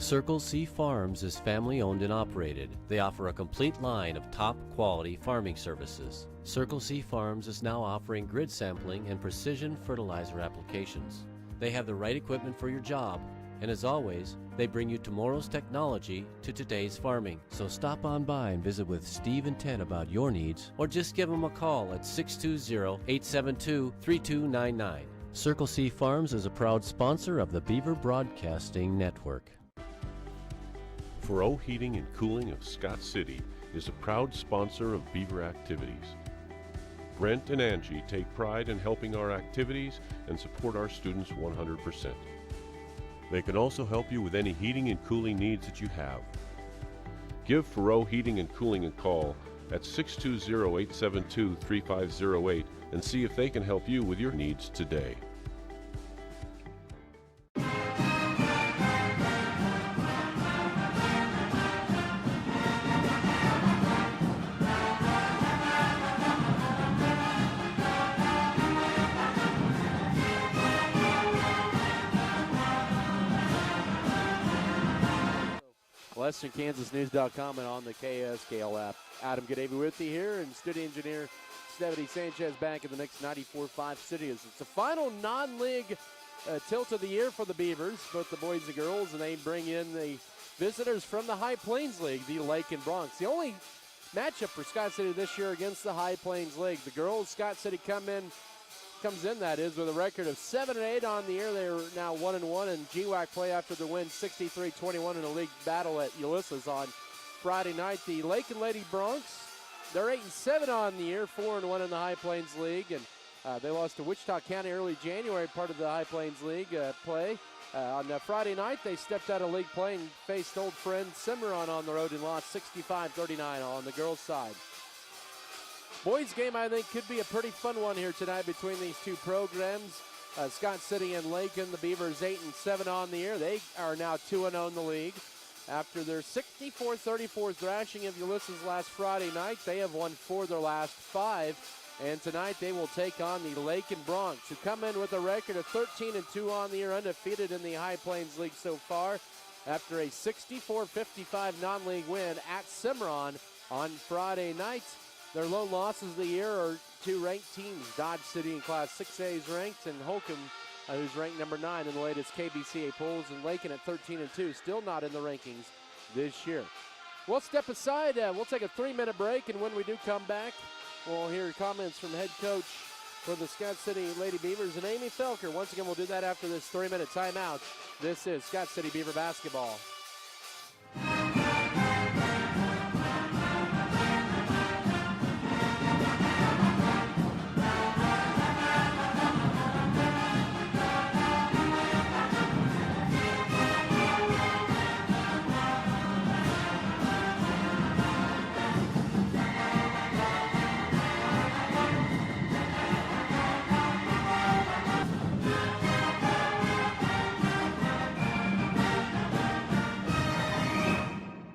Circle C Farms is family owned and operated. They offer a complete line of top quality farming services. Circle C Farms is now offering grid sampling and precision fertilizer applications. They have the right equipment for your job, and as always, they bring you tomorrow's technology to today's farming. So stop on by and visit with Steve and Ted about your needs, or just give them a call at 620-872-3299. Circle C Farms is a proud sponsor of the Beaver Broadcasting Network. Furrow Heating and Cooling of Scott City is a proud sponsor of Beaver activities. Brent and Angie take pride in helping our activities and support our students 100%. They can also help you with any heating and cooling needs that you have. Give Furrow Heating and Cooling a call at 620-872-3508 and see if they can help you with your needs today. WesternKansasNews.com and on the KSKL app. Adam Kadavy with you here, and studio engineer Stephanie Sanchez back in the mix. 94.5 Studios. It's the final non-league tilt of the year for the Beavers, both the boys and girls, and they bring in the visitors from the High Plains League, the Lakin Bronx. The only matchup for Scott City this year against the High Plains League. The girls, Scott City comes in with a record of 7-8 on the year. They're now 1-1, and GWAC play after the win 63-21 in a league battle at Ulysses on Friday night. The Lakin Lady Bronx, they're 8-7 on the year, 4-1 in the High Plains League, and they lost to Wichita County early January, part of the High Plains League play. On Friday night, they stepped out of league play and faced old friend Cimarron on the road and lost 65-39 on the girls' side. Boys game, I think, could be a pretty fun one here tonight between these two programs. Scott City and Lakin, the Beavers 8-7 on the year. They are now 2-0 in the league. After their 64-34 thrashing of Ulysses last Friday night, they have won 4 of their last 5. And tonight they will take on the Lakin Bronx, who come in with a record of 13-2 on the year, undefeated in the High Plains League so far, after a 64-55 non-league win at Cimarron on Friday night. Their lone losses of the year are 2 ranked teams. Dodge City in Class 6A is ranked, and Holcomb, who's ranked number 9 in the latest KBCA polls, and Lakin at 13-2, still not in the rankings this year. We'll step aside. We'll take a 3-minute break, and when we do come back, we'll hear comments from head coach for the Scott City Lady Beavers and Amy Felker. Once again, we'll do that after this 3-minute timeout. This is Scott City Beaver basketball.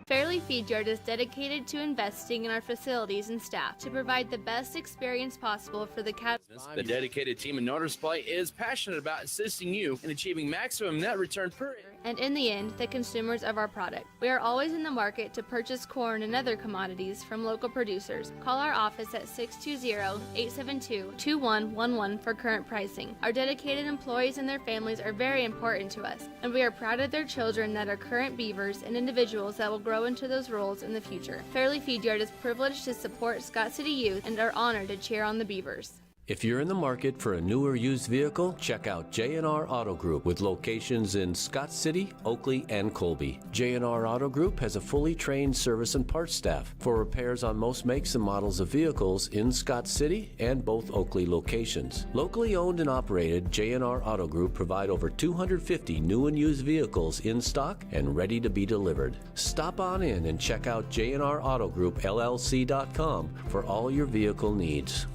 Fairley Feed Yard is dedicated to investing in our facilities and staff to provide the best experience possible for the cattle. The dedicated team in Northern Supply is passionate about assisting you in achieving maximum net return per and in the end, the consumers of our product. We are always in the market to purchase corn and other commodities from local producers. Call our office at 620-872-2111 for current pricing. Our dedicated employees and their families are very important to us, and we are proud of their children that are current Beavers and individuals that will grow into those roles in the future. Fairley Feed Yard is privileged to support Scott City youth and are honored to cheer on the Beavers. If you're in the market for a new or used vehicle, check out JNR Auto Group with locations in Scott City, Oakley, and Colby. JNR Auto Group has a fully trained service and parts staff for repairs on most makes and models of vehicles in Scott City and both Oakley locations. Locally owned and operated, JNR Auto Group provide over 250 new and used vehicles in stock and ready to be delivered. Stop on in and check out JNRAutoGroupLLC.com for all your vehicle needs.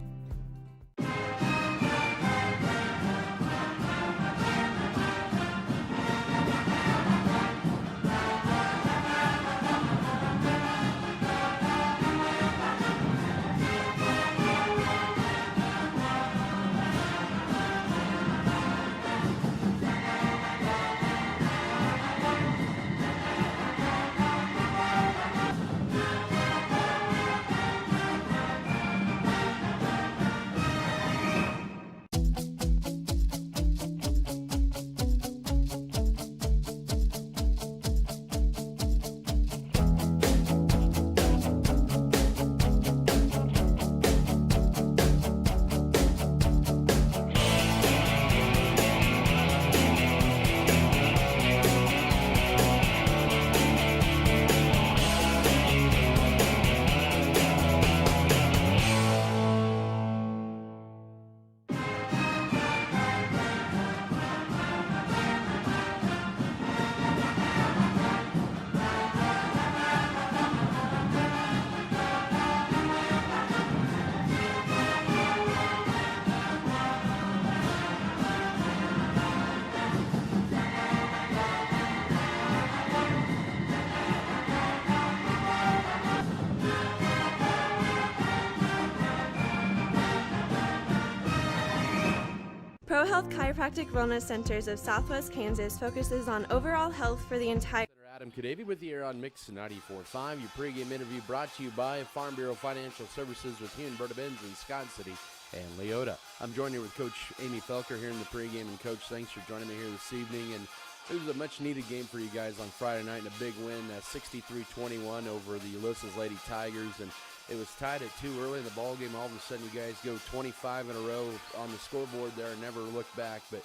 ProHealth Chiropractic Wellness Centers of Southwest Kansas focuses on overall health for the entire... Adam Kadavy with you here on Mix 94.5. Your pregame interview brought to you by Farm Bureau Financial Services with Huon, Benz in Scott City and Leota. I'm joined here with Coach Amy Felker here in the pregame. And Coach, thanks for joining me here this evening. And it was a much-needed game for you guys on Friday night and a big win, 63-21 over the Ulysses Lady Tigers. And it was tied at 2 early in the ball game. All of a sudden, you guys go 25 in a row on the scoreboard there and never look back. But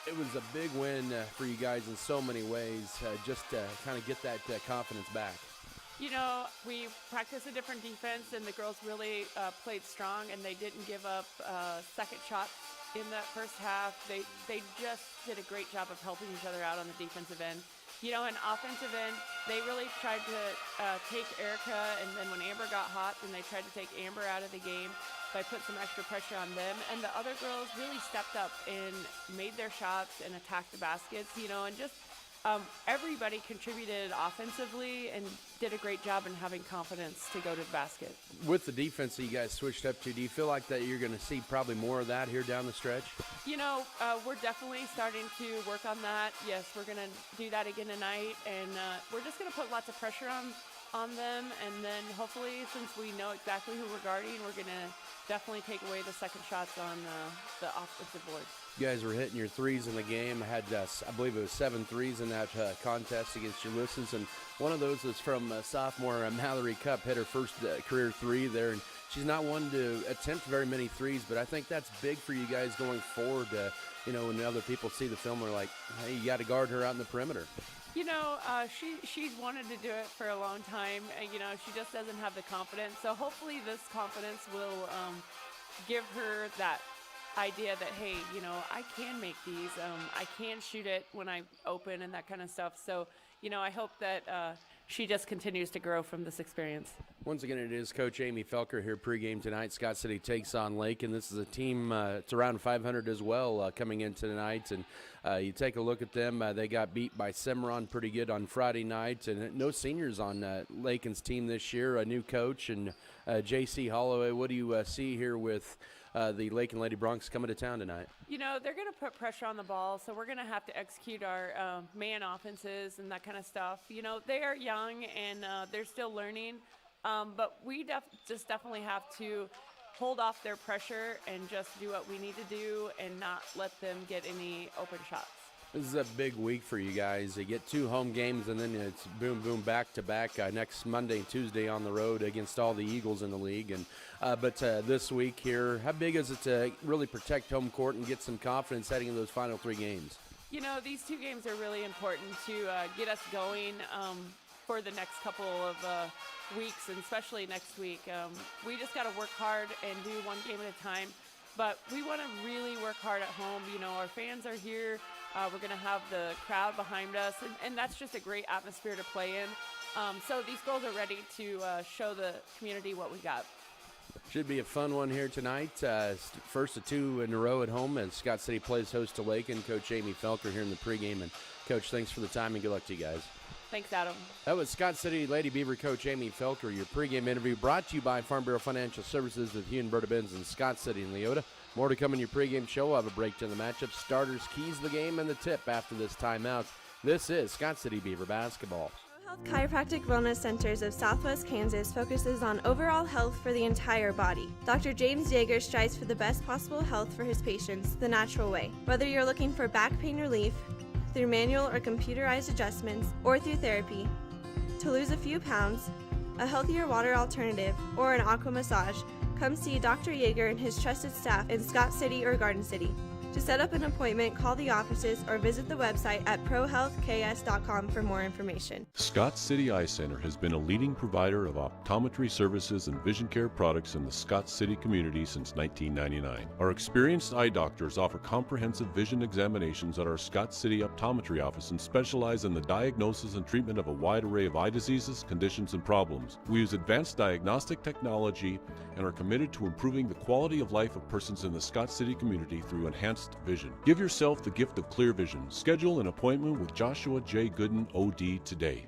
it was a big win for you guys in so many ways, just to kind of get that confidence back. You know, we practiced a different defense, and the girls really played strong, and they didn't give up second shots in that first half. They just did a great job of helping each other out on the defensive end. You know, in offensive end, they really tried to take Erica, and then when Amber got hot, then they tried to take Amber out of the game by putting some extra pressure on them. And the other girls really stepped up and made their shots and attacked the baskets, you know, and just everybody contributed offensively and did a great job in having confidence to go to the basket. With the defense that you guys switched up to, do you feel like that you're going to see probably more of that here down the stretch? You know, we're definitely starting to work on that. Yes, we're going to do that again tonight, and we're just going to put lots of pressure on them, and then hopefully, since we know exactly who we're guarding, we're going to definitely take away the second shots on the offensive board. You guys were hitting your threes in the game. Had, I believe it was 7 threes in that contest against Ulysses, and one of those was from sophomore Mallory Cupp, hit her first career 3 there, and she's not one to attempt very many threes, but I think that's big for you guys going forward. You know, when other people see the film, they're like, hey, you got to guard her out in the perimeter. You know, she's wanted to do it for a long time, and, you know, she just doesn't have the confidence. So hopefully this confidence will give her that idea that, hey, you know, I can make these. I can shoot it when I open and that kind of stuff. So, you know, I hope that she just continues to grow from this experience. Once again, it is Coach Amy Felker here pregame tonight. Scott City takes on Lakin. This is a team, it's around 500 as well coming in tonight. And you take a look at them. They got beat by Cimarron pretty good on Friday night. And no seniors on Lakin's team this year, a new coach. And J.C. Holloway, what do you see here with the Lakin Lady Broncs coming to town tonight? You know, they're going to put pressure on the ball, so we're going to have to execute our man offenses and that kind of stuff. You know, they are young and they're still learning, but we just definitely have to hold off their pressure and just do what we need to do and not let them get any open shots. This is a big week for you guys. You get 2 home games, and then it's boom, boom, back-to-back next Monday and Tuesday on the road against all the Eagles in the league. And but this week here, how big is it to really protect home court and get some confidence heading into those final 3 games? You know, these 2 games are really important to get us going for the next couple of weeks, and especially next week. We just got to work hard and do 1 game at a time. But we want to really work hard at home. You know, our fans are here. We're going to have the crowd behind us, and that's just a great atmosphere to play in. So these girls are ready to show the community what we got. Should be a fun one here tonight. First of 2 in a row at home as Scott City plays host to Lakin. Coach Amy Felker here in the pregame. And, Coach, thanks for the time and good luck to you guys. Thanks, Adam. That was Scott City Lady Beaver coach Amy Felker. Your pregame interview brought to you by Farm Bureau Financial Services with Huon, Benz in Scott City and Leota. More to come in your pregame show. We'll have a break to the matchup, starters, keys of the game, and the tip after this timeout. This is Scott City Beaver basketball. ProHealth Chiropractic Wellness Centers of Southwest Kansas focuses on overall health for the entire body. Dr. James Yeager strives for the best possible health for his patients the natural way. Whether you're looking for back pain relief, through manual or computerized adjustments, or through therapy, to lose a few pounds, a healthier water alternative, or an aqua massage, come see Dr. Yeager and his trusted staff in Scott City or Garden City. To set up an appointment, call the offices or visit the website at prohealthks.com for more information. Scott City Eye Center has been a leading provider of optometry services and vision care products in the Scott City community since 1999. Our experienced eye doctors offer comprehensive vision examinations at our Scott City optometry office and specialize in the diagnosis and treatment of a wide array of eye diseases, conditions, and problems. We use advanced diagnostic technology and are committed to improving the quality of life of persons in the Scott City community through enhanced vision. Give yourself the gift of clear vision. Schedule an appointment with Joshua J. Gooden, OD, today.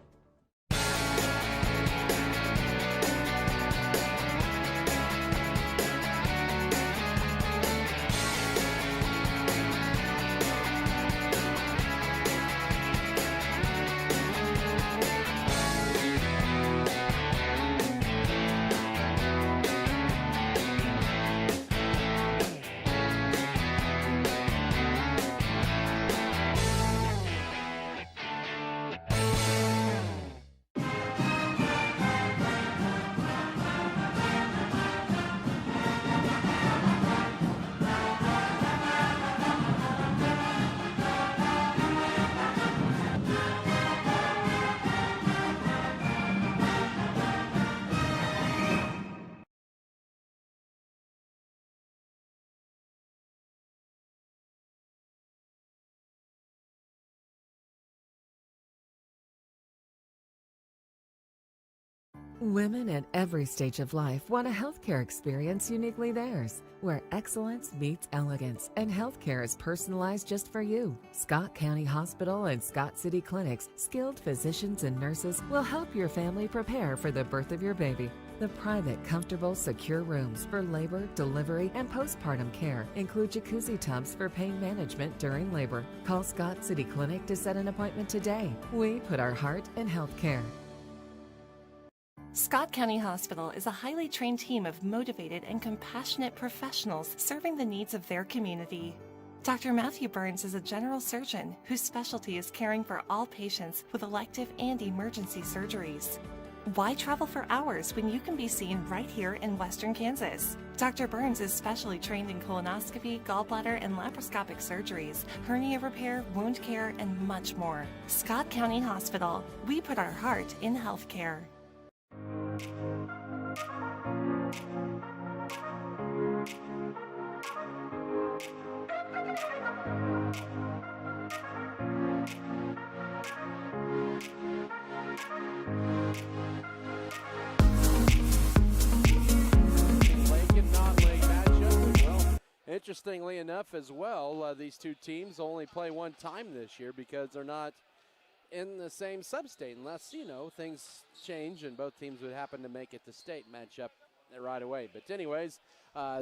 Women at every stage of life want a healthcare experience uniquely theirs, where excellence meets elegance and healthcare is personalized just for you. Scott County Hospital and Scott City Clinic's skilled physicians and nurses will help your family prepare for the birth of your baby. The private, comfortable, secure rooms for labor, delivery, and postpartum care include jacuzzi tubs for pain management during labor. Call Scott City Clinic to set an appointment today. We put our heart in healthcare. Scott County Hospital is a highly trained team of motivated and compassionate professionals serving the needs of their community. Dr. Matthew Burns is a general surgeon whose specialty is caring for all patients with elective and emergency surgeries. Why travel for hours when you can be seen right here in Western Kansas? Dr. Burns is specially trained in colonoscopy, gallbladder, and laparoscopic surgeries, hernia repair, wound care, and much more. Scott County Hospital. We put our heart in healthcare. Interestingly enough as well, these two teams only play one time this year because they're not in the same sub-state unless, things change and both teams would happen to make it to state matchup right away. But anyways,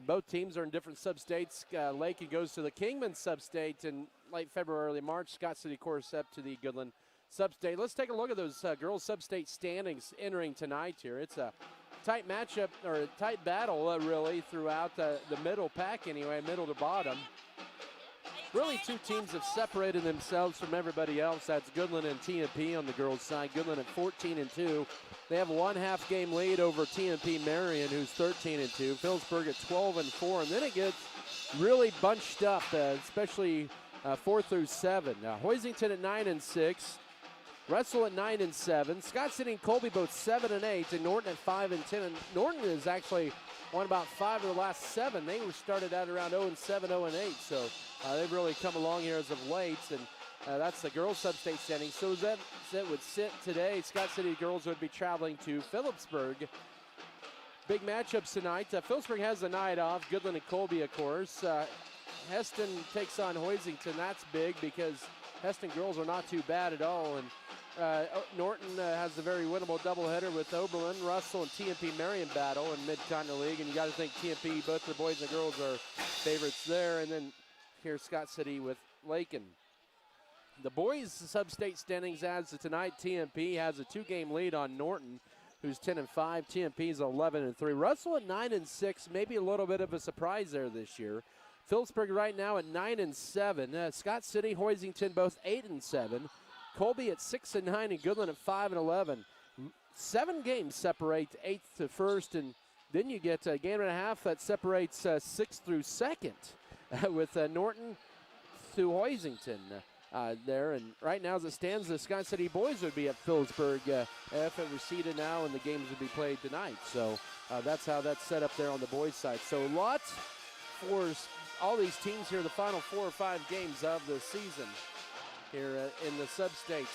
both teams are in different sub-states. Lakin goes to the Kingman sub-state in late February, early March. Scott City, of course, up to the Goodland sub-state. Let's take a look at those girls sub-state standings entering tonight here. It's a tight matchup, or a tight battle, really, throughout the middle pack anyway, middle to bottom. Really, two teams have separated themselves from everybody else. That's Goodland and TMP on the girls' side. Goodland at 14-2. They have a 1/2 game lead over TMP Marion, who's 13-2. Phillipsburg at 12-4, and then it gets really bunched up, especially 4 through 7. Hoisington at 9-6. Russell at 9-7. Scott City and Colby both 7-8, and Norton at 5-10. And Norton has actually won about 5 of the last 7. They were started out around 0-7, 0-8. So they've really come along here as of late. And that's the girls' sub-state standing. So that would sit today. Scott City girls would be traveling to Phillipsburg. Big matchups tonight. Phillipsburg has the night off. Goodland and Colby, of course. Heston takes on Hoisington. That's big because Heston girls are not too bad at all. And Norton has a very winnable doubleheader with Oberlin, Russell, and TMP Marion battle in Mid-Continental League. And you got to think TMP, both the boys and the girls are favorites there. And then here's Scott City with Lakin. The boys' sub-state standings as of tonight, TMP has a 2-game lead on Norton, who's 10-5. TMP is 11-3. Russell at 9-6, maybe a little bit of a surprise there this year. Phillipsburg right now at 9-7. Scott City, Hoisington both 8-7. Colby at 6-9, and Goodland at 5-11. 7 games separate 8th to 1st, and then you get a game and a half that separates 6th through 2nd with Norton to Hoisington there. And right now, as it stands, the Scott City boys would be at Phillipsburg if it were seeded now, and the games would be played tonight. So that's how that's set up there on the boys' side. So lots for all these teams here, the final 4 or 5 games of the season here in the sub-state.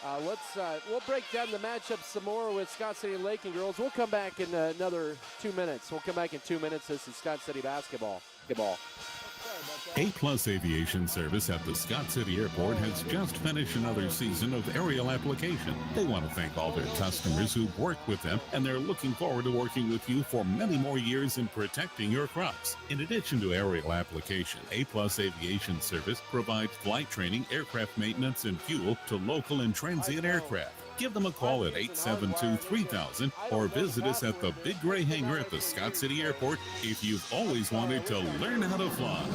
We'll break down the matchup some more with Scott City and Lakin girls. We'll come back in another 2 minutes. We'll come back in 2 minutes. This is Scott City basketball. A-Plus Aviation Service at the Scott City Airport has just finished another season of aerial application. They want to thank all their customers who've worked with them, and they're looking forward to working with you for many more years in protecting your crops. In addition to aerial application, A-Plus Aviation Service provides flight training, aircraft maintenance, and fuel to local and transient aircraft. Give them a call at 872-3000 or visit us at the Big Gray Hangar at the Scott City Airport if you've always wanted to learn how to fly.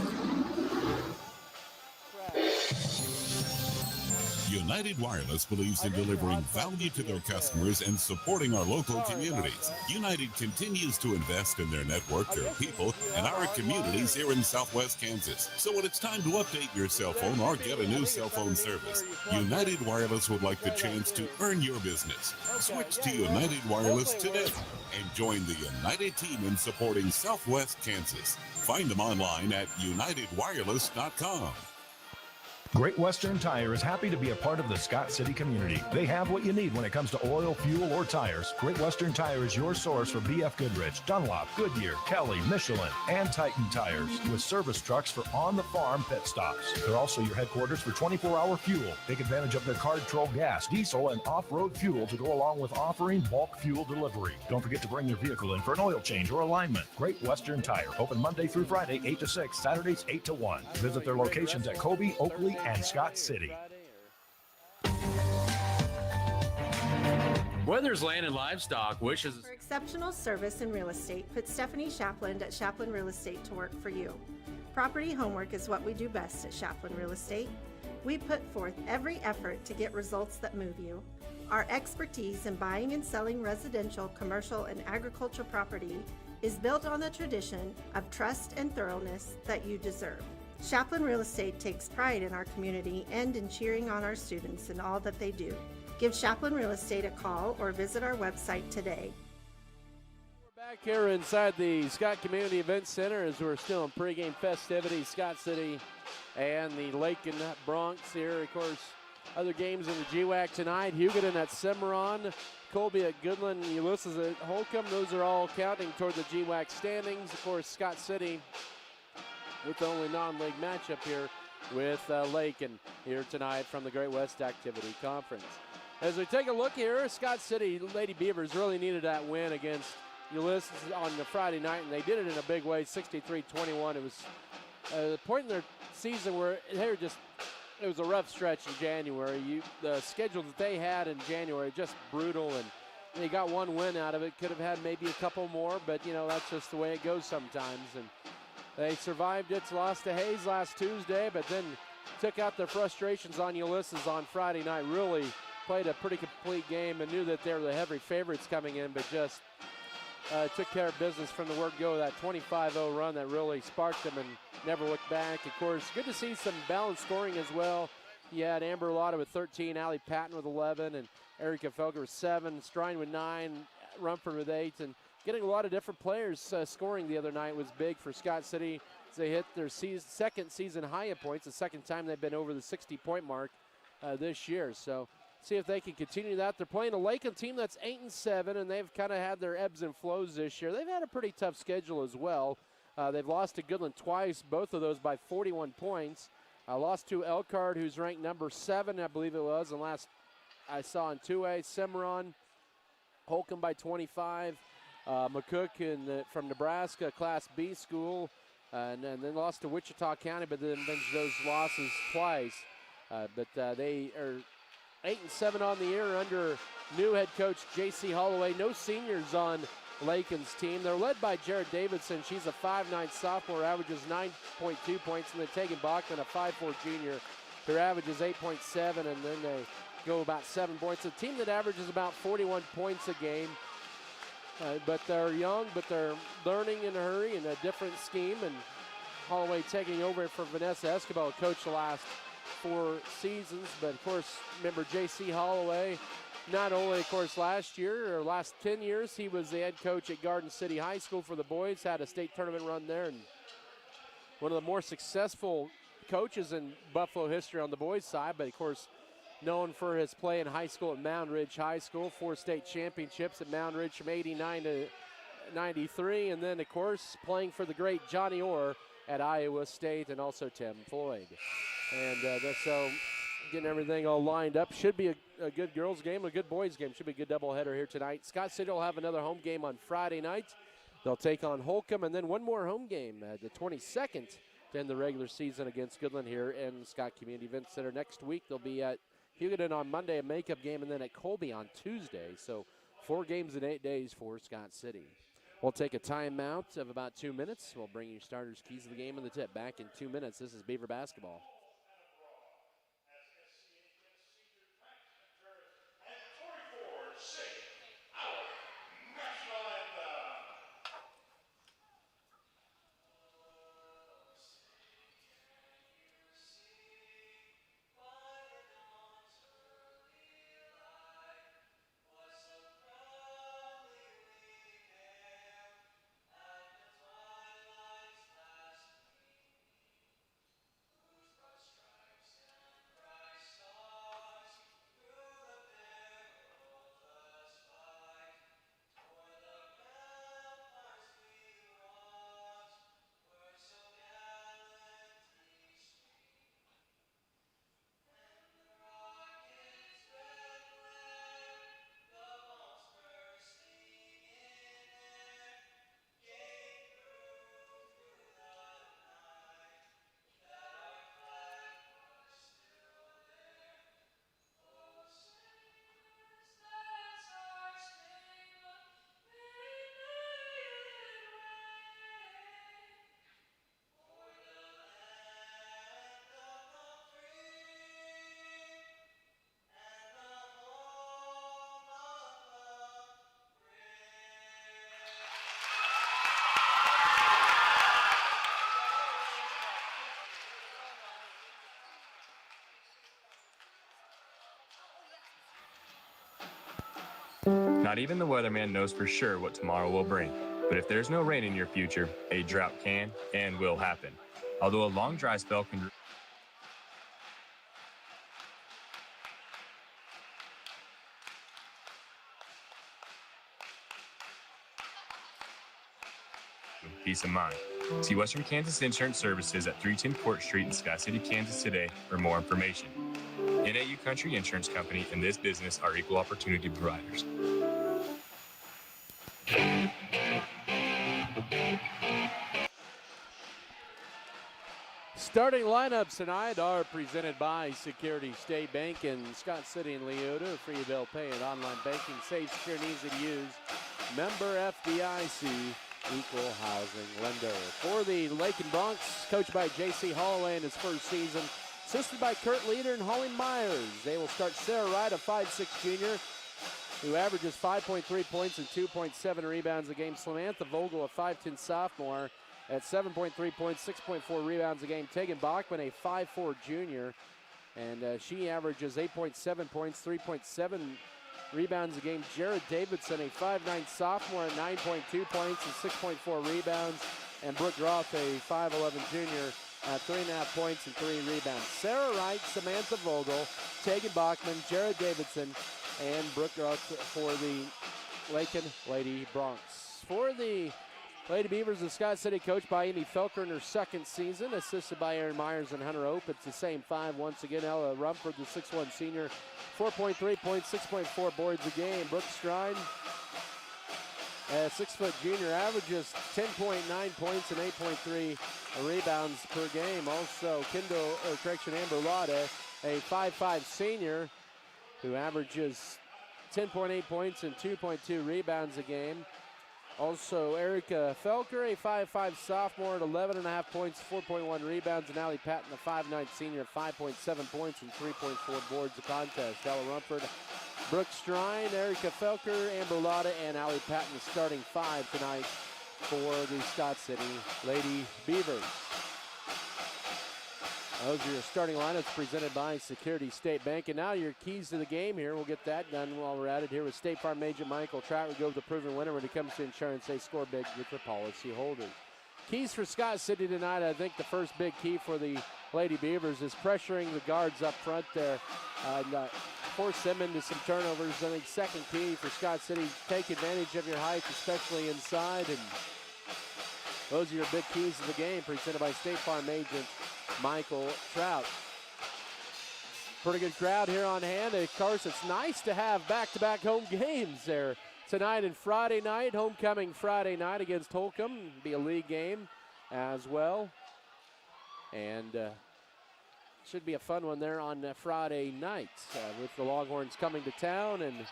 United Wireless believes in delivering value to their customers and supporting our local communities. United continues to invest in their network, their people, and our communities here in Southwest Kansas. So when it's time to update your cell phone or get a new cell phone service, United Wireless would like the chance to earn your business. Switch to United Wireless today and join the United team in supporting Southwest Kansas. Find them online at unitedwireless.com. Great Western Tire is happy to be a part of the Scott City community. They have what you need when it comes to oil, fuel, or tires. Great Western Tire is your source for BF Goodrich, Dunlop, Goodyear, Kelly, Michelin, and Titan tires, with service trucks for on-the-farm pit stops. They're also your headquarters for 24-hour fuel. Take advantage of their Card-Troll gas, diesel, and off-road fuel to go along with offering bulk fuel delivery. Don't forget to bring your vehicle in for an oil change or alignment. Great Western Tire, open Monday through Friday, 8 to 6, Saturdays, 8 to 1. Visit their locations at Colby, Oakley, and Scott City. Weathers Land and Livestock wishes For exceptional service in real estate, put Stephanie Shapland at Shapland Real Estate to work for you. Property homework is what we do best at Shapland Real Estate. We put forth every effort to get results that move you. Our expertise in buying and selling residential, commercial, and agricultural property is built on the tradition of trust and thoroughness that you deserve. Shapland Real Estate takes pride in our community and in cheering on our students in all that they do. Give Shapland Real Estate a call or visit our website today. We're back here inside the Scott Community Event Center as we're still in pregame festivities. Scott City and the Lakin Bronx here. Of course, other games in the GWAC tonight. Hugoton at Cimarron, Colby at Goodland, Ulysses at Holcomb. Those are all counting toward the GWAC standings. Of course, Scott City with the only non-league matchup here with Lakin here tonight from the Great West Activity Conference. As we take a look here, Scott City Lady Beavers really needed that win against Ulysses on the Friday night, and they did it in a big way, 63-21. It was a point in their season where it was a rough stretch in January. The schedule that they had in January, just brutal, and they got one win out of it. Could have had maybe a couple more, but, that's just the way it goes sometimes. And they survived it, lost to Hayes last Tuesday, but then took out their frustrations on Ulysses on Friday night. Really played a pretty complete game and knew that they were the heavy favorites coming in, but just took care of business from the word go. That 25-0 run that really sparked them and never looked back. Of course, good to see some balanced scoring as well. You had Amber Lotta with 13, Allie Patton with 11, and Erica Felker with 7, Strine with 9, Rumford with 8, and getting a lot of different players scoring the other night was big for Scott City as they hit their second season high of points, the second time they've been over the 60-point mark this year. So see if they can continue that. They're playing a Lakin team that's 8-7, and they've kind of had their ebbs and flows this year. They've had a pretty tough schedule as well. They've lost to Goodland twice, both of those by 41 points. Lost to Elkhart, who's ranked number 7, I believe it was, and last I saw in 2A. Cimarron, Holcomb by 25. McCook from Nebraska, Class B school, and then lost to Wichita County, but then avenged those losses twice. But they are 8-7 on the year under new head coach J.C. Holloway. No seniors on Lakin's team. They're led by Jared Davidson. She's a 5'9 sophomore, averages 9.2 points, and then Tegan Bachman, a 5'4 junior. Her average is 8.7, and then they go about 7 points. A team that averages about 41 points a game. But they're young, but they're learning in a hurry in a different scheme. And Holloway taking over for Vanessa Escobar, coach the last 4 seasons. But, of course, remember J.C. Holloway, not only, of course, last year or last 10 years, he was the head coach at Garden City High School for the boys, had a state tournament run there, and one of the more successful coaches in Buffalo history on the boys' side. But, of course, known for his play in high school at Mound Ridge High School, 4 state championships at Mound Ridge from 89 to 93, and then, of course, playing for the great Johnny Orr at Iowa State, and also Tim Floyd. And so getting everything all lined up. Should be a good girls' game, a good boys' game. Should be a good doubleheader here tonight. Scott City will have another home game on Friday night. They'll take on Holcomb, and then one more home game, the 22nd, to end the regular season against Goodland here in Scott Community Event Center. Next week, they'll be at Hugoton on Monday, a makeup game, and then at Colby on Tuesday. So 4 games in 8 days for Scott City. We'll take a timeout of about 2 minutes. We'll bring you starters, keys of the game, and the tip. Back in 2 minutes. This is Beaver basketball. Not even the weatherman knows for sure what tomorrow will bring. But if there's no rain in your future, a drought can and will happen. Although a long dry spell can... peace of mind. See Western Kansas Insurance Services at 310 Court Street in Scott City, Kansas today for more information. NAU Country Insurance Company and this business are equal opportunity providers. Starting lineups tonight are presented by Security State Bank in Scott City and Leota. Free bill pay and online banking, safe, secure, and easy to use. Member FDIC. Equal housing lender. For the Lakin Bronx, coached by J.C. Holloway in his first season, assisted by Kurt Leader and Holly Myers. They will start Sarah Wright, a 5'6" junior, who averages 5.3 points and 2.7 rebounds a game. Samantha Vogel, a 5'10" sophomore, at 7.3 points, 6.4 rebounds a game. Tegan Bachman, a 5'4" junior, and she averages 8.7 points, 3.7 rebounds a game. Jared Davidson, a 5'9" sophomore at 9.2 points and 6.4 rebounds. And Brooke Roth, a 5'11" junior at 3.5 points and 3 rebounds. Sarah Wright, Samantha Vogel, Tegan Bachman, Jared Davidson, and Brooke Roth for the Lakin Lady Bronx. For the Lady Beavers of Scott City, coached by Amy Felker in her second season, assisted by Aaron Myers and Hunter Ope. It's the same five once again. Ella Rumford, the 6'1" senior, 4.3 points, 6.4 boards a game. Brooke Strine, a 6' junior, averages 10.9 points and 8.3 rebounds per game. Also, Amber Lade, a 5'5" senior, who averages 10.8 points and 2.2 rebounds a game. Also, Erica Felker, a 5'5" sophomore at 11.5 points, 4.1 rebounds. And Allie Patton, a 5'9" senior, 5.7 points and 3.4 boards a contest. Ella Rumford, Brooke Strine, Erica Felker, Amber Lotta, and Allie Patton, the starting five tonight for the Scott City Lady Beavers. Those are your starting lineups presented by Security State Bank. And now your keys to the game here. We'll get that done while we're at it here with State Farm agent Michael Trout. We go with the proven winner when it comes to insurance. They score big with their policy holders. Keys for Scott City tonight. I think the first big key for the Lady Beavers is pressuring the guards up front there. Force them into some turnovers. I think second key for Scott City, take advantage of your height, especially inside. And those are your big keys to the game presented by State Farm agent Michael Trout. Pretty good crowd here on hand. Of course, it's nice to have back-to-back home games there tonight and Friday night. Homecoming Friday night against Holcomb. Be a league game as well. And should be a fun one there on Friday night with the Longhorns coming to town. And, of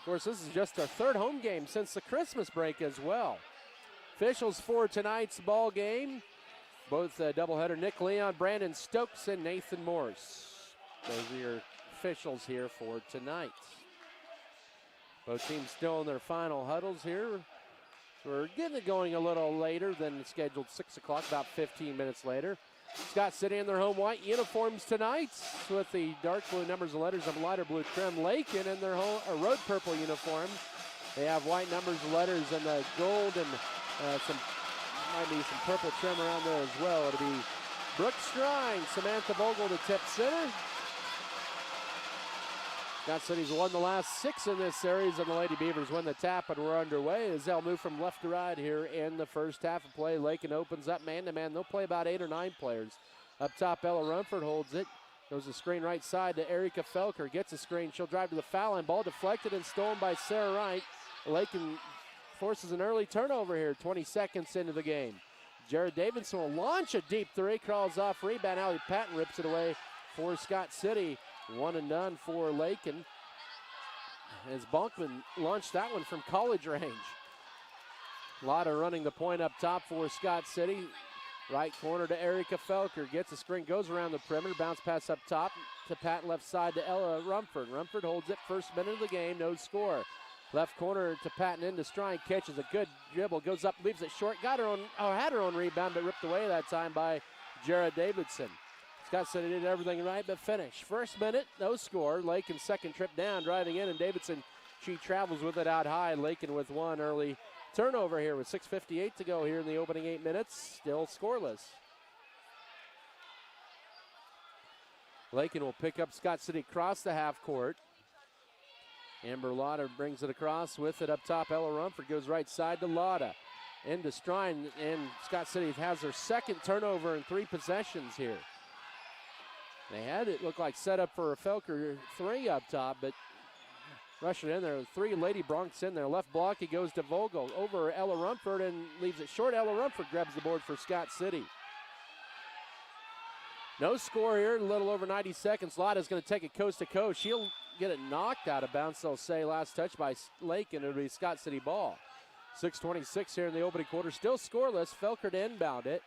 course, this is just our third home game since the Christmas break as well. Officials for tonight's ball game. Both doubleheader, Nick Leon, Brandon Stokes, and Nathan Morse. Those are your officials here for tonight. Both teams still in their final huddles here. So we're getting it going a little later than scheduled, 6 o'clock, about 15 minutes later. Scott City in their home white uniforms tonight with the dark blue numbers and letters of lighter blue trim. Lakin in their road purple uniform. They have white numbers and letters and the gold and might be some purple trim around there as well. It'll be Brooke Strine, Samantha Vogel to tip center. Scott City's won the last 6 in this series, and the Lady Beavers win the tap, and we're underway as they'll move from left to right here in the first half of play. Lakin opens up man-to-man. They'll play about 8 or 9 players. Up top, Ella Rumford holds it. Goes the screen right side to Erica Felker. Gets a screen. She'll drive to the foul line. Ball deflected and stolen by Sarah Wright. Lakin forces an early turnover here, 20 seconds into the game. Jared Davidson will launch a deep three, crawls off rebound. Allie Patton rips it away for Scott City. 1 and done for Lakin as Bonkman launched that one from college range. Lotta running the point up top for Scott City. Right corner to Erica Felker. Gets a screen, goes around the perimeter. Bounce pass up top to Patton, left side to Ella Rumford. Rumford holds it, first minute of the game, no score. Left corner to Patton into Strine, catches a good dribble, goes up, leaves it short, had her own rebound, but ripped away that time by Jared Davidson. Scott City did everything right but finish. First minute, no score. Lakin second trip down, driving in, and Davidson, she travels with it out high. Lakin with one early turnover here with 6:58 to go here in the opening 8 minutes. Still scoreless. Lakin will pick up Scott City across the half court. Amber Lotta brings it across with it up top. Ella Rumford goes right side to Lotta. Into Strine, and Scott City has their second turnover in 3 possessions here. They had it look like set up for a Felker 3 up top, but rushing in there. 3 Lady Bronx in there. Left block, he goes to Vogel. Over Ella Rumford and leaves it short. Ella Rumford grabs the board for Scott City. No score here, a little over 90 seconds. Lotta's going to take it coast to coast. She'll get it knocked out of bounds, they'll say. Last touch by Lakin, it'll be Scott City ball. 6:26 here in the opening quarter. Still scoreless. Felker to inbound it.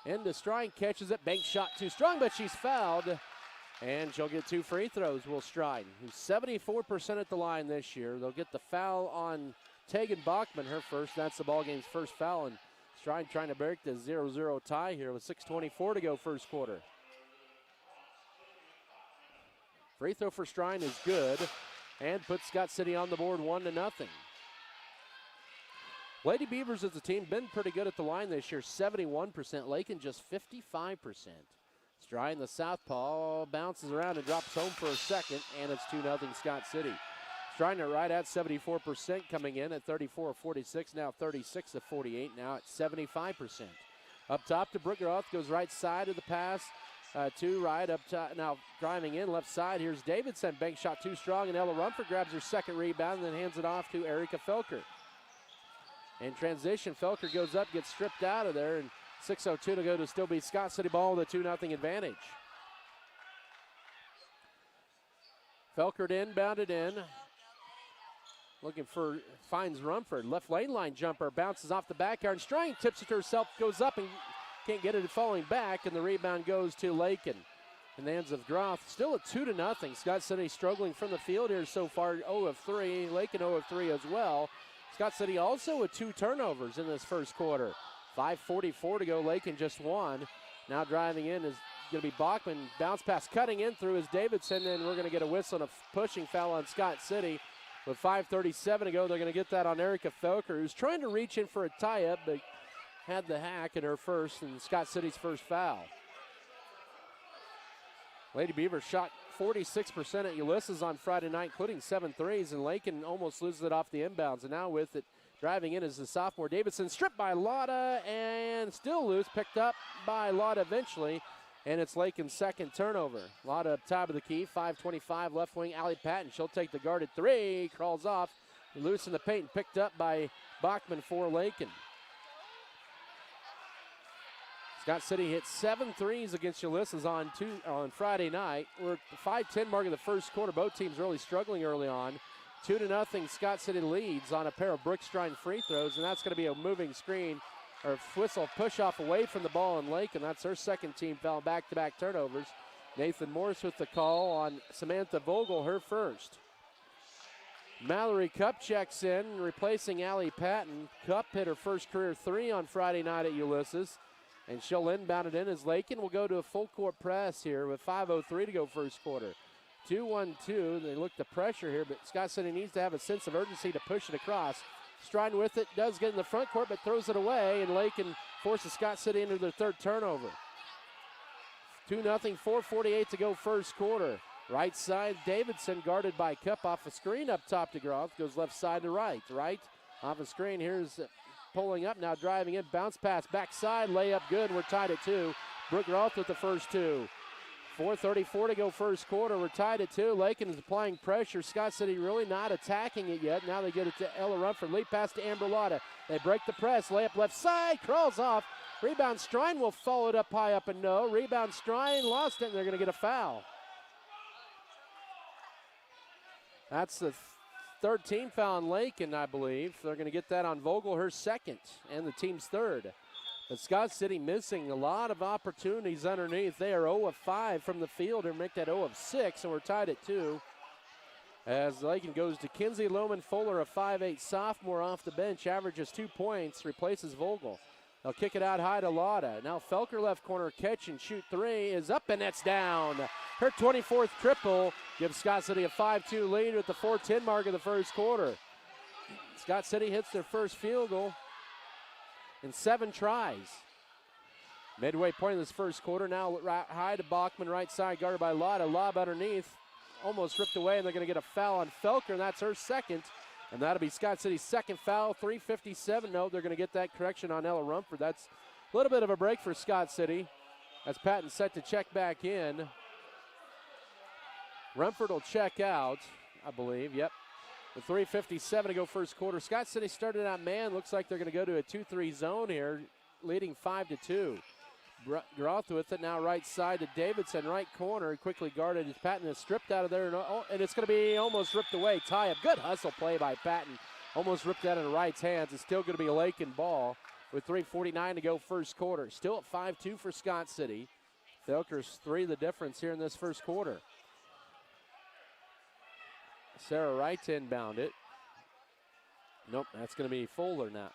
Into Strine, catches it. Bank shot too strong, but she's fouled. And she'll get 2 free throws, will Strine, who's 74% at the line this year. They'll get the foul on Tegan Bachman, her first. That's the ballgame's first foul. And Strine trying to break the 0-0 tie here with 6:24 to go first quarter. Free throw for Strine is good and puts Scott City on the board 1-0. Lady Beavers as a team been pretty good at the line this year, 71%. Lakin just 55%. Strine, the southpaw, bounces around and drops home for a second, and it's 2-0 Scott City. Strine right at 74% coming in at 34-46, now 36-48, now at 75%. Up top to Brooke Roth, goes right side of the pass. To right up top, now driving in left side. Here's Davidson, bank shot too strong, and Ella Rumford grabs her second rebound and then hands it off to Erica Felker. In transition, Felker goes up, gets stripped out of there, and 6:02 to go to still be Scott City ball with a 2-0 advantage. Felker to inbound it in. Looking for, finds Rumford. Left lane line jumper, bounces off the backyard, and Strine tips it to herself, goes up and can't get it falling back, and the rebound goes to Lakin. In the hands of Groth, still a 2-0. Scott City struggling from the field here so far, 0 of 3. Lakin 0 of 3 as well. Scott City also with 2 turnovers in this first quarter. 5:44 to go, Lakin just 1. Now driving in is going to be Bachman. Bounce pass cutting in through is Davidson, and we're going to get a whistle and a pushing foul on Scott City. With 5:37 to go, they're going to get that on Erica Felker, who's trying to reach in for a tie-up, but had the hack in her first, and Scott City's first foul. Lady Beavers shot 46% at Ulysses on Friday night, including 7 threes, and Lakin almost loses it off the inbounds. And now with it driving in is the sophomore Davidson, stripped by Lotta, and still loose, picked up by Lotta eventually, and it's Lakin's second turnover. Lotta up top of the key, 5:25 left wing, Allie Patton. She'll take the guarded 3, crawls off, loose in the paint, and picked up by Bachman for Lakin. Scott City hit 7 threes against Ulysses on Friday night. We're at the 5:10 mark of the first quarter. Both teams really struggling early on. 2-0 Scott City leads on a pair of Brooke Strine free throws, and that's going to be a moving screen or whistle push off away from the ball in Lakin. That's her second team foul, back-to-back turnovers. Nathan Morris with the call on Samantha Vogel, her first. Mallory Cup checks in, replacing Allie Patton. Cup hit her first career 3 on Friday night at Ulysses. And she'll inbound it in as Lakin will go to a full court press here with 5:03 to go first quarter. 2-1-2, they look to pressure here, but Scott City needs to have a sense of urgency to push it across. Strine with it, does get in the front court, but throws it away, and Lakin forces Scott City into their third turnover. 2-0, 4:48 to go first quarter. Right side, Davidson guarded by Cup off a screen up top to Groth, goes left side to right. Right off a screen, here's pulling up now, driving in, bounce pass, backside, layup good. We're tied at 2. Brooke Roth with the first 2. 4:34 to go first quarter. We're tied at 2. Lakin is applying pressure. Scott City really not attacking it yet. Now they get it to Ella Rumford. Lead pass to Amber Lotta. They break the press. Layup left side. Crawls off. Rebound Strine will follow it up high up and no. Rebound Strine lost it, and they're going to get a foul. That's the third team foul on Lakin, I believe. They're going to get that on Vogel, her second, and the team's third. But Scott City missing a lot of opportunities underneath. They are 0 of 5 from the field and make that 0 of 6, and we're tied at 2. As Lakin goes to Kinsey Lohman Fuller, a 5'8 sophomore off the bench, averages 2 points, replaces Vogel. They'll kick it out high to Lotta. Now Felker left corner, catch and shoot three is up and that's down. Her 24th triple gives Scott City a 5-2 lead at the 4:10 mark of the first quarter. Scott City hits their first field goal in 7 tries. Midway point of this first quarter, now right high to Bachman, right side, guarded by Lotta. Lob underneath, almost ripped away, and they're going to get a foul on Felker, and that's her second. And that'll be Scott City's second foul, 3:57. No, they're going to get that correction on Ella Rumford. That's a little bit of a break for Scott City as Patton set to check back in. Rumford will check out, I believe. Yep. With 3:57 to go first quarter. Scott City started out man. Looks like they're going to go to a 2-3 zone here, leading 5-2. Groth with it now right side to Davidson, right corner. Quickly guarded as Patton is stripped out of there, and it's going to be almost ripped away. Tie up. Good hustle play by Patton. Almost ripped out of the Wright's hands. It's still going to be a Lakin ball with 3:49 to go first quarter. Still at 5-2 for Scott City. Felker's 3 the difference here in this first quarter. Sarah Wright inbound it. Nope, that's going to be Fuller now.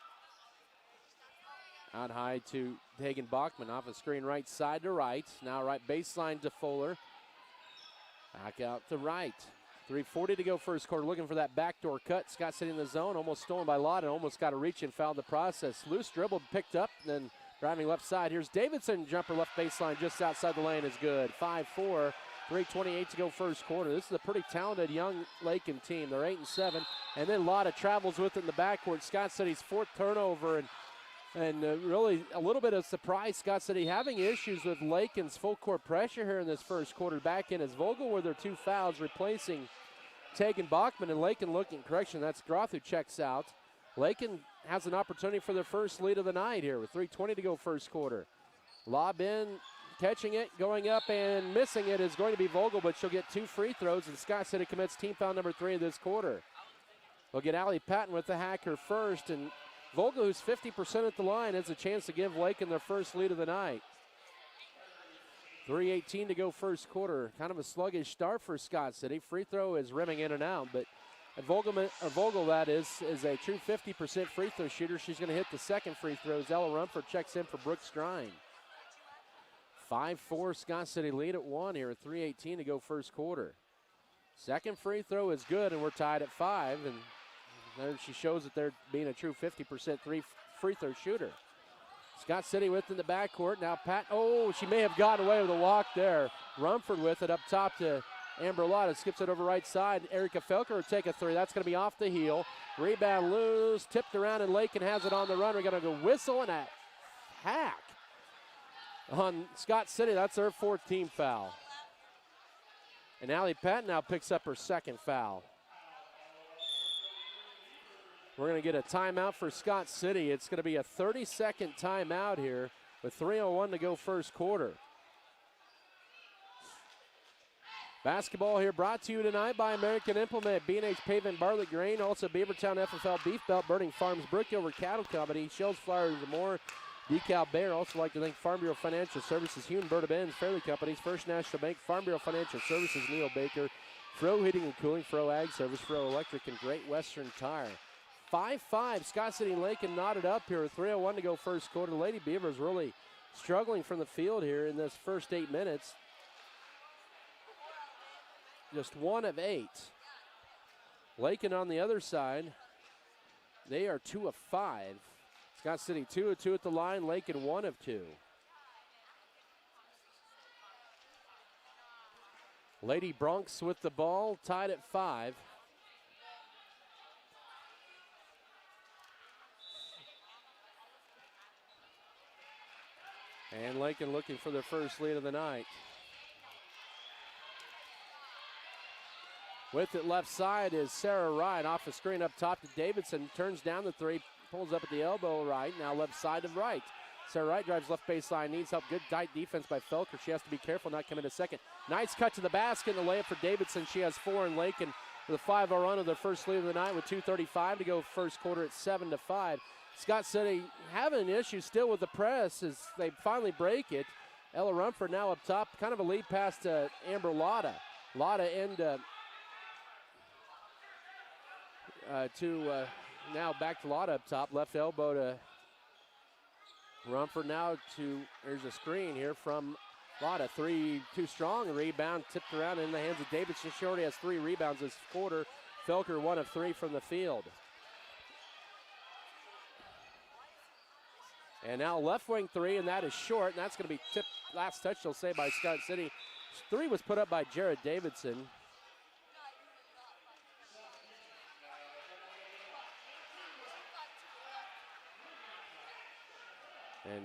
Out high to Hagen Bachman off a screen right side to Wright. Now right baseline to Fuller. Back out to Wright. 3:40 to go first quarter. Looking for that backdoor cut. Scott City in the zone. Almost stolen by Lotta. Almost got a reach and fouled the process. Loose dribble picked up. Then driving left side. Here's Davidson. Jumper left baseline just outside the lane is good. 5-4. 3:28 to go first quarter. This is a pretty talented young Lakin team. They're 8-7. And then Lotta travels with it in the backcourt. Scott City's 4th turnover. And really a little bit of surprise. Scott City having issues with Lakin's full court pressure here in this first quarter. Back in is Vogel with their 2 fouls, replacing Tegan Bachman. And Lakin looking, correction, that's Groth who checks out. Lakin has an opportunity for their first lead of the night here with 3:20 to go first quarter. Lob in, catching it, going up and missing it is going to be Vogel, but she'll get 2 free throws, and Scott City commits team foul number 3 of this quarter. They'll get Allie Patton with the hacker first, and Vogel, who's 50% at the line, has a chance to give Lakin their first lead of the night. 3:18 to go first quarter. Kind of a sluggish start for Scott City. Free throw is rimming in and out, but Vogel, that is a true 50% free throw shooter. She's going to hit the second free throws. Ella Rumford checks in for Brooke Strine. 5-4 Scott City lead at 1 here at 3:18 to go first quarter. Second free throw is good, and we're tied at 5, and there she shows that they're being a true 50% free throw shooter. Scott City with in the backcourt. Now Pat, she may have gotten away with a walk there. Rumford with it up top to Amber Lotta. Skips it over right side. Erica Felker will take a 3. That's going to be off the heel. Rebound loose, tipped around, and Lakin has it on the run. We're going to go whistle and a hack on Scott City. That's their 4th team foul. And Allie Patton now picks up her 2nd foul. We're going to get a timeout for Scott City. It's going to be a 30-second timeout here with 3:01 to go first quarter. Basketball here brought to you tonight by American Implement, B&H Pavement, Bartlett Grain, also Beavertown FFL Beef Belt, Burning Farms, Brookover Cattle Company, Shells Flowers and more, Decal Bear. Also like to thank Farm Bureau Financial Services, Hugh and Berta Benz, Fairley Companies, First National Bank, Farm Bureau Financial Services, Neil Baker, Furrow Heating and Cooling, Furrow Ag Service, Furrow Electric, and Great Western Tire. 5-5, Scott City and Lakin knotted up here with 3:01 to go first quarter. The Lady Beavers really struggling from the field here in this first 8 minutes. Just 1 of 8. Lakin on the other side, they are 2 of 5. Scott City 2 of 2 at the line, Lakin 1 of 2. Lady Bronx with the ball, tied at 5. And Lakin looking for their first lead of the night. With it left side is Sarah Wright. Off the screen up top to Davidson. Turns down the 3. Pulls up at the elbow right. Now left side to Wright. Sarah Wright drives left baseline. Needs help. Good tight defense by Felker. She has to be careful not coming to second. Nice cut to the basket. And the layup for Davidson. She has 4. And Lakin with a 5-0 run of their first lead of the night with 2:35 to go first quarter at 7-5. Scott City having an issue still with the press as they finally break it. Ella Rumford now up top. Kind of a lead pass to Amber Lotta. Lotta and now back to Lotta up top. Left elbow to Rumford now there's a screen here from Lotta. 3 too strong. A rebound tipped around in the hands of Davidson. She already has 3 rebounds this quarter. Felker 1 of 3 from the field. And now left wing 3, and that is short, and that's going to be tipped. Last touch, they'll say, by Scott City. 3 was put up by Jared Davidson. And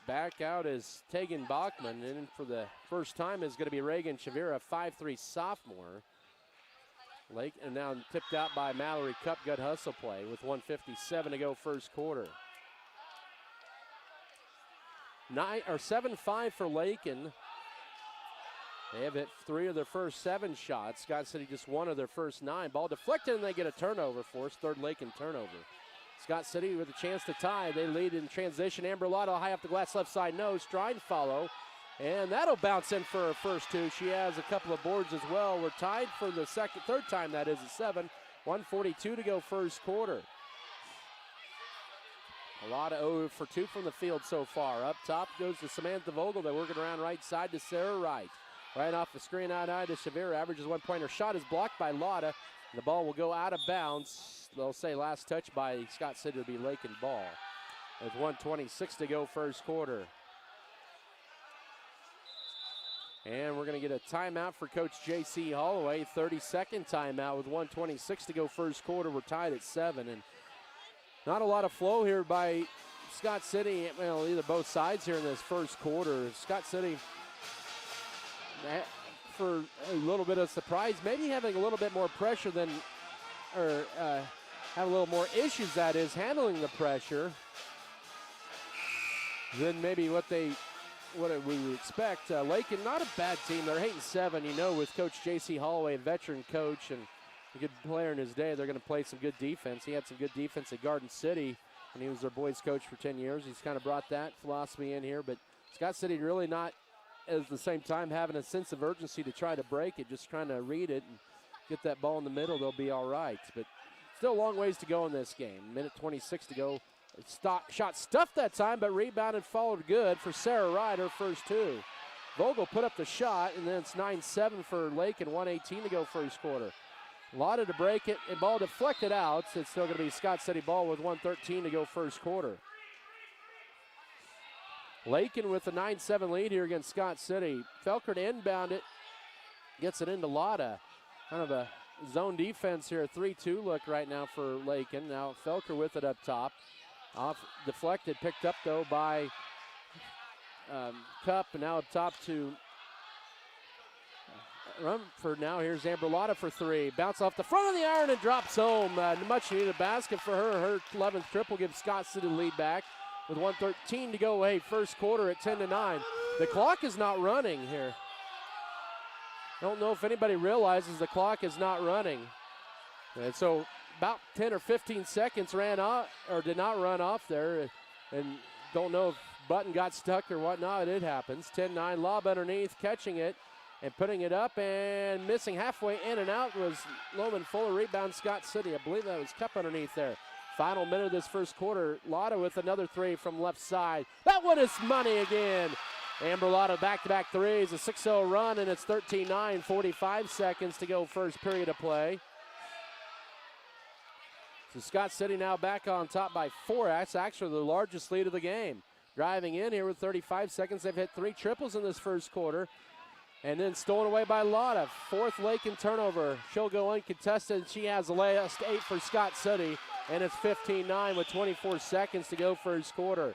back out is Tegan Bachman, and for the first time is going to be Reagan Chavira, 5'3" sophomore. And now tipped out by Mallory Cup. Good hustle play with 1:57 to go first quarter. 7-5 for Lakin. They have hit 3 of their first 7 shots. Scott City just 1 of their first 9. Ball deflected, and they get a turnover for us. 3rd Lakin turnover. Scott City with a chance to tie. They lead in transition. Amber Lotto high off the glass left side, no. Stride follow. And that'll bounce in for her first 2. She has a couple of boards as well. We're tied for the third time, that is, at 7. 1:42 to go first quarter. A lot of 0 for 2 from the field so far. Up top goes to Samantha Vogel. They're working around right side to Sarah Wright. Right off the screen, out to Shavira. Averages 1 point. Her shot is blocked by Lotta. The ball will go out of bounds. They'll say last touch by Scott City will be Lakin ball. With 1:26 to go first quarter. And we're going to get a timeout for Coach J.C. Holloway. 32nd timeout with 1:26 to go first quarter. We're tied at 7. And not a lot of flow here by Scott City. Well, either both sides here in this first quarter. Scott City, for a little bit of surprise, maybe having a little bit more pressure than, or have a little more issues, that is, handling the pressure than maybe what we would expect. Lakin, not a bad team. They're 8-7, you know, with Coach J.C. Holloway, a veteran coach and a good player in his day. They're going to play some good defense. He had some good defense at Garden City, and he was their boys coach for 10 years. He's kind of brought that philosophy in here, but Scott City really not, at the same time, having a sense of urgency to try to break it, just trying to read it and get that ball in the middle. They'll be all right, but still a long ways to go in this game. 1:26 to go. Shot stuffed that time, but rebounded, followed good for Sarah Wright, her first 2. Vogel put up the shot, and then it's 9-7 for Lakin, 1:18 to go first quarter. Lotta to break it, and ball deflected out. So it's still going to be Scott City ball with 1:13 to go first quarter. Lakin with a 9-7 lead here against Scott City. Felker to inbound it, gets it into Lotta. Kind of a zone defense here, 3-2 look right now for Lakin. Now Felker with it up top. Off deflected, picked up though by Cup, and now up top to Rumford. Now here's Amber Lotta for 3. Bounce off the front of the iron and drops home. Much needed basket for her. Her 11th triple gives Scott City the lead back with 1:13 to go. Hey, first quarter at 10-9. The clock is not running here. Don't know if anybody realizes the clock is not running. And so about 10 or 15 seconds ran off, or did not run off there, and don't know if button got stuck or whatnot. It happens. 10-9, lob underneath, catching it and putting it up and missing halfway in and out was Loman Fuller. Rebound Scott City. I believe that was Cup underneath there. Final minute of this first quarter. Lotta with another 3 from left side. That one is money again. Amber Lotta back-to-back threes, a 6-0 run, and it's 13-9, 45 seconds to go first period of play. So Scott City now back on top by 4. That's actually the largest lead of the game. Driving in here with 35 seconds. They've hit 3 triples in this first quarter. And then stolen away by Lotta. 4th Lakin turnover. She'll go uncontested. She has the last 8 for Scott City. And it's 15-9 with 24 seconds to go first quarter.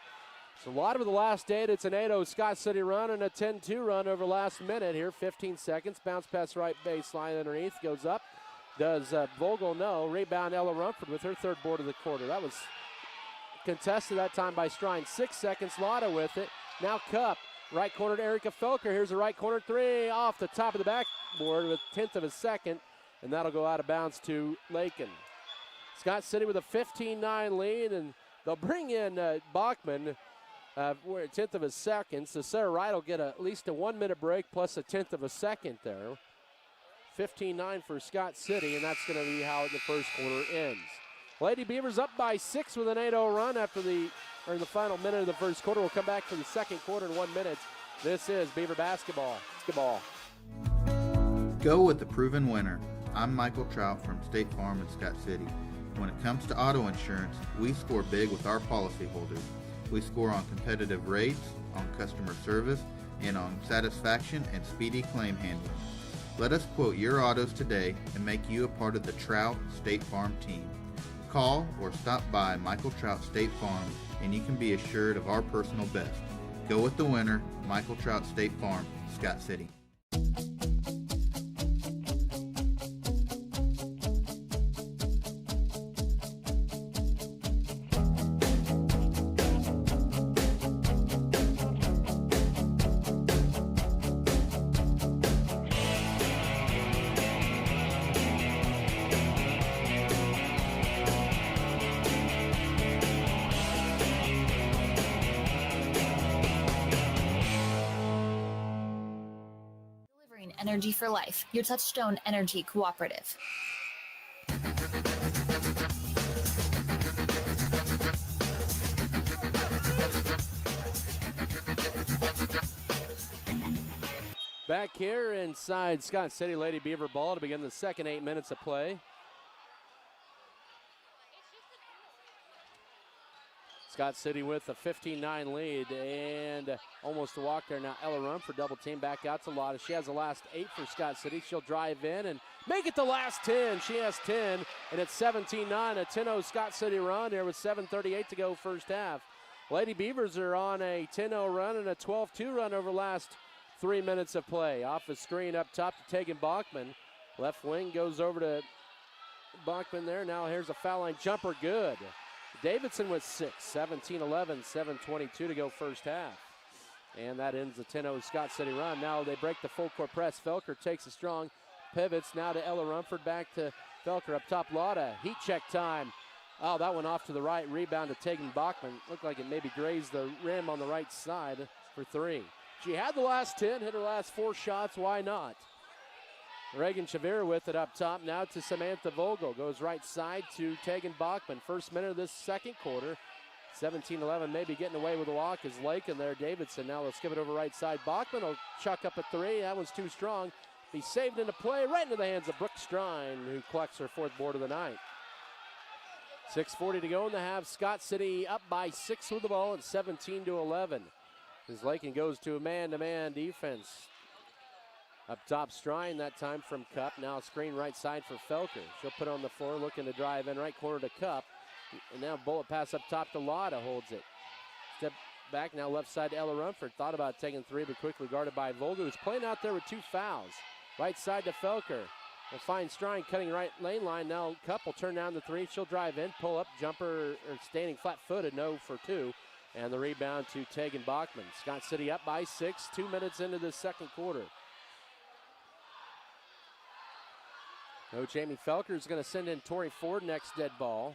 So Lotta with the last 8. It's an 8-0 Scott City run and a 10-2 run over last minute here. 15 seconds. Bounce pass right baseline underneath. Goes up. Does Vogel? No. Rebound Ella Rumford with her 3rd board of the quarter. That was contested that time by Strine. 6 seconds. Lotta with it. Now Cup. Right corner to Erica Felker. Here's a right corner 3 off the top of the backboard with 1/10 of a second. And that'll go out of bounds to Lakin. Scott City with a 15-9 lead. And they'll bring in Bachman. We're at 1/10 of a second. So Sarah Wright will get at least a 1-minute break plus a 1/10 of a second there. 15-9 for Scott City, and that's going to be how the first quarter ends. Lady Beavers up by 6 with an 8-0 run after the or in the final minute of the first quarter. We'll come back for the second quarter in 1 minute. This is Beaver basketball. Go with the proven winner. I'm Michael Trout from State Farm in Scott City. When it comes to auto insurance, we score big with our policyholders. We score on competitive rates, on customer service, and on satisfaction and speedy claim handling. Let us quote your autos today and make you a part of the Trout State Farm team. Call or stop by Michael Trout State Farm and you can be assured of our personal best. Go with the winner, Michael Trout State Farm, Scott City. Energy for Life, your Touchstone Energy Cooperative. Back here inside Scott City, Lady Beaver ball to begin the second 8 minutes of play. Scott City with a 15-9 lead and almost a walk there now. Ella Rumford double team back out to Lotta. She has the last 8 for Scott City. She'll drive in and make it the last 10. She has 10 and it's 17-9. A 10-0 Scott City run here with 7:38 to go first half. Lady Beavers are on a 10-0 run and a 12-2 run over the last 3 minutes of play. Off the screen up top to Tegan Bachman. Left wing goes over to Bachman there. Now here's a foul line jumper, good. Davidson with 6, 17-11, 7:22 to go first half. And that ends the 10-0 Scott City run. Now they break the full court press. Felker takes a strong pivots now to Ella Rumford, back to Felker up top. Lotta, heat check time. Oh, that went off to the right. Rebound to Tegan Bachman. Looked like it maybe grazed the rim on the right side for 3. She had the last 10, hit her last 4 shots. Why not? Reagan Shavira with it up top. Now to Samantha Vogel. Goes right side to Tegan Bachman. First minute of this second quarter. 17-11, maybe getting away with a walk is Lakin there. Davidson now let's give it over right side. Bachman will chuck up a 3. That one's too strong. Be saved into play right into the hands of Brooke Strine, who collects her 4th board of the night. 6:40 to go in the half. Scott City up by 6 with the ball at 17-11. As Lakin goes to a man-to-man defense. Up top, Strine that time from Cup. Now screen right side for Felker. She'll put it on the floor, looking to drive in right corner to Cup. And now bullet pass up top to Lotta, holds it. Step back now left side to Ella Rumford. Thought about taking 3, but quickly guarded by Vogel, who's playing out there with 2 fouls. Right side to Felker. Will find Strine cutting right lane line. Now Cup will turn down the 3. She'll drive in, pull up, jumper, or standing flat-footed, no for 2. And the rebound to Tegan Bachman. Scott City up by 6, 2 minutes into the second quarter. Coach Amy Felker is going to send in Tori Ford next dead ball.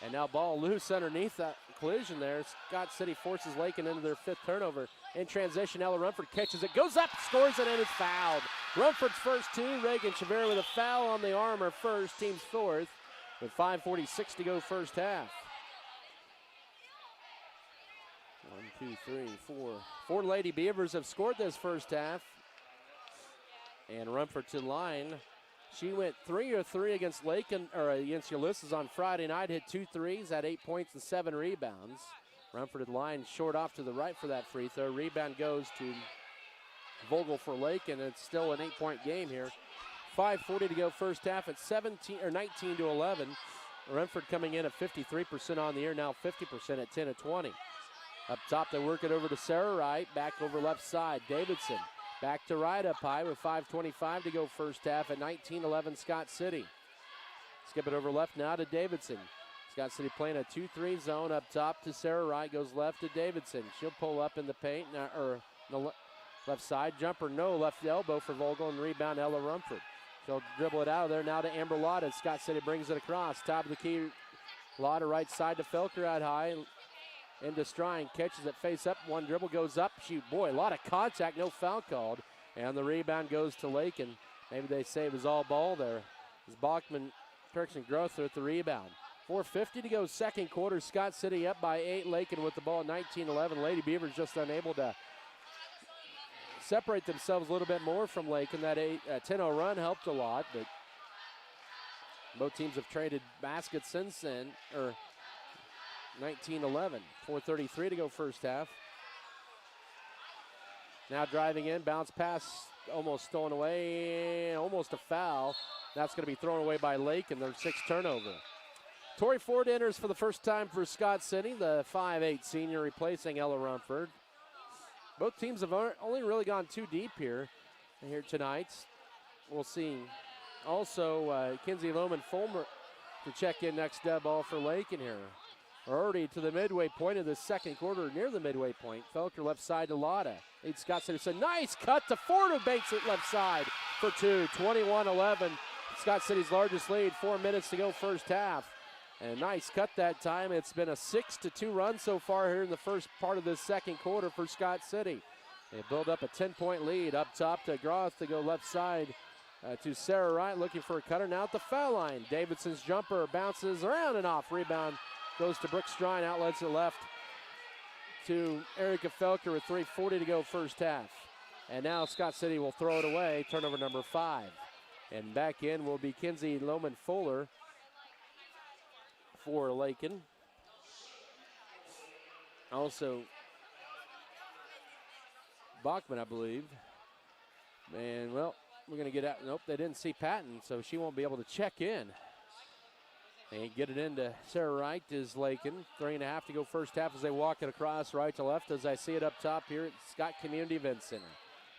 And now ball loose underneath that collision there. Scott City forces Lakin into their 5th turnover. In transition, Ella Rumford catches it, goes up, scores it, and is fouled. Rumford's first 2. Reagan Shavira with a foul on the arm, her first, team's 4th, with 5:46 to go first half. 1, 2, 3, 4. 4 Lady Beavers have scored this first half. And Rumford to the line. She went 3 of 3 against Lakin, or against Ulysses on Friday night. Hit 2 threes, had 8 points and 7 rebounds. Rumford at the line, short off to the right for that free throw. Rebound goes to Vogel for Lakin. It's still an 8-point game here. 5:40 to go first half at 19-11. Rumford coming in at 53% on the year, now 50% at 10 of 20. Up top, they work it over to Sarah Wright. Back over left side, Davidson. Back to Wright up high with 5:25 to go first half at 19-11 Scott City. Skip it over left now to Davidson. Scott City playing a 2-3 zone up top to Sarah Wright. Goes left to Davidson. She'll pull up in the paint, or the left side. Jumper, no, left elbow for Vogel, and rebound Ella Rumford. She'll dribble it out of there now to Amber Lotta. Scott City brings it across. Top of the key, Lotta right side to Felker out high. Into Strine, catches it face up, 1 dribble goes up. Shoot, boy, a lot of contact, no foul called. And the rebound goes to Lakin. Maybe they say it was all ball there. As Bachman, Perks and Grother at the rebound. 4:50 to go, second quarter. Scott City up by 8. Lakin with the ball, 19-11. Lady Beavers just unable to separate themselves a little bit more from Lakin. That 10-0 run helped a lot, but both teams have traded baskets since then, or 19-11. 4:33 to go first half. Now driving in, bounce pass almost stolen away, almost a foul. That's going to be thrown away by Lakin, their 6th turnover. Tori Ford enters for the first time for Scott City, the 5'8 senior replacing Ella Rumford. Both teams have only really gone too deep here tonight. We'll see. Also, Kinsey Lohman-Fulmer to check in next dead ball for Lakin here. Already to the midway point of the second quarter, near the midway point. Felker left side to Lotta. Leads Scott City. It's a nice cut to Ford, who banks it left side for 2. 21-11. Scott City's largest lead. 4 minutes to go first half. And a nice cut that time. It's been a 6-2 run so far here in the first part of this second quarter for Scott City. They build up a 10-point lead. Up top to Groth to go left side to Sarah Wright, looking for a cutter. Now at the foul line. Davidson's jumper bounces around and off. Rebound goes to Brooke Strine. Outlets it left to Erica Felker with 3:40 to go first half. And now Scott City will throw it away. Turnover number 5. And back in will be Kinsey Lohman-Fuller for Lakin. Also, Bachman, I believe. And, well, we're going to get out. Nope, they didn't see Patton, so she won't be able to check in. And get it into Sarah Wright is Lakin. 3.5 to go first half as they walk it across right to left as I see it up top here at Scott Community Event Center.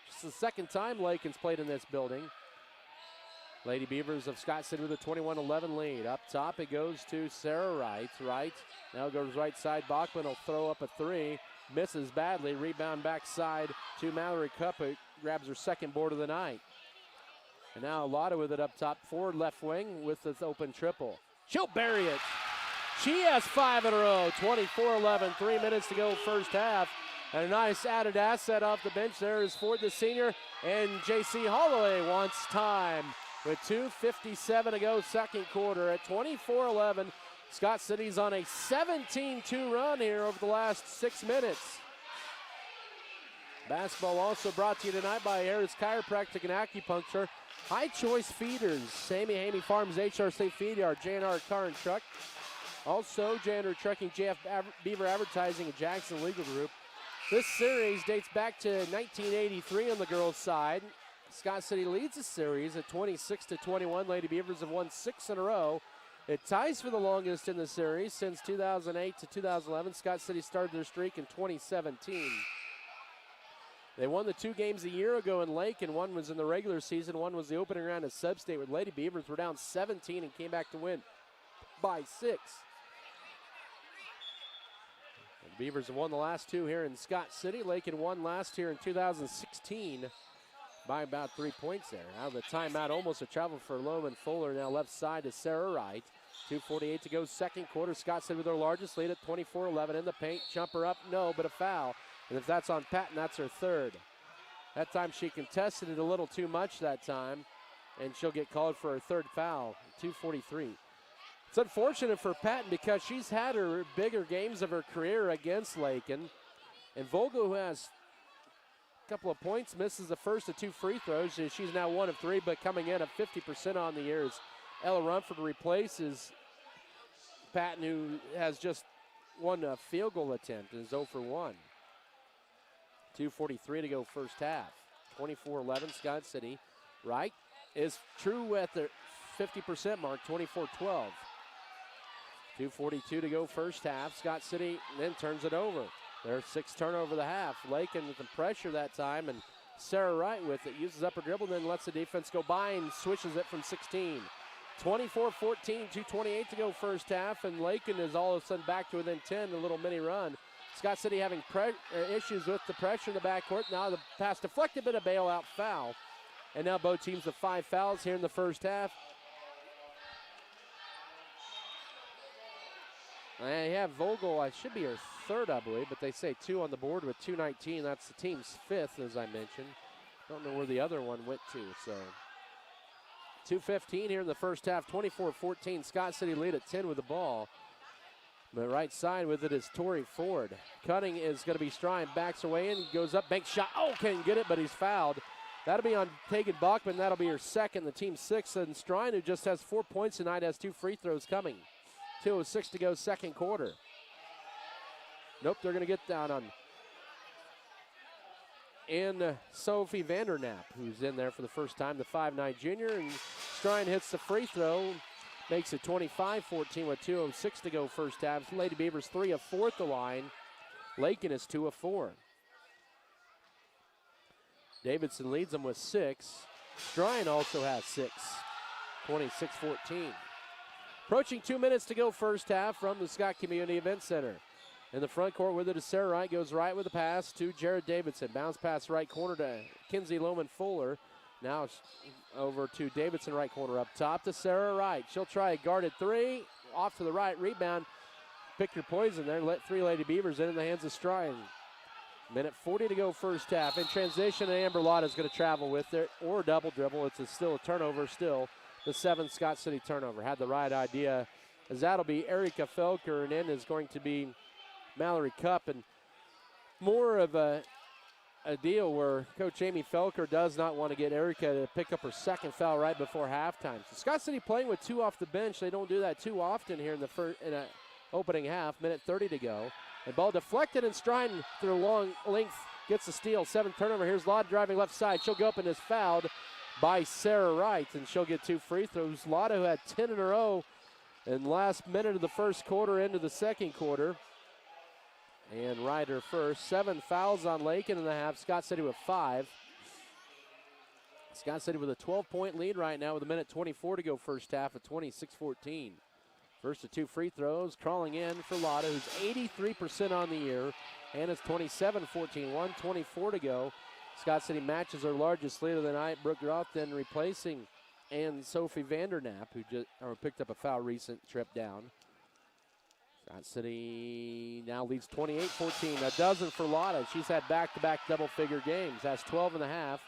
Just the second time Lakin's played in this building. Lady Beavers of Scott City with a 21-11 lead. Up top it goes to Sarah Wright. Wright now goes right side. Bachman will throw up a 3. Misses badly. Rebound backside to Mallory Cupp, who grabs her second board of the night. And now Lotta with it up top. Forward left wing with this open triple. She'll bury it. She has 5 in a row. 24-11. 3 minutes to go first half. And a nice added asset off the bench there is Ford, the senior. And J.C. Holloway wants time. With 2:57 to go second quarter at 24-11. Scott City's on a 17-2 run here over the last 6 minutes. Basketball also brought to you tonight by Harris Chiropractic and Acupuncture. High Choice Feeders, Sammy Hamey Farms, HRC Feed Yard, JNR Car and Truck. Also, JNR Trucking, JF Beaver Advertising, and Jackson Legal Group. This series dates back to 1983 on the girls' side. Scott City leads the series at 26-21. Lady Beavers have won 6 in a row. It ties for the longest in the series since 2008 to 2011. Scott City started their streak in 2017. They won the 2 games a year ago in Lakin. One was in the regular season. One was the opening round of Sub-State, with Lady Beavers were down 17 and came back to win by 6. And the Beavers have won the last 2 here in Scott City. Lakin won last year in 2016 by about 3 points there. Out of the timeout, almost a travel for Lohman-Fuller. Now left side to Sarah Wright. 2:48 to go second quarter. Scott City with their largest lead at 24-11 in the paint. Jumper up, no, but a foul. And if that's on Patton, that's her 3rd. That time she contested it a little too much that time, and she'll get called for her 3rd foul. 2:43. It's unfortunate for Patton because she's had her bigger games of her career against Lakin. And Vogel, who has a couple of points, misses the first of 2 free throws. She's now 1 of 3, but coming in at 50% on the year as Ella Rumford replaces Patton, who has just 1 field goal attempt and is 0 for 1. 2:43 to go first half. 24-11 Scott City. Wright is true at the 50% mark, 24-12. 2:42 to go first half. Scott City then turns it over. Their 6th turnover of the half. Lakin with the pressure that time, and Sarah Wright with it. Uses up her dribble, then lets the defense go by and swishes it from 16. 24-14, 2:28 to go first half, and Lakin is all of a sudden back to within 10, a little mini run. Scott City having issues with the pressure in the backcourt. Now the pass deflected, but a bailout foul. And now both teams have 5 fouls here in the first half. They have Vogel, I should be her 3rd, I believe, but they say 2 on the board with 2:19. That's the team's 5th, as I mentioned. Don't know where the other one went to, so 2:15 here in the first half, 24-14. Scott City lead at 10 with the ball. But right side with it is Torrey Ford. Cutting is going to be Strine, backs her way in, goes up, bank shot. Oh, can't get it, but he's fouled. That'll be on Tegan Bachman. That'll be her second, the team sixth. And Strine, who just has 4 points tonight, has 2 free throws coming. 2:06 to go, second quarter. Nope, they're going to get down on Sophie Vandernap, who's in there for the first time, the 5'9 junior. And Strine hits the free throw, makes it 25-14 with 2:06 to go first half. Lady Beavers 3 of 4 at the line. Lakin is 2 of 4. Davidson leads them with 6. Strine also has 6. 26-14. Approaching 2 minutes to go first half from the Scott Community Event Center. In the front court with it is Sarah Wright, goes right with the pass to Jared Davidson. Bounce pass right corner to Kinsey Lohman Fuller. Now over to Davidson right corner up top to Sarah Wright. She'll try a guarded 3. Off to the right, rebound. Pick your poison there. Let 3 Lady Beavers in the hands of Strine. Minute 40 to go first half. In transition, Amber Lotta is going to travel with it, or double dribble. It's still a turnover, still the 7th Scott City turnover. Had the right idea, as that'll be Erica Felker, and in is going to be Mallory Cup. And more of a deal where Coach Amy Felker does not want to get Erica to pick up her second foul right before halftime. So Scott City playing with 2 off the bench. They don't do that too often here in the opening half. Minute 30 to go. The ball deflected, and Strine through long length gets the steal. 7th turnover. Here's Lotta driving left side. She'll go up and is fouled by Sarah Wright, and she'll get 2 free throws. Lotta, who had 10 in a row in the last minute of the first quarter into the second quarter. And Wright her first. 7 fouls on Lakin in the half. Scott City with 5. Scott City with a 12-point lead right now with a minute 24 to go first half at 26-14. First of 2 free throws, crawling in for Lotta, who's 83% on the year, and it's 27-14, 1:24 to go. Scott City matches her largest lead of the night. Brooke Rothden replacing and Sophie Vandernap, who just picked up a foul recent trip down. Scott City now leads 28-14, a dozen for Lotta. She's had back-to-back double-figure games, has 12 and a half,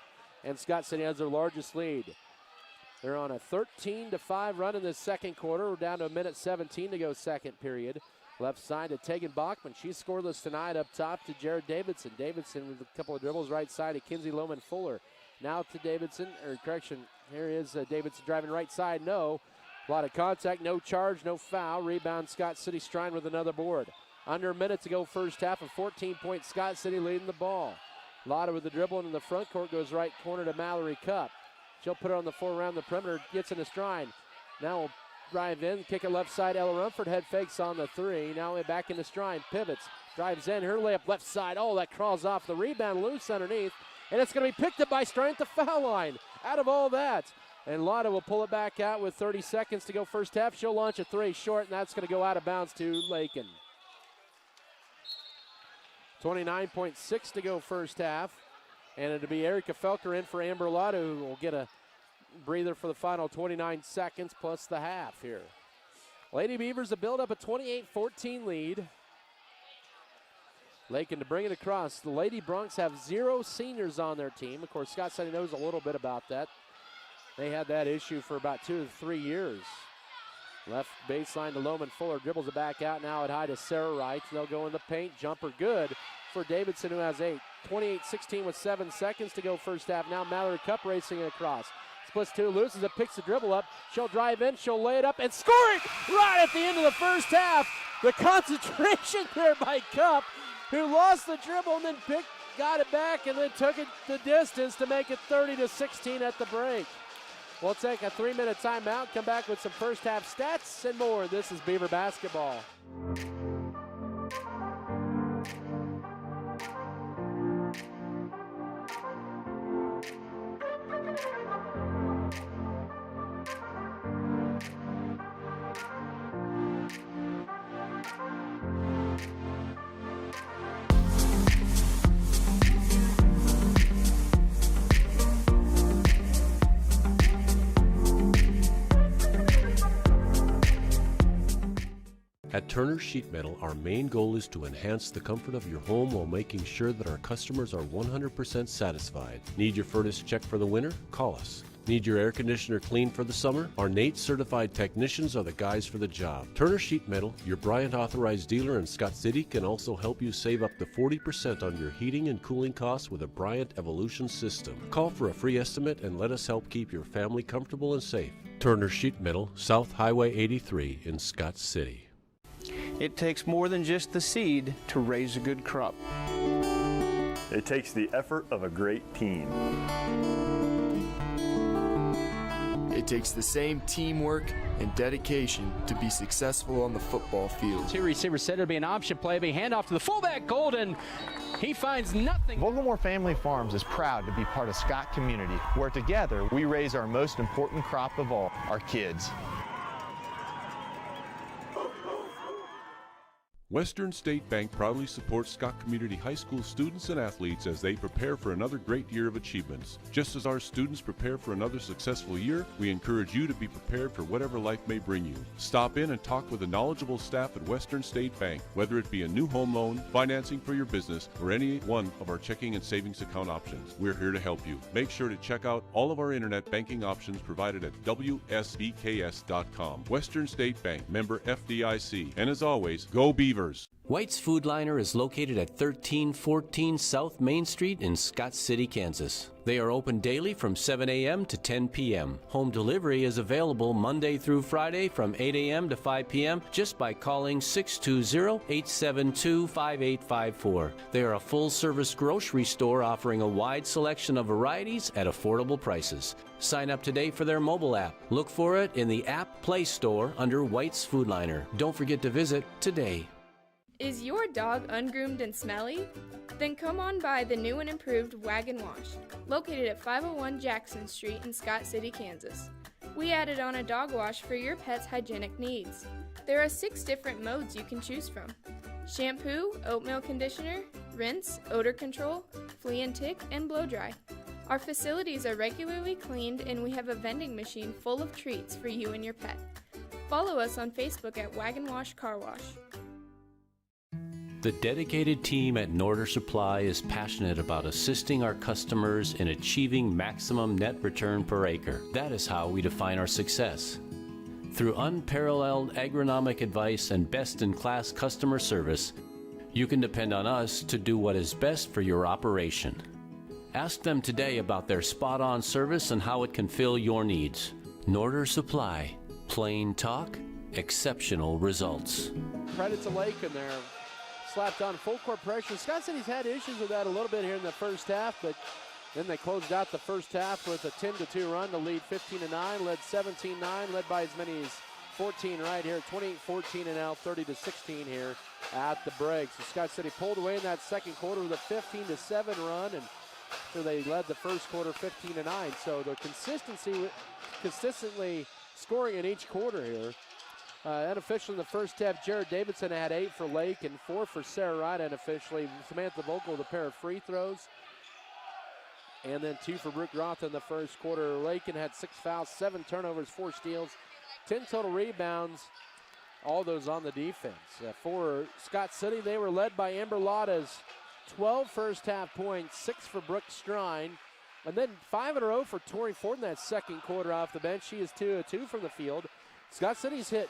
and Scott City has their largest lead. They're on a 13-5 run in the second quarter. We're down to a minute 17 to go second period. Left side to Tegan Bachman. She's scoreless tonight up top to Jared Davidson. Davidson with a couple of dribbles right side to Kinsey Lohman Fuller. Now to Davidson, here is Davidson driving right side, no. A lot of contact, no charge, no foul. Rebound, Scott City. Strine with another board. Under a minute to go first half, a 14-point Scott City leading the ball. Lotta with the dribble into the front court, goes right corner to Mallory Cup. She'll put it on the floor around the perimeter, gets into Strine. Now will drive in, kick it left side. Ella Rumford head fakes on the 3. Now back into Strine, pivots, drives in, her layup left side. Oh, that crawls off the rebound, loose underneath. And it's going to be picked up by Strine at the foul line. Out of all that. And Lotta will pull it back out with 30 seconds to go first half. She'll launch a 3 short, and that's going to go out of bounds to Lakin. 29.6 to go first half. And it'll be Erica Felker in for Amber Lotta, who will get a breather for the final 29 seconds plus the half here. Lady Beavers have built up a 28-14 lead. Lakin to bring it across. The Lady Broncs have 0 seniors on their team. Of course, Scott City knows a little bit about that. They had that issue for about 2 to 3 years. Left baseline to Lohman Fuller, dribbles it back out now at high to Sarah Wright. They'll go in the paint, jumper good for Davidson, who has 8. 28-16 with 7 seconds to go first half. Now Mallory Cup racing it across. Splits 2, loses it, picks the dribble up. She'll drive in, she'll lay it up and score it right at the end of the first half. The concentration there by Cup, who lost the dribble and then got it back and then took it the distance to make it 30-16 at the break. We'll take a 3-minute timeout, come back with some first half stats and more. This is Beaver Basketball. At Turner Sheet Metal, our main goal is to enhance the comfort of your home while making sure that our customers are 100% satisfied. Need your furnace checked for the winter? Call us. Need your air conditioner cleaned for the summer? Our NATE certified technicians are the guys for the job. Turner Sheet Metal, your Bryant authorized dealer in Scott City, can also help you save up to 40% on your heating and cooling costs with a Bryant Evolution system. Call for a free estimate and let us help keep your family comfortable and safe. Turner Sheet Metal, South Highway 83 in Scott City. It takes more than just the seed to raise a good crop. It takes the effort of a great team. It takes the same teamwork and dedication to be successful on the football field. Two receivers said it'll be an option play, be handoff to the fullback, Golden. He finds nothing. Vogelmore Family Farms is proud to be part of Scott Community, where together we raise our most important crop of all, our kids. Western State Bank proudly supports Scott Community High School students and athletes as they prepare for another great year of achievements. Just as our students prepare for another successful year, we encourage you to be prepared for whatever life may bring you. Stop in and talk with the knowledgeable staff at Western State Bank, whether it be a new home loan, financing for your business, or any one of our checking and savings account options. We're here to help you. Make sure to check out all of our internet banking options provided at WSBKS.com. Western State Bank, member FDIC. And as always, go Beavers! White's Food Liner is located at 1314 South Main Street in Scott City, Kansas. They are open daily from 7 a.m. to 10 p.m. Home delivery is available Monday through Friday from 8 a.m. to 5 p.m. just by calling 620-872-5854. They are a full-service grocery store offering a wide selection of varieties at affordable prices. Sign up today for their mobile app. Look for it in the App Play Store under White's Food Liner. Don't forget to visit today. Is your dog ungroomed and smelly? Then come on by the new and improved Wagon Wash, located at 501 Jackson Street in Scott City, Kansas. We added on a dog wash for your pet's hygienic needs. There are 6 different modes you can choose from: shampoo, oatmeal conditioner, rinse, odor control, flea and tick, and blow dry. Our facilities are regularly cleaned, and we have a vending machine full of treats for you and your pet. Follow us on Facebook at Wagon Wash Car Wash. The dedicated team at Norder Supply is passionate about assisting our customers in achieving maximum net return per acre. That is how we define our success. Through unparalleled agronomic advice and best-in-class customer service, you can depend on us to do what is best for your operation. Ask them today about their spot-on service and how it can fill your needs. Norder Supply. Plain talk, exceptional results. Credit to Lakin there. Slapped on full court pressure. Scott City's had issues with that a little bit here in the first half, but then they closed out the first half with a 10-2 run to lead 15-9, led 17-9, led by as many as 14 right here, 28-14, and now 30-16 here at the break. So Scott City pulled away in that second quarter with a 15-7 run, and so they led the first quarter 15-9. So they're consistently scoring in each quarter here. Unofficially in the first half, Jared Davidson had 8 for Lake and 4 for Sarah Wright unofficially. Samantha Vogel with a pair of free throws. And then 2 for Brooke Roth in the first quarter. Lakin had 6 fouls, 7 turnovers, 4 steals, 10 total rebounds, all those on the defense. For Scott City, they were led by Amber Lotta's 12 first half points, 6 for Brooke Strine, and then 5 in a row for Tori Ford in that second quarter off the bench. She is 2 of 2 from the field. Scott City's hit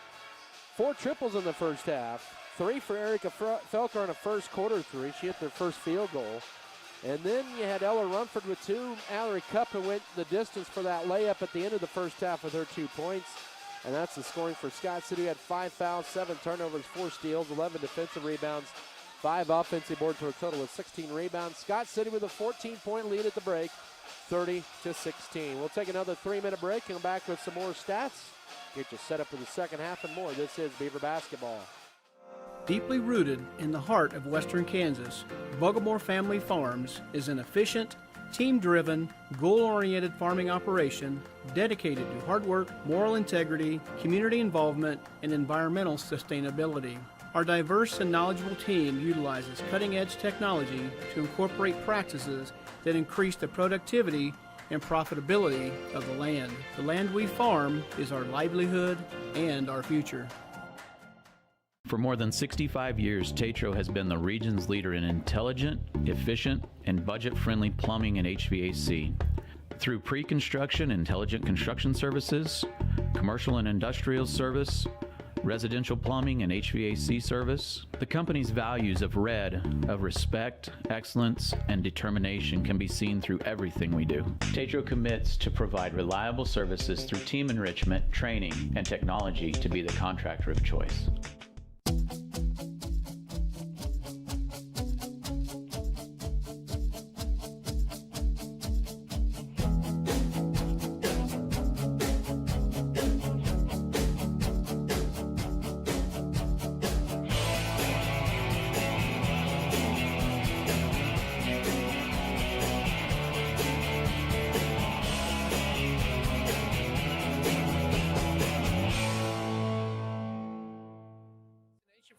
4 triples in the first half, 3 for Erica Felker in a first quarter 3. She hit their first field goal. And then you had Ella Rumford with 2. Mallory Cupp, who went the distance for that layup at the end of the first half with her 2 points. And that's the scoring for Scott City. Had 5 fouls, 7 turnovers, 4 steals, 11 defensive rebounds, 5 offensive boards for a total of 16 rebounds. Scott City with a 14-point lead at the break, 30-16. We'll take another 3-minute break and come back with some more stats. Get you set up for the second half and more. This is Beaver Basketball. Deeply rooted in the heart of western Kansas, Vogelmore Family Farms is an efficient, team-driven, goal-oriented farming operation dedicated to hard work, moral integrity, community involvement, and environmental sustainability. Our diverse and knowledgeable team utilizes cutting-edge technology to incorporate practices that increase the productivity and profitability of the land. The land we farm is our livelihood and our future. For more than 65 years, Tetro has been the region's leader in intelligent, efficient, and budget-friendly plumbing and HVAC. Through pre-construction intelligent construction services, commercial and industrial service, residential plumbing and HVAC service, the company's values of RED, of respect, excellence, and determination can be seen through everything we do. Tetro commits to provide reliable services through team enrichment, training, and technology to be the contractor of choice.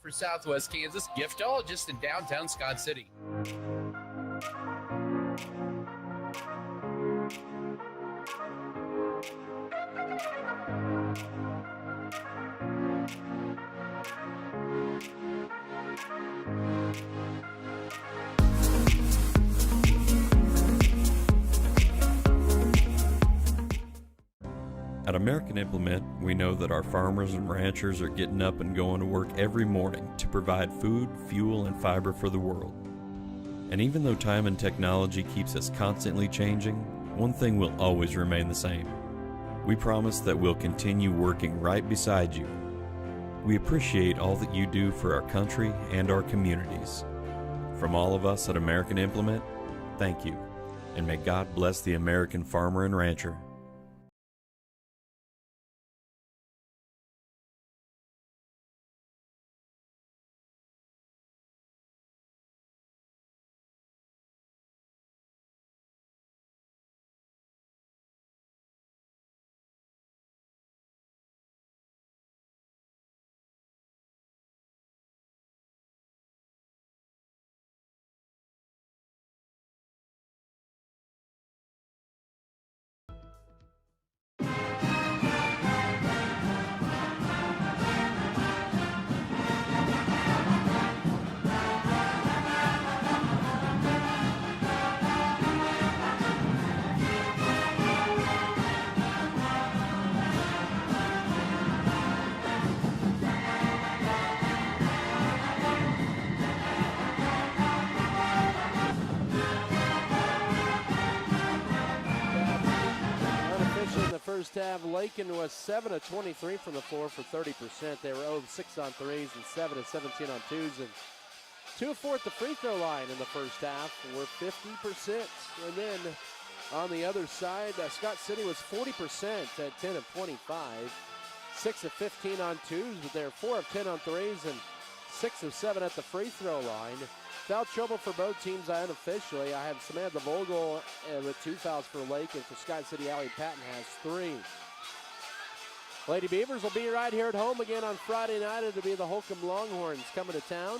For Southwest Kansas, giftologist in downtown Scott City. At American Implement, we know that our farmers and ranchers are getting up and going to work every morning to provide food, fuel, and fiber for the world. And even though time and technology keeps us constantly changing, one thing will always remain the same. We promise that we'll continue working right beside you. We appreciate all that you do for our country and our communities. From all of us at American Implement, thank you, and may God bless the American farmer and rancher. First half, Lakin was 7 of 23 from the floor for 30%. They were 0 of 6 on threes and 7 of 17 on twos, and 2 of 4 at the free throw line in the first half were 50%. And then on the other side, Scott City was 40% at 10 of 25, 6 of 15 on twos, but they're 4 of 10 on threes and 6 of 7 at the free throw line. Foul trouble for both teams unofficially. I have Samantha Vogel with 2 fouls for Lakin. For Scott City, Allie Patton has 3. Lady Beavers will be right here at home again on Friday night. It'll be the Holcomb Longhorns coming to town.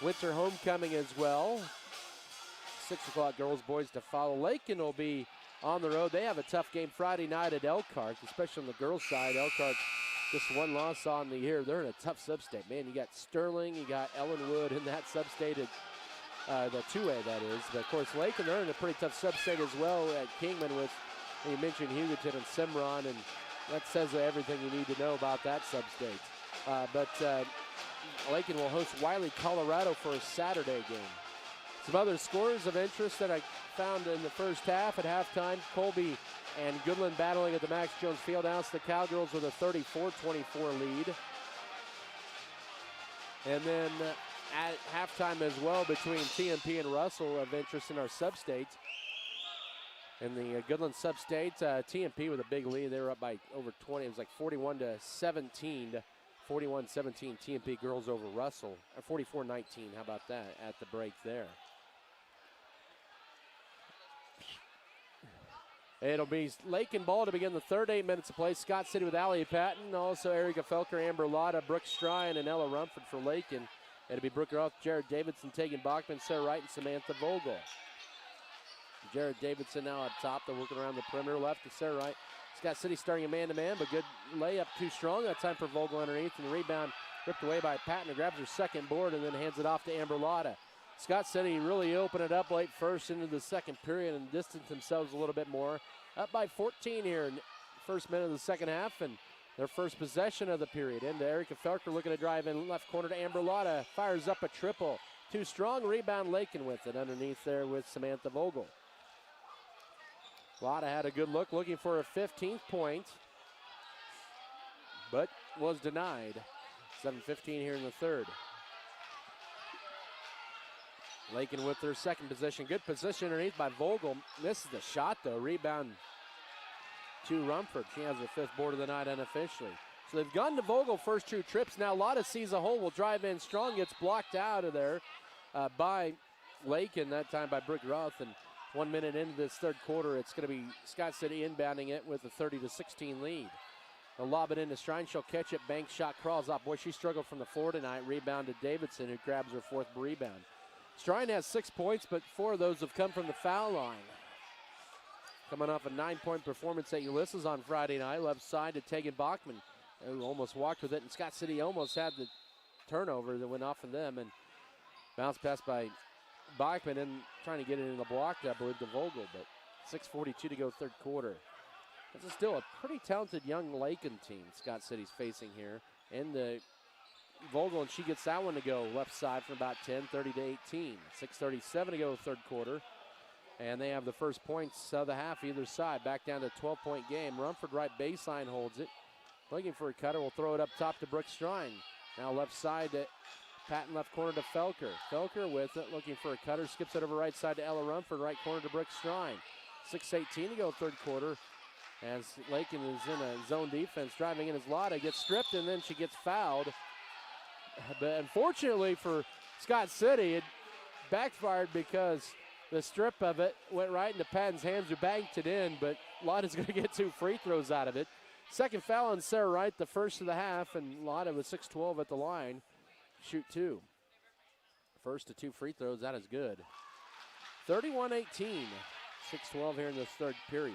Winter homecoming as well. 6 o'clock girls, boys to follow. Lakin will be on the road. They have a tough game Friday night at Elkhart, especially on the girls' side. Elkhart just 1 loss on the year. They're in a tough sub-state. Man, you got Sterling, you got Ellenwood in that sub-state, the 2A that is. But, of course, Lakin, they're in a pretty tough sub-state as well at Kingman with, you mentioned Hugoton and Cimarron, and that says everything you need to know about that sub-state. But Lakin will host Wiley, Colorado for a Saturday game. Some other scores of interest that I found in the first half at halftime. Colby and Goodland battling at the Max Jones Fieldhouse. The Cowgirls with a 34-24 lead. And then at halftime as well between TMP and Russell of interest in our sub-state. In the Goodland sub-state, TMP with a big lead. They were up by over 20. It was like 41-17. 41-17 TMP girls over Russell. Or 44-19, how about that at the break there. It'll be Lakin ball to begin the third 8 minutes of play. Scott City with Allie Patton, also Erica Felker, Amber Lotta, Brooke Stryan, and Ella Rumford for Lakin. It'll be Brooke Roth, Jared Davidson, Tegan Bachman, Sarah Wright, and Samantha Vogel. Jared Davidson now up top. They're working around the perimeter left to Sarah Wright. Scott City starting a man-to-man, but good layup too strong. That time for Vogel underneath, and the rebound ripped away by Patton, who grabs her second board and then hands it off to Amber Lotta. Scott City really opened it up late first into the second period and distanced themselves a little bit more. Up by 14 here in the first minute of the second half, and their first possession of the period. Into Erica Felker, looking to drive in left corner to Amber Lotta. Fires up a triple. Too strong, rebound Lakin with it underneath there with Samantha Vogel. Lotta had a good look, looking for a 15th point, but was denied. 7:15 here in the third. Lakin with their second possession. Good position underneath by Vogel. Misses the shot though. Rebound to Rumford. She has her 5th board of the night unofficially. So they've gone to Vogel first 2 trips. Now Lotta sees a hole, will drive in strong, gets blocked out of there by Lakin, that time by Brooke Roth. And 1 minute into this third quarter, it's going to be Scott City inbounding it with a 30-16 lead. They'll lob it into Strine. She'll catch it. Bank shot crawls up. Boy, she struggled from the floor tonight. Rebound to Davidson, who grabs her 4th rebound. Strine has 6 points, but 4 of those have come from the foul line. Coming off a 9-point performance at Ulysses on Friday night. Left side to Tegan Bachman, who almost walked with it. And Scott City almost had the turnover that went off of them. And bounce pass by Bachman and trying to get it in the block, I believe, to Vogel. But 6:42 to go third quarter. This is still a pretty talented young Lakin team Scott City's facing here. And the Vogel, and she gets that one to go left side from about 10, 30-18. 6:37 to go third quarter. And they have the first points of the half either side. Back down to a 12-point game. Rumford right baseline holds it. Looking for a cutter. Will throw it up top to Brooke Strine. Now left side to Patton, left corner to Felker. Felker with it, looking for a cutter. Skips it over right side to Ella Rumford. Right corner to Brooke Strine. 6:18 to go third quarter. As Lakin is in a zone defense. Driving in as Lotta gets stripped, and then she gets fouled. But unfortunately for Scott City, it backfired because the strip of it went right into Patton's hands, who banked it in, but Lotta's going to get 2 free throws out of it. Second foul on Sarah Wright, the first of the half, and Lotta with 6-12 at the line. Shoot 2. First of 2 free throws, that is good. 31-18, 6-12 here in this third period.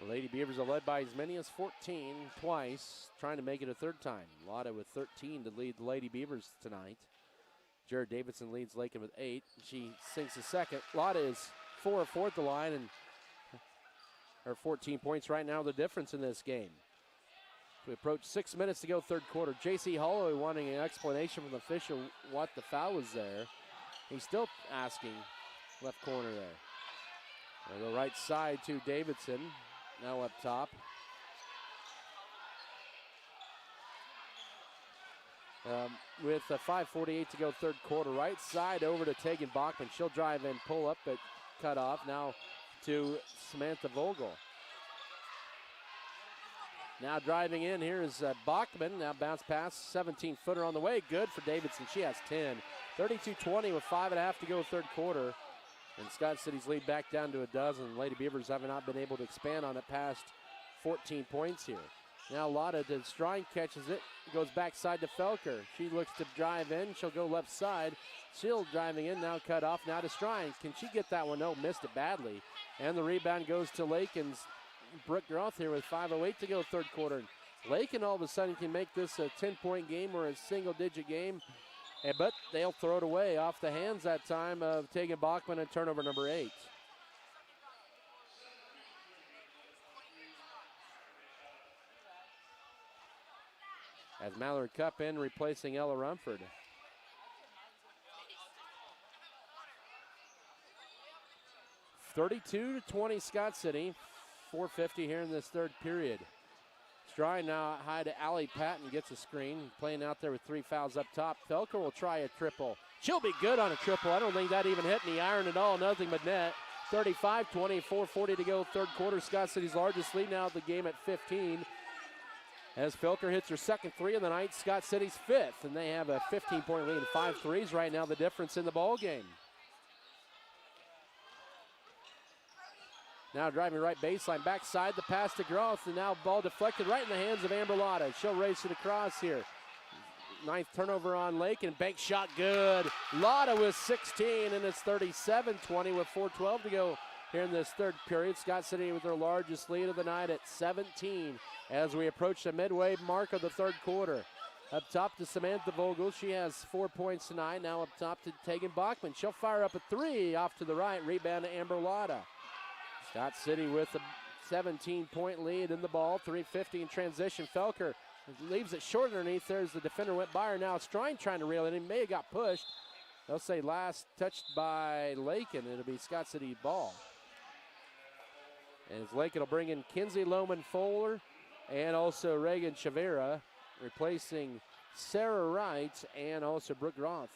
The Lady Beavers are led by as many as 14 twice, trying to make it a third time. Lotta with 13 to lead the Lady Beavers tonight. Jared Davidson leads Lakin with 8. She sinks a second. Lotta is 4 of 4 at the line, and her 14 points right now the difference in this game. We approach 6 minutes to go third quarter. J.C. Holloway wanting an explanation from the official what the foul was there. He's still asking left corner there. They'll go right side to Davidson. Now up top. With 5:48 to go third quarter. Right side over to Tegan Bachman. She'll drive in, pull up, but cut off. Now to Samantha Vogel. Now driving in here is Bachman. Now bounce pass, 17-footer on the way. Good for Davidson. She has 10. 32-20 with 5.5 to go third quarter. And Scott City's lead back down to a dozen. Lady Beavers have not been able to expand on it past 14 points here. Now Lotta to Strine, catches it, goes backside to Felker. She looks to drive in. She'll go left side. Still driving in, now cut off. Now to Strine. Can she get that one? No, missed it badly. And the rebound goes to Lakin's Brooke Groth here with 5:08 to go third quarter. Lakin all of a sudden can make this a 10-point game or a single-digit game. But they'll throw it away off the hands that time of Tegan Bachman and turnover number 8. As Mallory Cup in, replacing Ella Rumford. (32-20) Scott City. 4:50 here in this third period. Strine now high to Allie Patton, gets a screen. Playing out there with 3 fouls up top. Felker will try a triple. She'll be good on a triple. I don't think that even hit in the iron at all. Nothing but net. 35-20, 4:40 to go third quarter. Scott City's largest lead now at the game at 15. As Felker hits her second 3 of the night, Scott City's 5th. And they have a 15-point lead. 5 threes right now, the difference in the ball game. Now driving right baseline, backside, the pass to Groth, and now ball deflected right in the hands of Amber Lotta. She'll race it across here. 9th turnover on Lakin, bank shot good. Lotta with 16, and it's 37-20 with 4:12 to go here in this third period. Scott City with their largest lead of the night at 17 as we approach the midway mark of the third quarter. Up top to Samantha Vogel. She has 4 points tonight. Now up top to Tegan Bachman. She'll fire up a three off to the right. Rebound to Amber Lotta. Scott City with a 17-point lead in the ball. 3:50 in transition. Felker leaves it short underneath there as the defender went by her. Now Strine trying to reel it in. May have got pushed. They'll say last touched by Lakin. It'll be Scott City ball. As Lakin will bring in Kinsey Lohman-Fuller and also Reagan Chavera, replacing Sarah Wright and also Brooke Roth.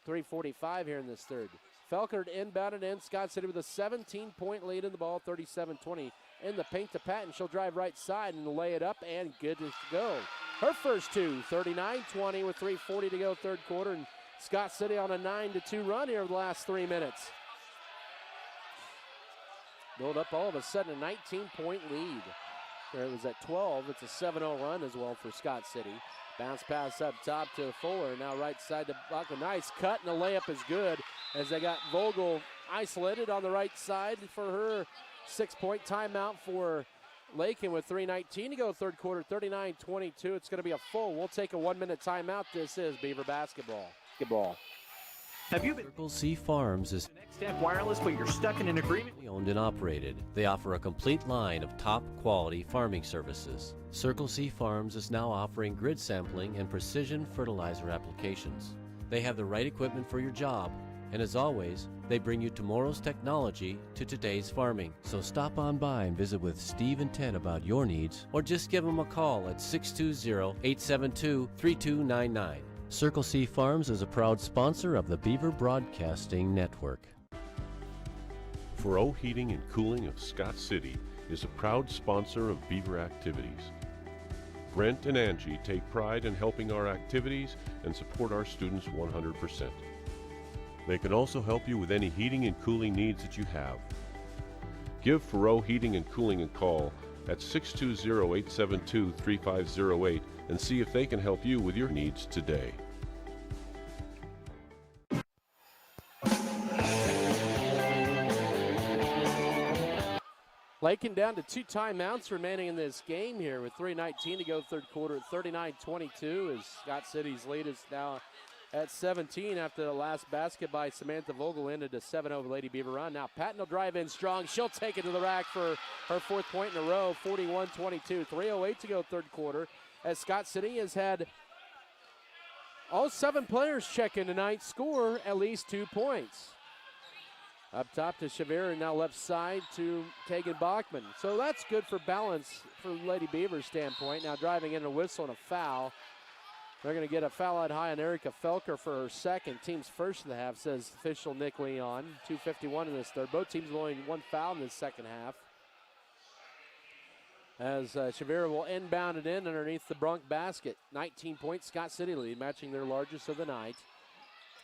3:45 here in this third. Felker inbounded in. Scott City with a 17-point lead in the ball, 37-20. In the paint to Patton. She'll drive right side and lay it up and good to go. Her first two, 39-20 with 3:40 to go third quarter. And Scott City on a 9-2 run here over the last 3 minutes. Build up all of a sudden a 19-point lead. There it was at 12. It's a 7-0 run as well for Scott City. Bounce pass up top to Fuller. Now right side to Buckland. Nice cut, and the layup is good as they got Vogel isolated on the right side for her 6-point timeout for Lakin with 3:19 to go third quarter, 39-22. It's going to be a full. We'll take a 1-minute timeout. This is Beaver basketball. Have you been Circle C Farms is Next Step Wireless, but you're stuck in an agreement? owned and operated. They offer a complete line of top quality farming services. Circle C Farms is now offering grid sampling and precision fertilizer applications. They have the right equipment for your job, and as always, they bring you tomorrow's technology to today's farming. So stop on by and visit with Steve and Ted about your needs, or just give them a call at 620-872-3299. Circle C Farms is a proud sponsor of the Beaver Broadcasting Network. Furrow Heating and Cooling of Scott City is a proud sponsor of Beaver activities. Brent and Angie take pride in helping our activities and support our students 100%. They can also help you with any heating and cooling needs that you have. Give Furrow Heating and Cooling a call at 620-872-3508 and see if they can help you with your needs today. Lakin down to 2 timeouts remaining in this game here with 3:19 to go third quarter at 39-22 as Scott City's lead is now at 17 after the last basket by Samantha Vogel ended a 7-0 Lady Beaver run. Now Patton will drive in strong. She'll take it to the rack for her 4th point in a row, 41-22. 3:08 to go third quarter as Scott City has had all 7 players check in tonight, score at least 2 points. Up top to Chavera, now left side to Tegan Bachman. So that's good for balance from Lady Beaver's standpoint. Now driving in a whistle and a foul. They're going to get a foul out high on Erica Felker for her second. Team's first of the half, says official Nick Leon. 2:51 in this third. Both teams have only 1 foul in this second half. As Chavera will inbound it in underneath the Brunk basket. 19 points, Scott City lead, matching their largest of the night.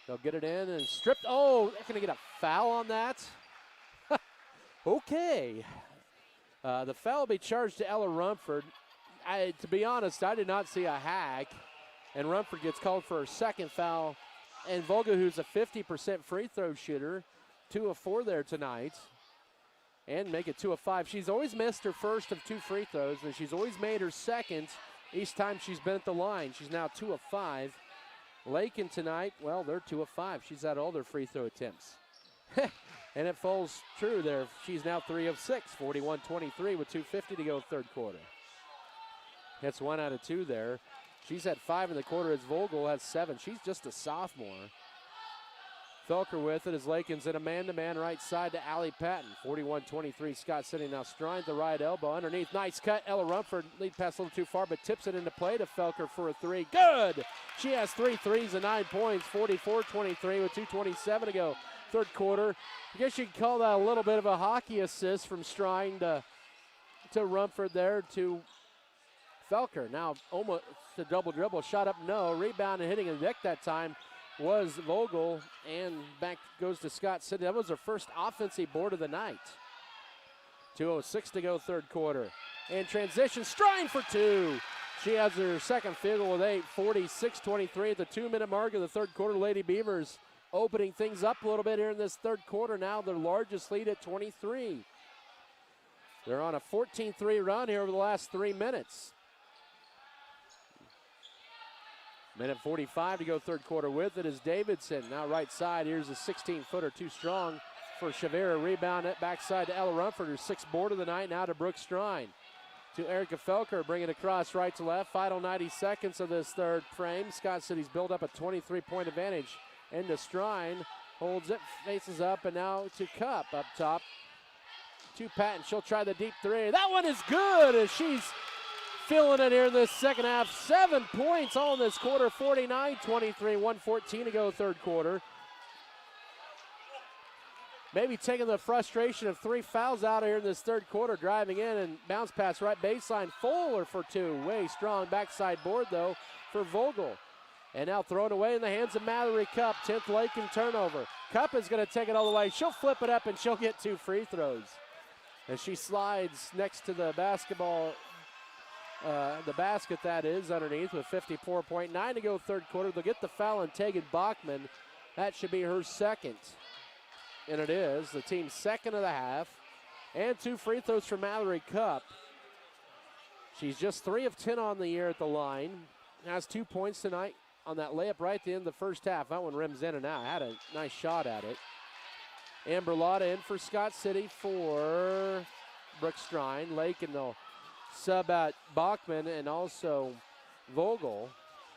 They'll get it in and stripped. Oh, they're going to get a foul on that. Okay. The foul will be charged to Ella Rumford. To be honest, I did not see a hack. And Rumford gets called for her second foul. And Volga, who's a 50% free throw shooter, 2 of 4 there tonight. And make it 2 of 5. She's always missed her first of 2 free throws, and she's always made her second each time she's been at the line. She's now 2 of 5. Lakin tonight, well, they're 2 of 5. She's had all their free throw attempts. And it falls true there. She's now 3 of 6, 41-23 with 2:50 to go third quarter. Hits 1 out of 2 there. She's had 5 in the quarter as Vogel has 7. She's just a sophomore. Felker with it as Lakin's in a man-to-man right side to Allie Patton. 41-23 Scott City now Strine the right elbow underneath. Nice cut. Ella Rumford lead pass a little too far but tips it into play to Felker for a 3. Good! She has 3 threes and 9 points. 44-23 with 2:27 to go third quarter. I guess you could call that a little bit of a hockey assist from Strine to Rumford there to Felker. Now almost a double dribble. Shot up, no. Rebound and hitting a deck that time was Vogel, and back goes to Scott City. That was her first offensive board of the night. 2:06 to go third quarter. And transition, Strine for 2. She has her second field goal with 8, 46-23 at the 2-minute mark of the third quarter. Lady Beavers opening things up a little bit here in this third quarter. Now their largest lead at 23. They're on a 14-3 run here over the last 3 minutes. Minute 45 to go third quarter. With it is Davidson. Now right side. Here's a 16-footer too strong for Shavira. Rebound at backside to Ella Rumford, her sixth board of the night. Now to Brooke Strine. To Erica Felker, bring it across right to left. Final 90 seconds of this third frame. Scott City's built up a 23-point advantage. Into Strine, holds it, faces up, and now to Cup up top. To Patton, she'll try the deep three. That one is good as she's feeling it here in this second half. 7 points all in this quarter, 49-23, 1:14 to go third quarter. Maybe taking the frustration of 3 fouls out of here in this third quarter, driving in and bounce pass right baseline. Fuller for 2. Way strong backside board, though, for Vogel. And now thrown away in the hands of Mallory Cup. 10th Lakin turnover. Cup is going to take it all the way. She'll flip it up, and she'll get 2 free throws. As she slides next to the basketball, the basket that is, underneath with 54.9 to go third quarter. They'll get the foul on Tegan Bachman. That should be her second. And it is the team's second of the half. And 2 free throws for Mallory Cup. She's just 3 of 10 on the year at the line. Has 2 points tonight on that layup right at the end of the first half. That one rims in and out. Had a nice shot at it. Amber Lotta in for Scott City for Brooke Strine. Lakin, they'll sub out Bachman and also Vogel.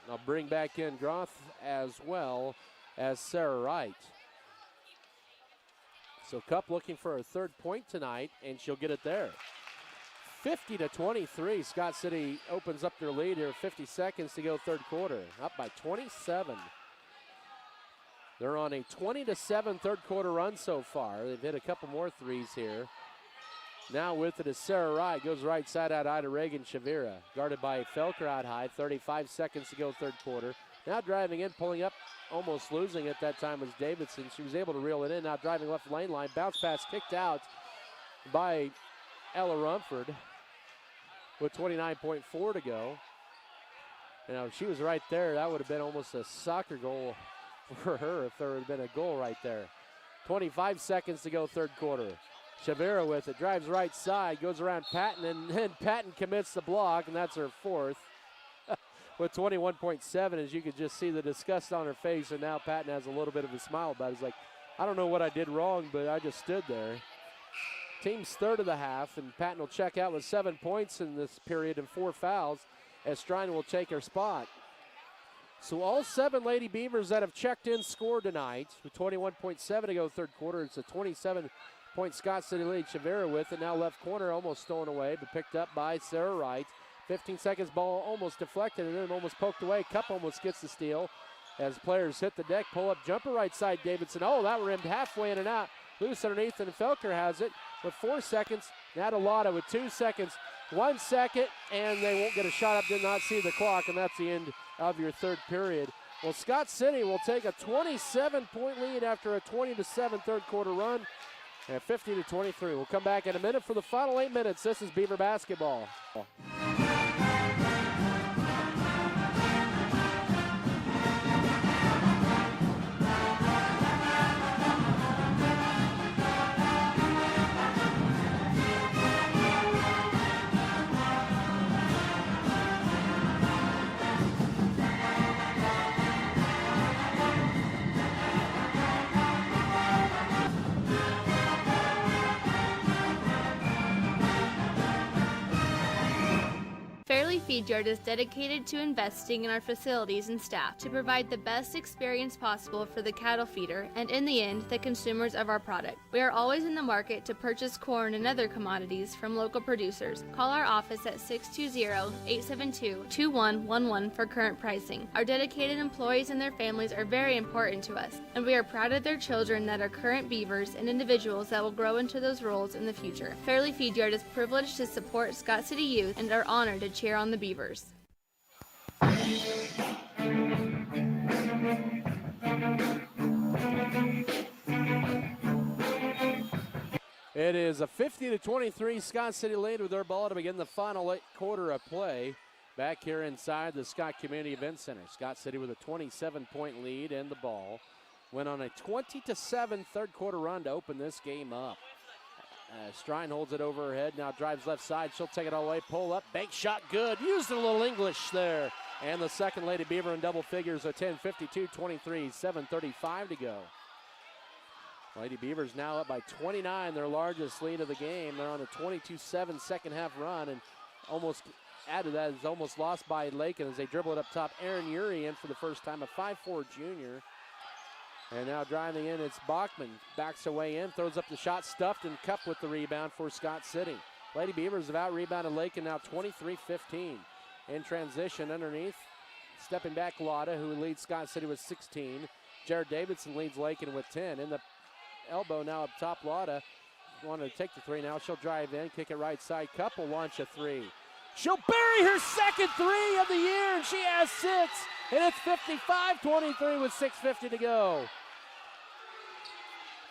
I'll bring back in Groth as well as Sarah Wright. So Cup looking for her third point tonight, and she'll get it there. 50-23, Scott City opens up their lead here. 50 seconds to go third quarter. Up by 27. They're on a 20-7 third quarter run so far. They've hit a couple more threes here. Now with it is Sarah Wright. Goes right side out Ida Reagan Shavira. Guarded by Felker out high. 35 seconds to go third quarter. Now driving in, pulling up, almost losing at that time was Davidson. She was able to reel it in. Now driving left lane line. Bounce pass kicked out by Ella Rumford with 29.4 to go. You know, if she was right there, that would have been almost a soccer goal for her if there had been a goal right there. 25 seconds to go third quarter. Shavira with it, drives right side, goes around Patton, and then Patton commits the block, and that's her fourth. With 21.7, as you could just see the disgust on her face, and now Patton has a little bit of a smile about it. He's like, I don't know what I did wrong, but I just stood there. Team's third of the half, and Patton will check out with 7 points in this period and 4 fouls, as Strine will take her spot. So all 7 Lady Beavers that have checked in scored tonight. With 21.7 to go third quarter, it's a 27-point Scott City lead. Shavira with it, now left corner, almost stolen away, but picked up by Sarah Wright. 15 seconds, ball almost deflected and then almost poked away. Cup almost gets the steal as players hit the deck. Pull up jumper right side, Davidson. Oh, that rimmed halfway in and out. Loose underneath, and Felker has it with 4 seconds. Now to Lotta with 2 seconds. 1 second, and they won't get a shot up. Did not see the clock, and that's the end of your third period. Well, Scott City will take a 27-point lead after a 20-7 third quarter run at 50-23. We'll come back in a minute for the final 8 minutes. This is Beaver basketball. Fairley Feed Yard is dedicated to investing in our facilities and staff to provide the best experience possible for the cattle feeder and, in the end, the consumers of our product. We are always in the market to purchase corn and other commodities from local producers. Call our office at 620-872-2111 for current pricing. Our dedicated employees and their families are very important to us, and we are proud of their children that are current Beavers and individuals that will grow into those roles in the future. Fairley Feed Yard is privileged to support Scott City youth and are honored to cheer on the Beavers. It is a 50-23 Scott City lead with their ball to begin the final 8 quarter of play. Back here inside the Scott Community Event Center. Scott City with a 27-point lead and the ball. Went on a 20-7 third quarter run to open this game up. Strine holds it over her head, now drives left side. She'll take it all the way, pull up, bank shot, good. Used a little English there And the second Lady Beaver in double figures, a 10:52-23, 7:35 to go. Lady Beavers now up by 29, their largest lead of the game. They're on a 22-7 second half run, and almost added that is almost lost by Lakin as they dribble it up top. Aaron Uri in for the first time, a 5'4 junior. And now driving in, it's Bachman. Backs away in, throws up the shot, stuffed, and Cup with the rebound for Scott City. Lady Beavers have out-rebounded Lakin now 23-15. In transition underneath, stepping back Lotta, who leads Scott City with 16. Jared Davidson leads Lakin with 10. In the elbow now up top, Lotta wanted to take the three now. She'll drive in, kick it right side. Cup will launch a three. She'll bury her second three of the year, and she has 6. And it's 55-23 with 6:50 to go.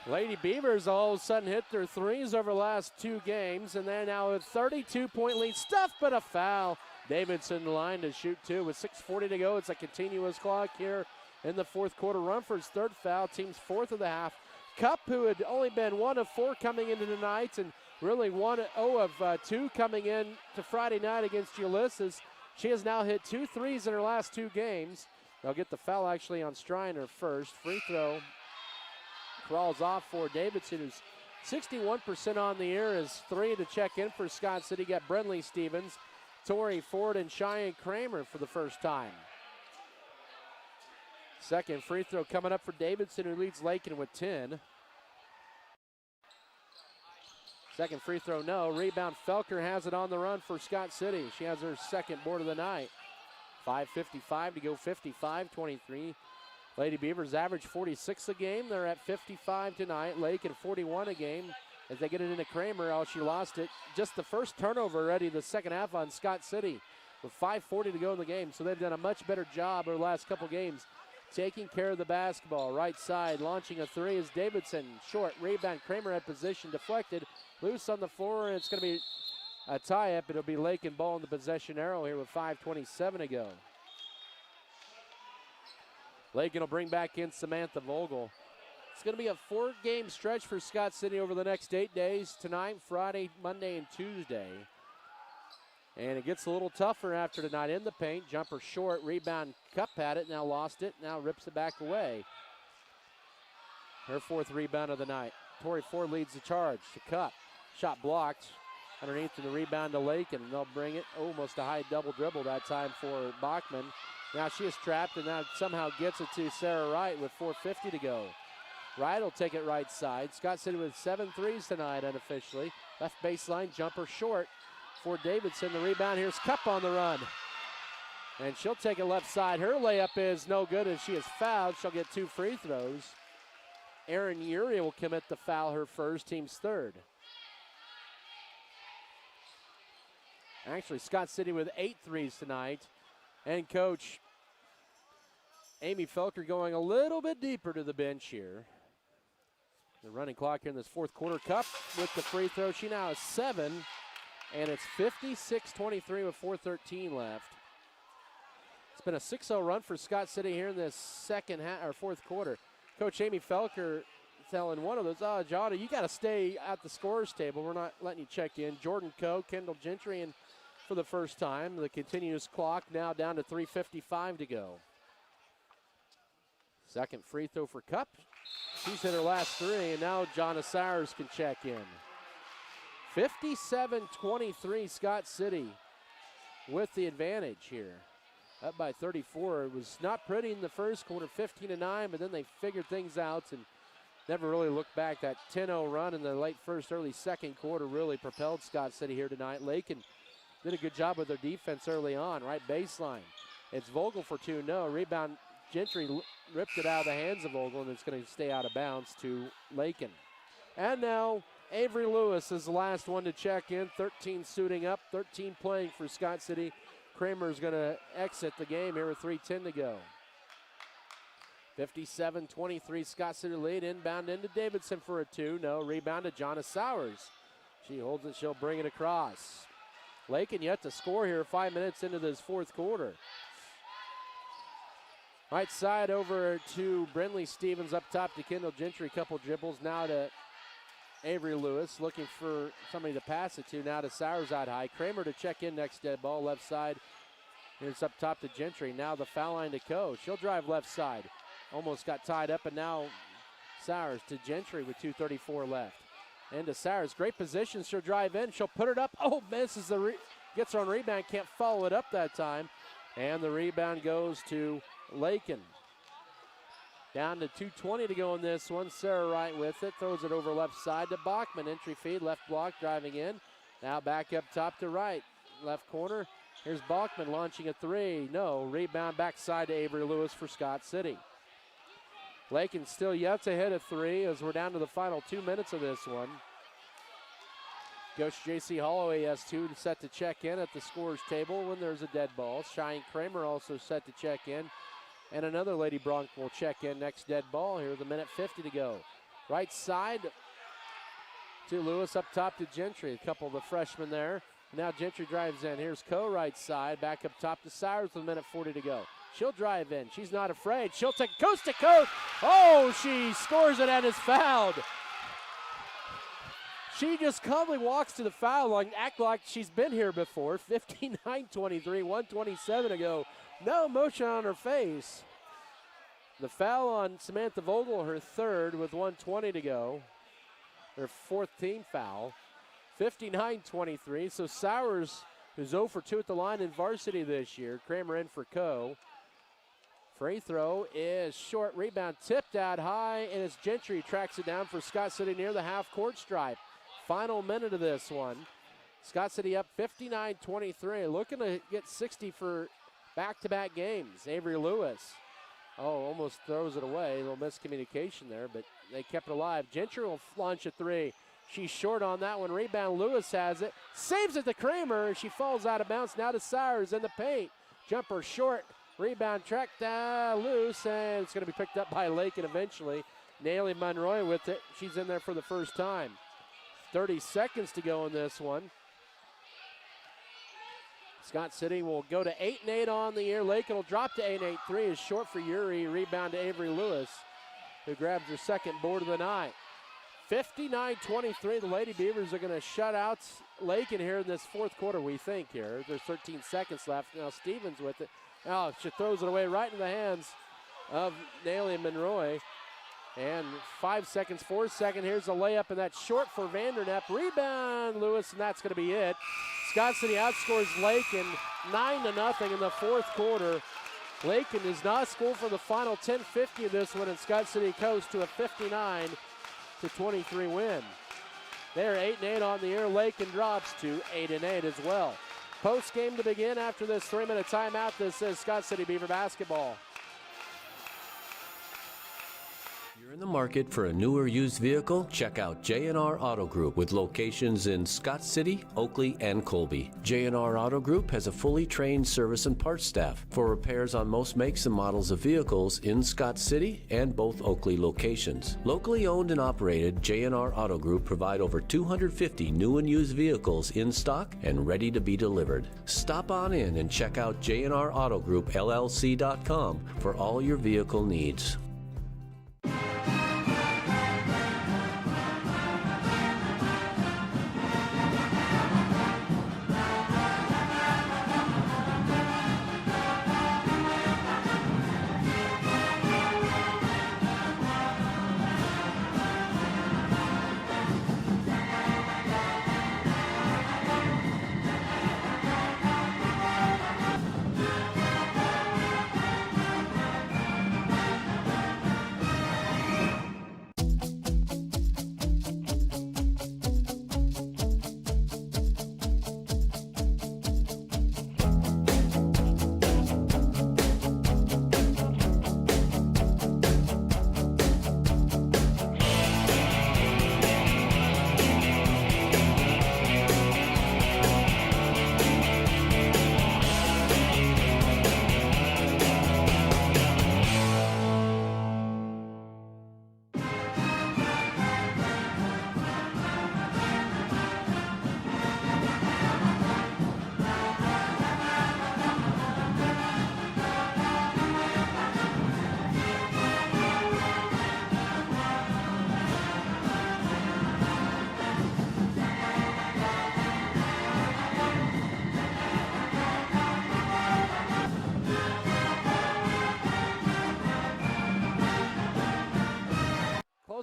Lady Beavers all of a sudden hit their threes over the last 2 games, and they're now a 32-point lead. Stuff, but a foul. Davidson in line to shoot 2 with 6:40 to go. It's a continuous clock here in the fourth quarter. Rumford's third foul, team's 4th of the half. Cup, who had only been 1 of 4 coming into tonight, and really 0 of 2 coming in to Friday night against Ulysses. She has now hit 2 threes in her last 2 games. They'll get the foul actually on Striner first. Free throw crawls off for Davidson, who's 61% on the year, is 3 to check in for Scott City. Got Brenley Stevens, Tori Ford, and Cheyenne Kramer for the first time. Second free throw coming up for Davidson, who leads Lakin with 10. Second free throw, no. Rebound, Felker has it on the run for Scott City. She has her second board of the night. 5:55 to go, 55-23. Lady Beavers average 46 a game. They're at 55 tonight. Lakin 41 a game as they get it into Kramer. Oh, she lost it. Just the first turnover already the second half on Scott City with 5:40 to go in the game. So they've done a much better job over the last couple games taking care of the basketball. Right side, launching a three is Davidson. Short rebound, Kramer at position, deflected. Loose on the floor, and it's going to be a tie-up. It'll be Lakin ball in the possession arrow here with 5:27 to go. Lakin will bring back in Samantha Vogel. It's going to be a 4-game stretch for Scott City over the next 8 days. Tonight, Friday, Monday, and Tuesday. And it gets a little tougher after tonight in the paint. Jumper short, rebound, Cup had it, now lost it, now rips it back away. Her 4th rebound of the night. Tori Ford leads the charge to Cup. Shot blocked underneath the rebound to Lakin. They'll bring it almost a high double dribble that time for Bachman. Now she is trapped and now somehow gets it to Sarah Wright with 4:50 to go. Wright will take it right side. Scott City with 7 threes tonight unofficially. Left baseline, jumper short for Davidson. The rebound, here's Cup on the run. And she'll take it left side. Her layup is no good as she is fouled. She'll get 2 free throws. Aaron Uri will commit the foul, her first, team's 3rd. Actually, Scott City with 8 threes tonight. And Coach Amy Felker going a little bit deeper to the bench here. The running clock here in this 4th quarter. Cup with the free throw. She now has 7, and it's 56-23 with 4:13 left. It's been a 6-0 run for Scott City here in this second half or 4th quarter. Coach Amy Felker telling one of those, Jada, you got to stay at the scorer's table. We're not letting you check in. Jordan Coe, Kendall Gentry, and for the first time, the continuous clock now down to 3:55 to go. Second free throw for Cup. She's hit her last 3, and now Jonna Sowers can check in. 57-23, Scott City with the advantage here. Up by 34. It was not pretty in the first quarter, 15-9, but then they figured things out and never really looked back. That 10-0 run in the late first, early second quarter really propelled Scott City here tonight. Lakin did a good job with their defense early on. Right baseline. It's Vogel for 2. No. Rebound, Gentry ripped it out of the hands of Vogel, and it's going to stay out of bounds to Lakin. And now Avery Lewis is the last one to check in. 13 suiting up, 13 playing for Scott City. Kramer's going to exit the game here with 3:10 to go. 57-23, Scott City lead. Inbound into Davidson for a 2. No. Rebound to Jonna Sowers. She holds it. She'll bring it across. Lakin yet to score here 5 minutes into this 4th quarter. Right side over to Brenley Stevens, up top to Kendall Gentry. Couple dribbles now to Avery Lewis, looking for somebody to pass it to. Now to Sowers out high. Kramer to check in next dead ball, left side. Here's up top to Gentry. Now the foul line to Coe. She'll drive left side. Almost got tied up, and now Sowers to Gentry with 2:34 left. And to Sowers, great position. She'll drive in. She'll put it up. Oh, misses gets her on rebound. Can't follow it up that time. And the rebound goes to Lakin. Down to 2:20 to go in this one. Sarah Wright with it. Throws it over left side to Bachman. Entry feed, left block, driving in. Now back up top to Wright. Left corner. Here's Bachman launching a three. No. Rebound backside to Avery Lewis for Scott City. Lakin still yet to hit a three as we're down to the final 2 minutes of this one. Coach J.C. Holloway has two set to check in at the scorer's table when there's a dead ball. Cheyenne Kramer also set to check in. And another Lady Bronc will check in next dead ball. Here's a minute 50 to go. Right side to Lewis, up top to Gentry. A couple of the freshmen there. Now Gentry drives in. Here's Coe right side. Back up top to Sowers with a minute 40 to go. She'll drive in. She's not afraid. She'll take coast to coast. Oh, she scores it and is fouled. She just calmly walks to the foul line, act like she's been here before. 59-23, 127 to go. No motion on her face. The foul on Samantha Vogel, her third, with 1:20 to go. Her fourth team foul. 59-23. So Sowers, who's 0 for 2 at the line in varsity this year. Kramer in for Coe. Free throw is short. Rebound tipped out high, and it's Gentry tracks it down for Scott City near the half-court stripe. Final minute of this one. Scott City up 59-23. Looking to get 60 for back-to-back games. Avery Lewis. Oh, almost throws it away. A little miscommunication there, but they kept it alive. Gentry will launch a three. She's short on that one. Rebound, Lewis has it. Saves it to Kramer. She falls out of bounds. Now to Sowers in the paint. Jumper short. Rebound tracked loose, and it's going to be picked up by Lakin eventually. Naily Monroy with it. She's in there for the first time. 30 seconds to go in this one. Scott City will go to 8-8 on the year. Lakin will drop to 8-8. Three is short for Yuri. Rebound to Avery Lewis, who grabs her second board of the night. 59-23. The Lady Beavers are going to shut out Lakin here in this fourth quarter, we think here. There's 13 seconds left. Now Stevens with it. Now she throws it away right in the hands of Naily Monroy. And 5 seconds, 4 seconds. Here's a layup, and that's short for Vandernepp. Rebound, Lewis, and that's going to be it. Scott City outscores Lakin 9-0 in the fourth quarter. Lakin does not score for the final 10:50 of this one, and Scott City coast to a 59-23 win. They're 8-8 on the year. Lakin drops to 8-8 as well. Post game to begin after this 3-minute timeout. This is Scott City Beaver basketball. You're in the market for a new or used vehicle? Check out JNR Auto Group with locations in Scott City, Oakley, and Colby. JNR Auto Group has a fully trained service and parts staff for repairs on most makes and models of vehicles in Scott City and both Oakley locations. Locally owned and operated, JNR Auto Group provide over 250 new and used vehicles in stock and ready to be delivered. Stop on in and check out JNRAutoGroupLLC.com for all your vehicle needs.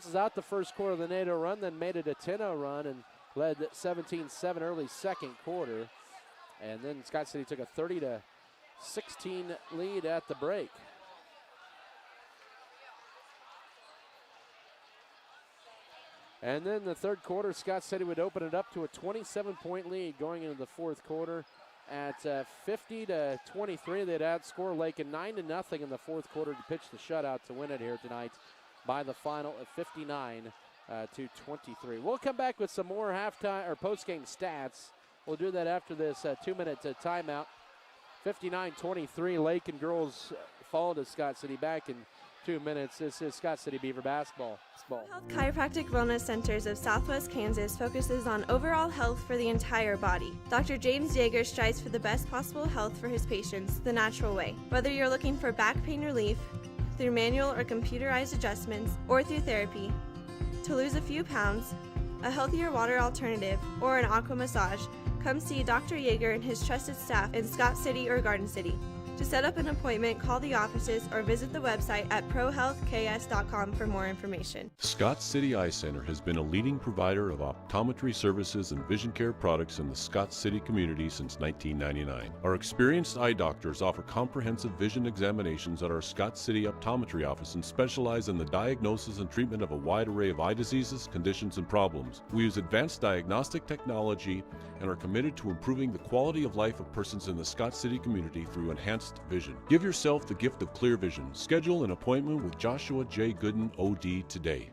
closes out the first quarter of the NATO run, then made it a 10-0 run and led 17-7 early second quarter. And then Scott City took a 30-16 lead at the break. And then the third quarter, Scott City would open it up to a 27-point lead going into the fourth quarter. At 50-23, they'd outscore Lakin 9-0 in the fourth quarter to pitch the shutout to win it here tonight by the final of 59-23. We'll come back with some more halftime or postgame stats. We'll do that after this 2-minute timeout. 59-23, Lakin girls fall to Scott City back in 2 minutes. This is Scott City Beaver basketball. Health Chiropractic Wellness Centers of Southwest Kansas focuses on overall health for the entire body. Dr. James Yeager strives for the best possible health for his patients the natural way. Whether you're looking for back pain relief, through manual or computerized adjustments, or through therapy, to lose a few pounds, a healthier water alternative, or an aqua massage, come see Dr. Yeager and his trusted staff in Scott City or Garden City. To set up an appointment, call the offices or visit the website at prohealthks.com for more information. Scott City Eye Center has been a leading provider of optometry services and vision care products in the Scott City community since 1999. Our experienced eye doctors offer comprehensive vision examinations at our Scott City optometry office and specialize in the diagnosis and treatment of a wide array of eye diseases, conditions, and problems. We use advanced diagnostic technology and are committed to improving the quality of life of persons in the Scott City community through enhanced vision. Give yourself the gift of clear vision. Schedule an appointment with Joshua J. Gooden, OD, today.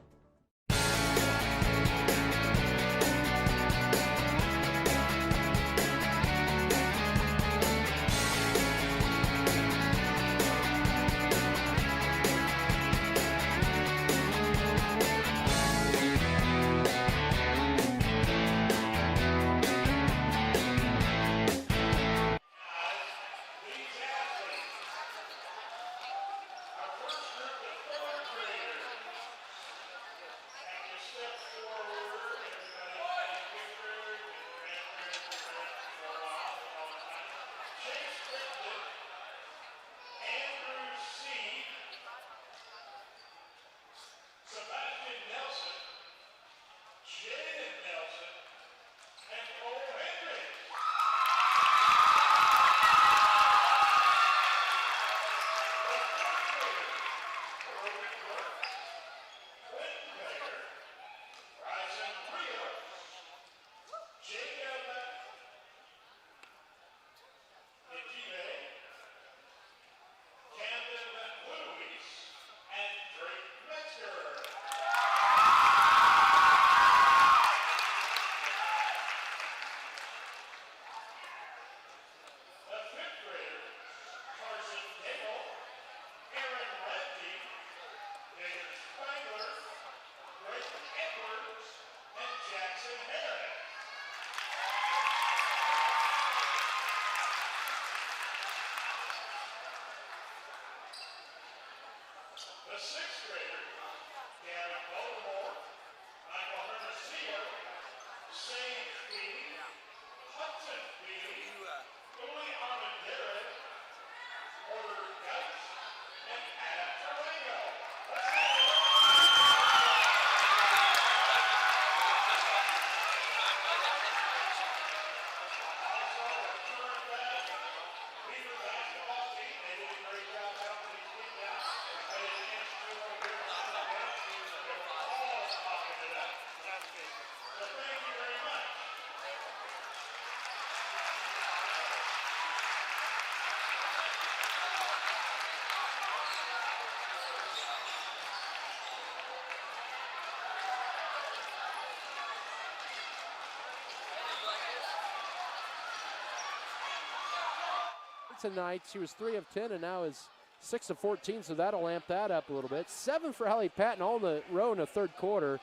Tonight, she was 3 of 10 and now is 6 of 14, so that'll amp that up a little bit. 7 for Hallie Patton all in the row in the third quarter,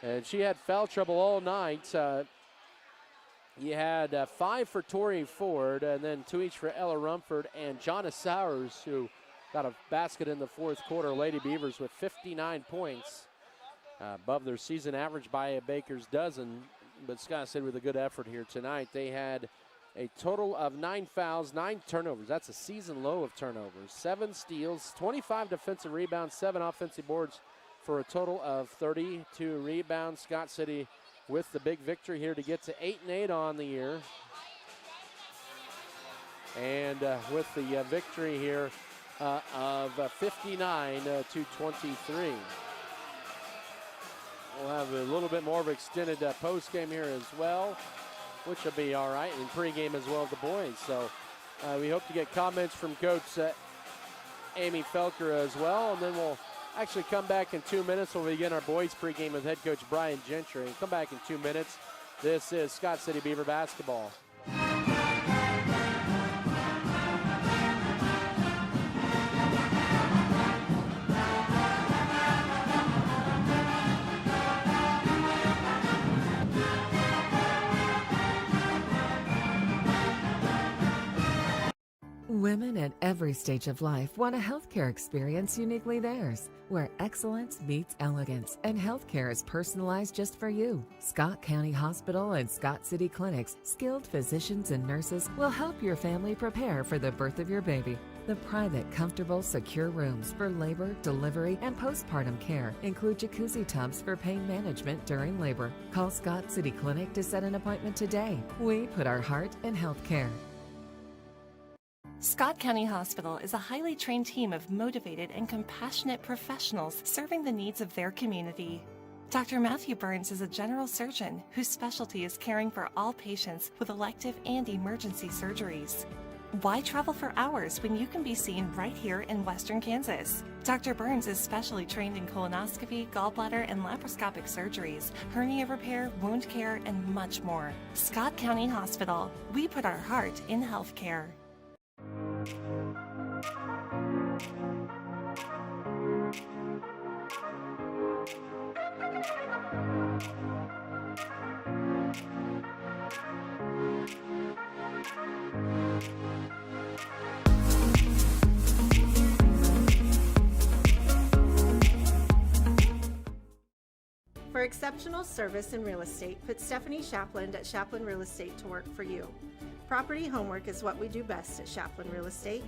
and she had foul trouble all night. You had 5 for Tori Ford, and then 2 each for Ella Rumford and Jonna Sowers, who got a basket in the fourth quarter. Lady Beavers with 59 points, above their season average by a baker's dozen. But Scott City with a good effort here tonight. They had a total of 9 fouls, 9 turnovers. That's a season low of turnovers. 7 steals, 25 defensive rebounds, 7 offensive boards, for a total of 32 rebounds. Scott City with the big victory here to get to 8-8 on the year. And with the victory here of 59 to 23. We'll have a little bit more of extended post game here as well, which will be all right, and pregame as well of the boys. So we hope to get comments from Coach Amy Felker as well, and then we'll actually come back in 2 minutes. We'll begin our boys pregame with head coach Brian Gentry. Come back in 2 minutes. This is Scott City Beaver basketball. Women at every stage of life want a healthcare experience uniquely theirs, where excellence meets elegance and healthcare is personalized just for you. Scott County Hospital and Scott City Clinic's skilled physicians and nurses will help your family prepare for the birth of your baby. The private, comfortable, secure rooms for labor, delivery, and postpartum care include jacuzzi tubs for pain management during labor. Call Scott City Clinic to set an appointment today. We put our heart in healthcare. Scott County Hospital is a highly trained team of motivated and compassionate professionals serving the needs of their community. Dr. Matthew Burns is a general surgeon whose specialty is caring for all patients with elective and emergency surgeries. Why travel for hours when you can be seen right here in Western Kansas? Dr. Burns is specially trained in colonoscopy, gallbladder, and laparoscopic surgeries, hernia repair, wound care, and much more. Scott County Hospital. We put our heart in healthcare. For exceptional service in real estate, put Stephanie Shapland at Shapland Real Estate to work for you. Property homework is what we do best at Shapland Real Estate.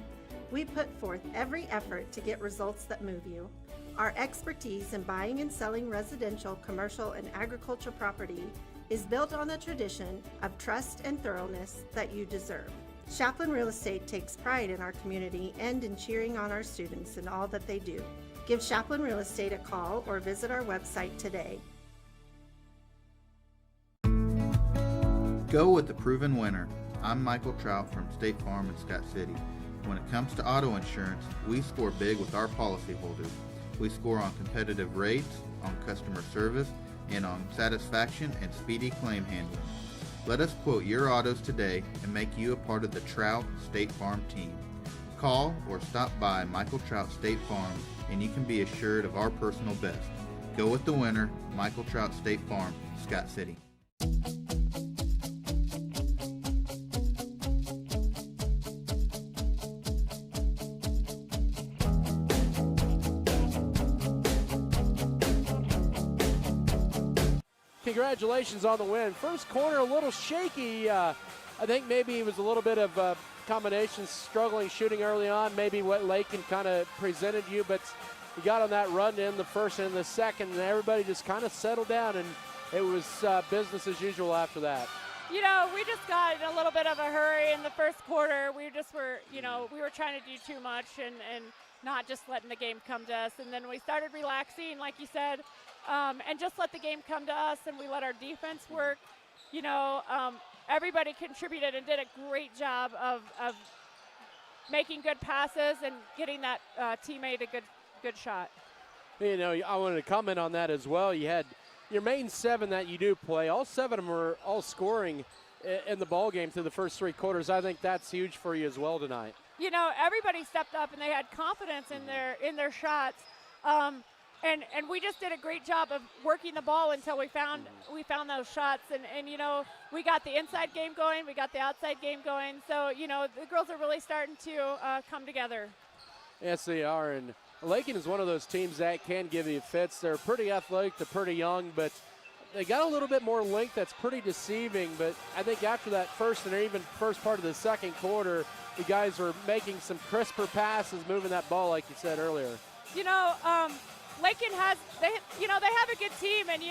We put forth every effort to get results that move you. Our expertise in buying and selling residential, commercial, and agricultural property is built on the tradition of trust and thoroughness that you deserve. Shapland Real Estate takes pride in our community and in cheering on our students in all that they do. Give Shapland Real Estate a call or visit our website today. Go with the proven winner. I'm Michael Trout from State Farm in Scott City. When it comes to auto insurance, we score big with our policyholders. We score on competitive rates, on customer service, and on satisfaction and speedy claim handling. Let us quote your autos today and make you a part of the Trout State Farm team. Call or stop by Michael Trout State Farm and you can be assured of our personal best. Go with the winner, Michael Trout State Farm, Scott City. Congratulations on the win. First quarter a little shaky. I think maybe it was a little bit of combinations, struggling shooting early on, maybe what Lakin kind of presented you, but you got on that run in the first and the second, and everybody just kind of settled down, and it was business as usual after that. You know, we just got in a little bit of a hurry in the first quarter. We just were, you know, we were trying to do too much and not just letting the game come to us. And then we started relaxing, like you said, and just let the game come to us, and we let our defense work. You know, everybody contributed and did a great job of making good passes and getting that teammate a good shot. You know, I wanted to comment on that as well. You had your main seven that you do play. All seven of them are all scoring in the ball game through the first three quarters. I think that's huge for you as well tonight. You know, everybody stepped up and they had confidence in their shots. And we just did a great job of working the ball until we found those shots. And you know, we got the inside game going, we got the outside game going. So, you know, the girls are really starting to come together. Yes, they are. And Lakin is one of those teams that can give you fits. They're pretty athletic, they're pretty young, but they got a little bit more length that's pretty deceiving. But I think after that first and even first part of the second quarter, the guys were making some crisper passes, moving that ball like you said earlier. You know, Lakin has, they have a good team, and,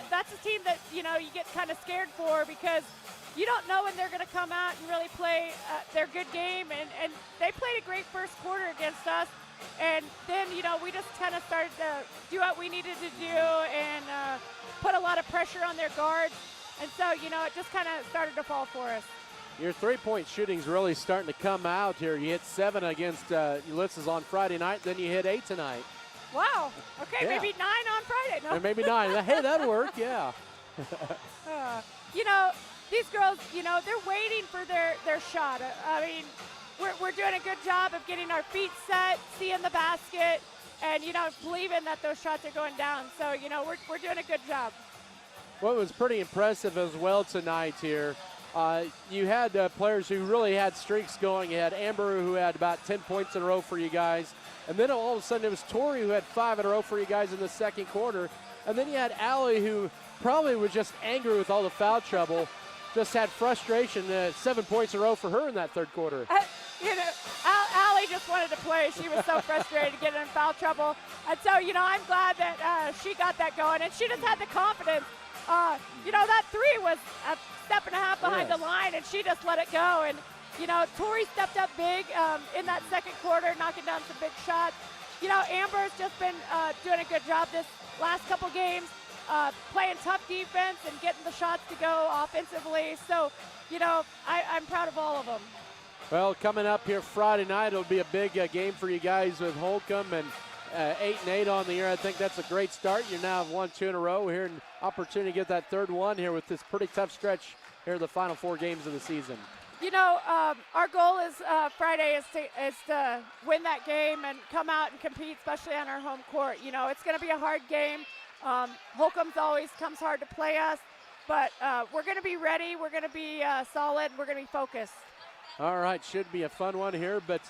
that's a team that, you get kind of scared for because you don't know when they're going to come out and really play their good game, and they played a great first quarter against us, and then, we just kind of started to do what we needed to do and put a lot of pressure on their guards, and so, it just kind of started to fall for us. Your three-point shooting's really starting to come out here. You hit 7 against Ulysses on Friday night, then you hit 8 tonight. Wow. Okay, Yeah. maybe 9 on Friday. No. And maybe 9. Hey, that'll work, yeah. These girls, they're waiting for their shot. I mean, we're doing a good job of getting our feet set, seeing the basket, and, believing that those shots are going down. So, we're doing a good job. Well, it was pretty impressive as well tonight here. You had players who really had streaks going. You had Amber, who had about 10 points in a row for you guys. And then all of a sudden it was Tori, who had 5 in a row for you guys in the second quarter. And then you had Allie, who probably was just angry with all the foul trouble, just had frustration. 7 points in a row for her in that third quarter. Allie just wanted to play. She was so frustrated getting in foul trouble. And so, I'm glad that she got that going. And she just had the confidence. That 3 was a step and a half behind the line, and she just let it go. And, Tori stepped up big in that second quarter, knocking down some big shots. Amber's just been doing a good job this last couple games, playing tough defense and getting the shots to go offensively. So, I'm proud of all of them. Well, coming up here Friday night, it'll be a big game for you guys with Holcomb and 8-8 on the year. I think that's a great start. You now have 1-2 in a row here, and opportunity to get that third one here with this pretty tough stretch here in the final 4 games of the season. Our goal is Friday is to win that game and come out and compete, especially on our home court. It's going to be a hard game. Holcomb's always comes hard to play us, but we're going to be ready. We're going to be solid. We're going to be focused. All right, should be a fun one here, but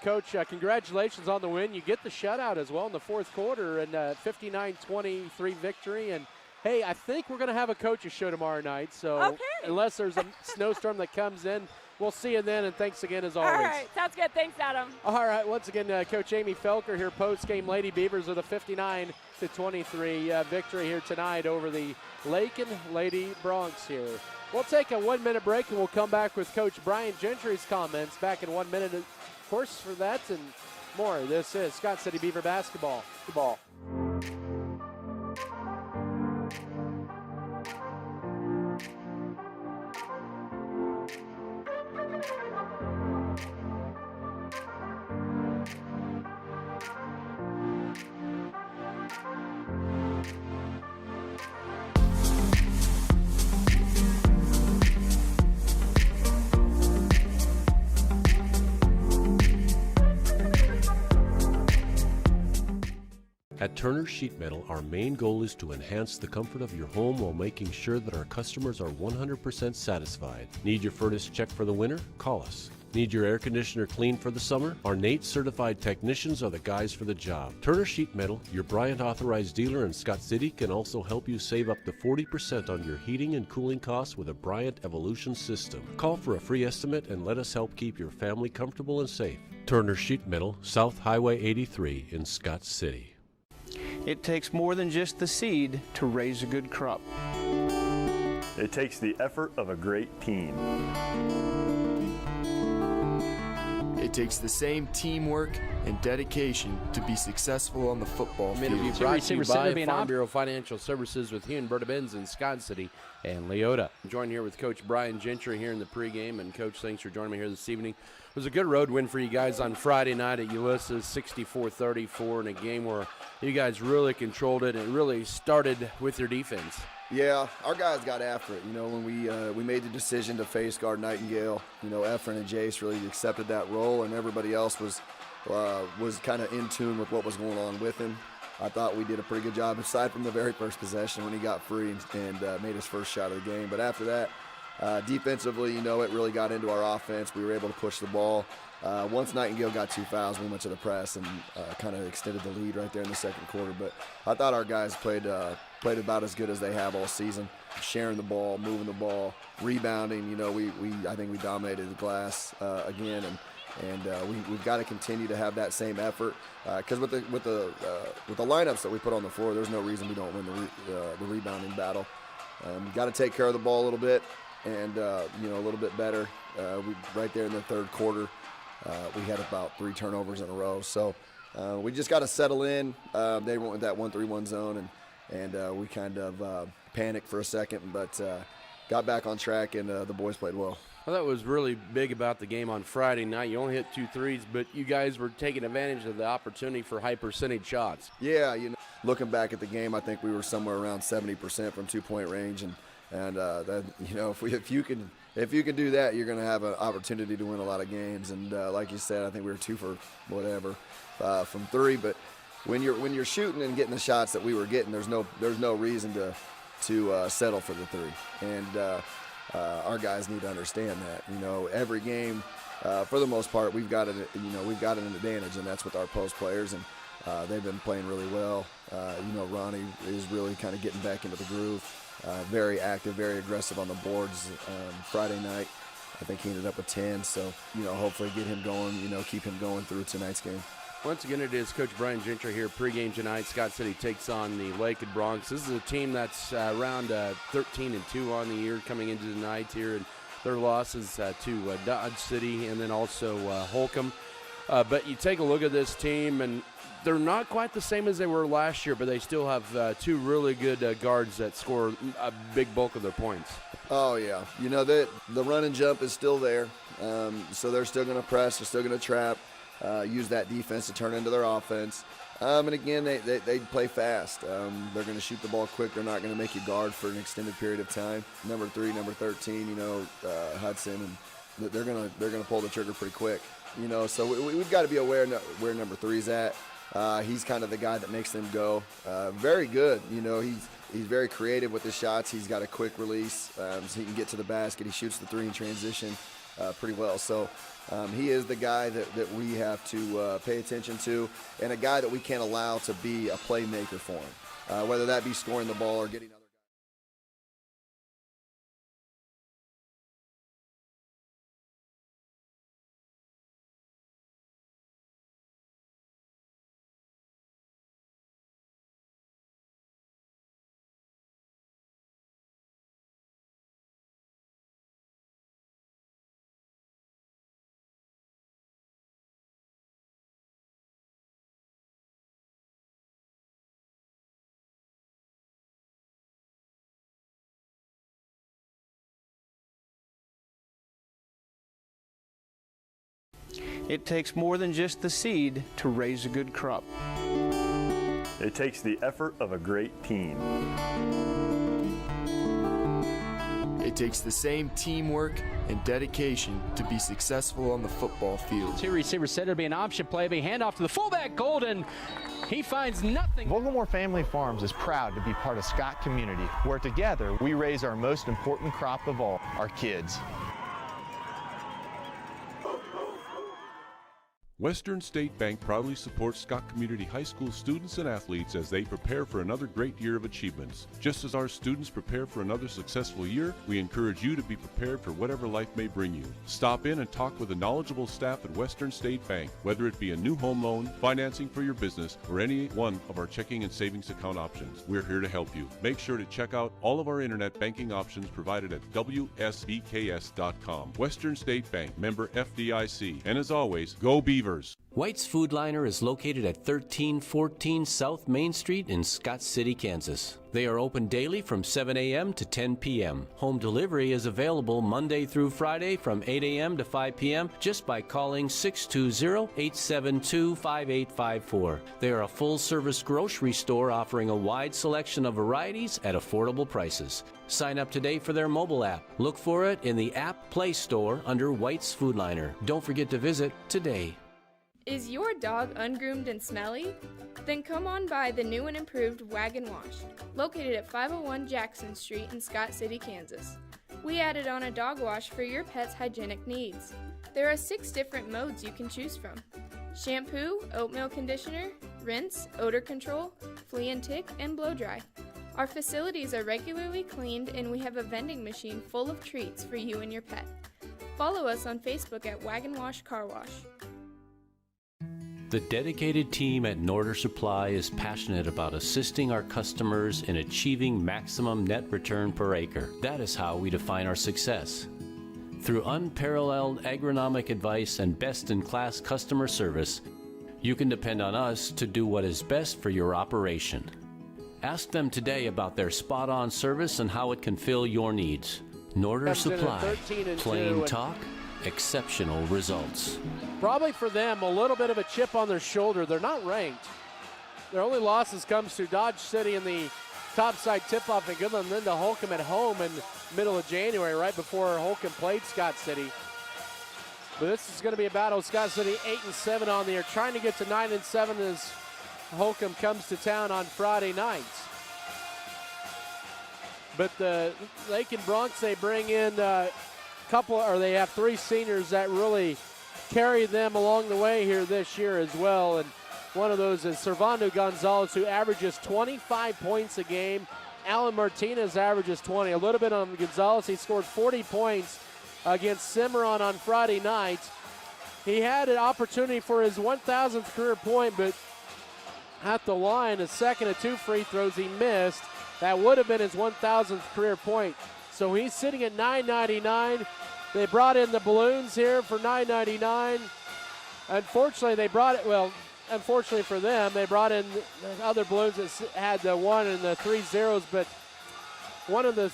Coach, congratulations on the win. You get the shutout as well in the fourth quarter, and 59-23 victory. And hey, I think we're going to have a coach's show tomorrow night. So unless there's a snowstorm that comes in, we'll see you then. And thanks again as always. All right, sounds good. Thanks, Adam. All right, once again, Coach Amy Felker here post-game. Lady Beavers with a 59-23 victory here tonight over the Lakin Lady Bronx here. We'll take a 1-minute break, and we'll come back with Coach Brian Gentry's comments back in 1 minute. Of course, for that and more, this is Scott City Beaver basketball. At Turner Sheet Metal, our main goal is to enhance the comfort of your home while making sure that our customers are 100% satisfied. Need your furnace checked for the winter? Call us. Need your air conditioner cleaned for the summer? Our NATE certified technicians are the guys for the job. Turner Sheet Metal, your Bryant authorized dealer in Scott City, can also help you save up to 40% on your heating and cooling costs with a Bryant Evolution system. Call for a free estimate and let us help keep your family comfortable and safe. Turner Sheet Metal, South Highway 83 in Scott City. It takes more than just the seed to raise a good crop. It takes the effort of a great team. It takes the same teamwork and dedication to be successful on the football field. Interview brought to you by Farm Bureau Financial Services with Hugh and Berta Benz in Scott City and Leota. I'm joined here with Coach Brian Gentry here in the pregame. And, Coach, thanks for joining me here this evening. It was a good road win for you guys on Friday night at Ulysses, 64-34, in a game where you guys really controlled it and really started with your defense. Yeah, our guys got after it. When we made the decision to face guard Nightingale, Efren and Jace really accepted that role, and everybody else was kind of in tune with what was going on with him. I thought we did a pretty good job, aside from the very first possession when he got free and made his first shot of the game. But after that, defensively, it really got into our offense. We were able to push the ball. Once Nightingale got 2 fouls, we went to the press and kind of extended the lead right there in the second quarter. But I thought our guys played about as good as they have all season, sharing the ball, moving the ball, rebounding. I think we dominated the glass again, and And we've got to continue to have that same effort because with the lineups that we put on the floor, there's no reason we don't win the rebounding battle. Got to take care of the ball a little bit and a little bit better. Right there in the third quarter, we had about 3 turnovers in a row. So we just got to settle in. They went with that 1-3-1 zone, and we kind of panicked for a second, but got back on track, and the boys played well. Well, that was really big about the game on Friday night. You only hit 2 threes, but you guys were taking advantage of the opportunity for high percentage shots. Yeah, looking back at the game, I think we were somewhere around 70% from 2-point range, and that, if you can do that, you're going to have an opportunity to win a lot of games. And like you said, I think we were 2 for whatever from 3. But when you're shooting and getting the shots that we were getting, there's no reason to settle for the 3. And our guys need to understand that. Every game, for the most part, we've got an advantage, and that's with our post players, and they've been playing really well. Ronnie is really kind of getting back into the groove. Very active, very aggressive on the boards. Friday night, I think he ended up with 10. So hopefully get him going. Keep him going through tonight's game. Once again, it is Coach Brian Gentry here. Pregame tonight. Scott City takes on the Lakin Bronx. This is a team that's around 13-2 on the year coming into tonight here, and their losses to Dodge City and then also Holcomb. But you take a look at this team, and they're not quite the same as they were last year, but they still have 2 really good guards that score a big bulk of their points. Oh, yeah. The run and jump is still there, so they're still going to press. They're still going to trap. Use that defense to turn into their offense. And again, they play fast. They're going to shoot the ball quick. They're not going to make you guard for an extended period of time. Number 3, number 13, Hudson, and they're going to pull the trigger pretty quick. So we've got to be aware where number 3's at. He's kind of the guy that makes them go. Very good. He's very creative with his shots. He's got a quick release, so he can get to the basket. He shoots the 3 in transition pretty well. So he is the guy that we have to pay attention to, and a guy that we can't allow to be a playmaker for him, whether that be scoring the ball or getting other guys. It takes more than just the seed to raise a good crop. It takes the effort of a great team. It takes the same teamwork and dedication to be successful on the football field. 2 receivers said it'll be an option play. Be handoff to the fullback, Golden. He finds nothing. Vogelmore Family Farms is proud to be part of Scott community, where together we raise our most important crop of all, our kids. Western State Bank proudly supports Scott Community High School students and athletes as they prepare for another great year of achievements. Just as our students prepare for another successful year, we encourage you to be prepared for whatever life may bring you. Stop in and talk with the knowledgeable staff at Western State Bank, whether it be a new home loan, financing for your business, or any one of our checking and savings account options. We're here to help you. Make sure to check out all of our internet banking options provided at WSBKS.com. Western State Bank, member FDIC. And as always, go Beavers! White's Food Liner is located at 1314 South Main Street in Scott City, Kansas. They are open daily from 7 a.m. to 10 p.m. Home delivery is available Monday through Friday from 8 a.m. to 5 p.m. just by calling 620-872-5854. They are a full-service grocery store offering a wide selection of varieties at affordable prices. Sign up today for their mobile app. Look for it in the App Play Store under White's Food Liner. Don't forget to visit today. Is your dog ungroomed and smelly? Then come on by the new and improved Wagon Wash, located at 501 Jackson Street in Scott City, Kansas. We added on a dog wash for your pet's hygienic needs. There are 6 different modes you can choose from: shampoo, oatmeal conditioner, rinse, odor control, flea and tick, and blow dry. Our facilities are regularly cleaned, and we have a vending machine full of treats for you and your pet. Follow us on Facebook at Wagon Wash Car Wash. The dedicated team at Norder Supply is passionate about assisting our customers in achieving maximum net return per acre. That is how we define our success. Through unparalleled agronomic advice and best-in-class customer service, you can depend on us to do what is best for your operation. Ask them today about their spot-on service and how it can fill your needs. Norder Supply, plain talk, exceptional results. Probably for them, a little bit of a chip on their shoulder. They're not ranked. Their only losses comes to Dodge City in the topside tip-off in Goodland, then to Holcomb at home in middle of January, right before Holcomb played Scott City. But this is going to be a battle. Scott City 8-7 on the year, trying to get to 9-7 as Holcomb comes to town on Friday night. But the Lakin Bronx, they bring in they have three seniors that really carry them along the way here this year as well. And one of those is Servando Gonzalez, who averages 25 points a game. Alan Martinez averages 20. A little bit on Gonzalez. He scored 40 points against Cimarron on Friday night. He had an opportunity for his 1,000th career point, but at the line, a second of two free throws he missed. That would have been his 1,000th career point. So he's sitting at $9.99. They brought in the balloons here for $9.99. Unfortunately, unfortunately for them, they brought in other balloons that had the 1 and the 3 zeros, but one of the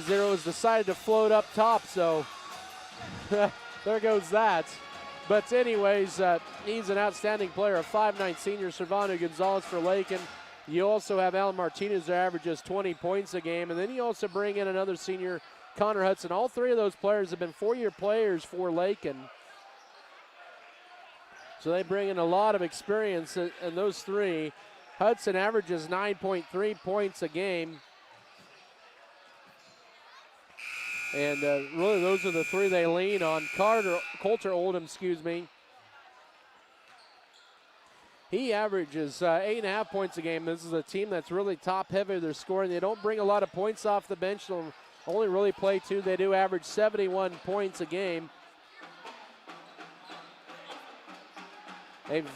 zeros decided to float up top, so there goes that. But anyways, he's an outstanding player, a 5'9" senior, Servando Gonzalez for Lakin. You also have Alan Martinez, who averages 20 points a game, and then you also bring in another senior, Connor Hudson. All three of those players have been four-year players for Lakin. So they bring in a lot of experience in those three. Hudson averages 9.3 points a game. And really those are the three they lean on. Coulter Oldham, he averages 8.5 points a game. This is a team that's really top-heavy. They're scoring. They don't bring a lot of points off the bench. They'll only really play two. They do average 71 points a game. They've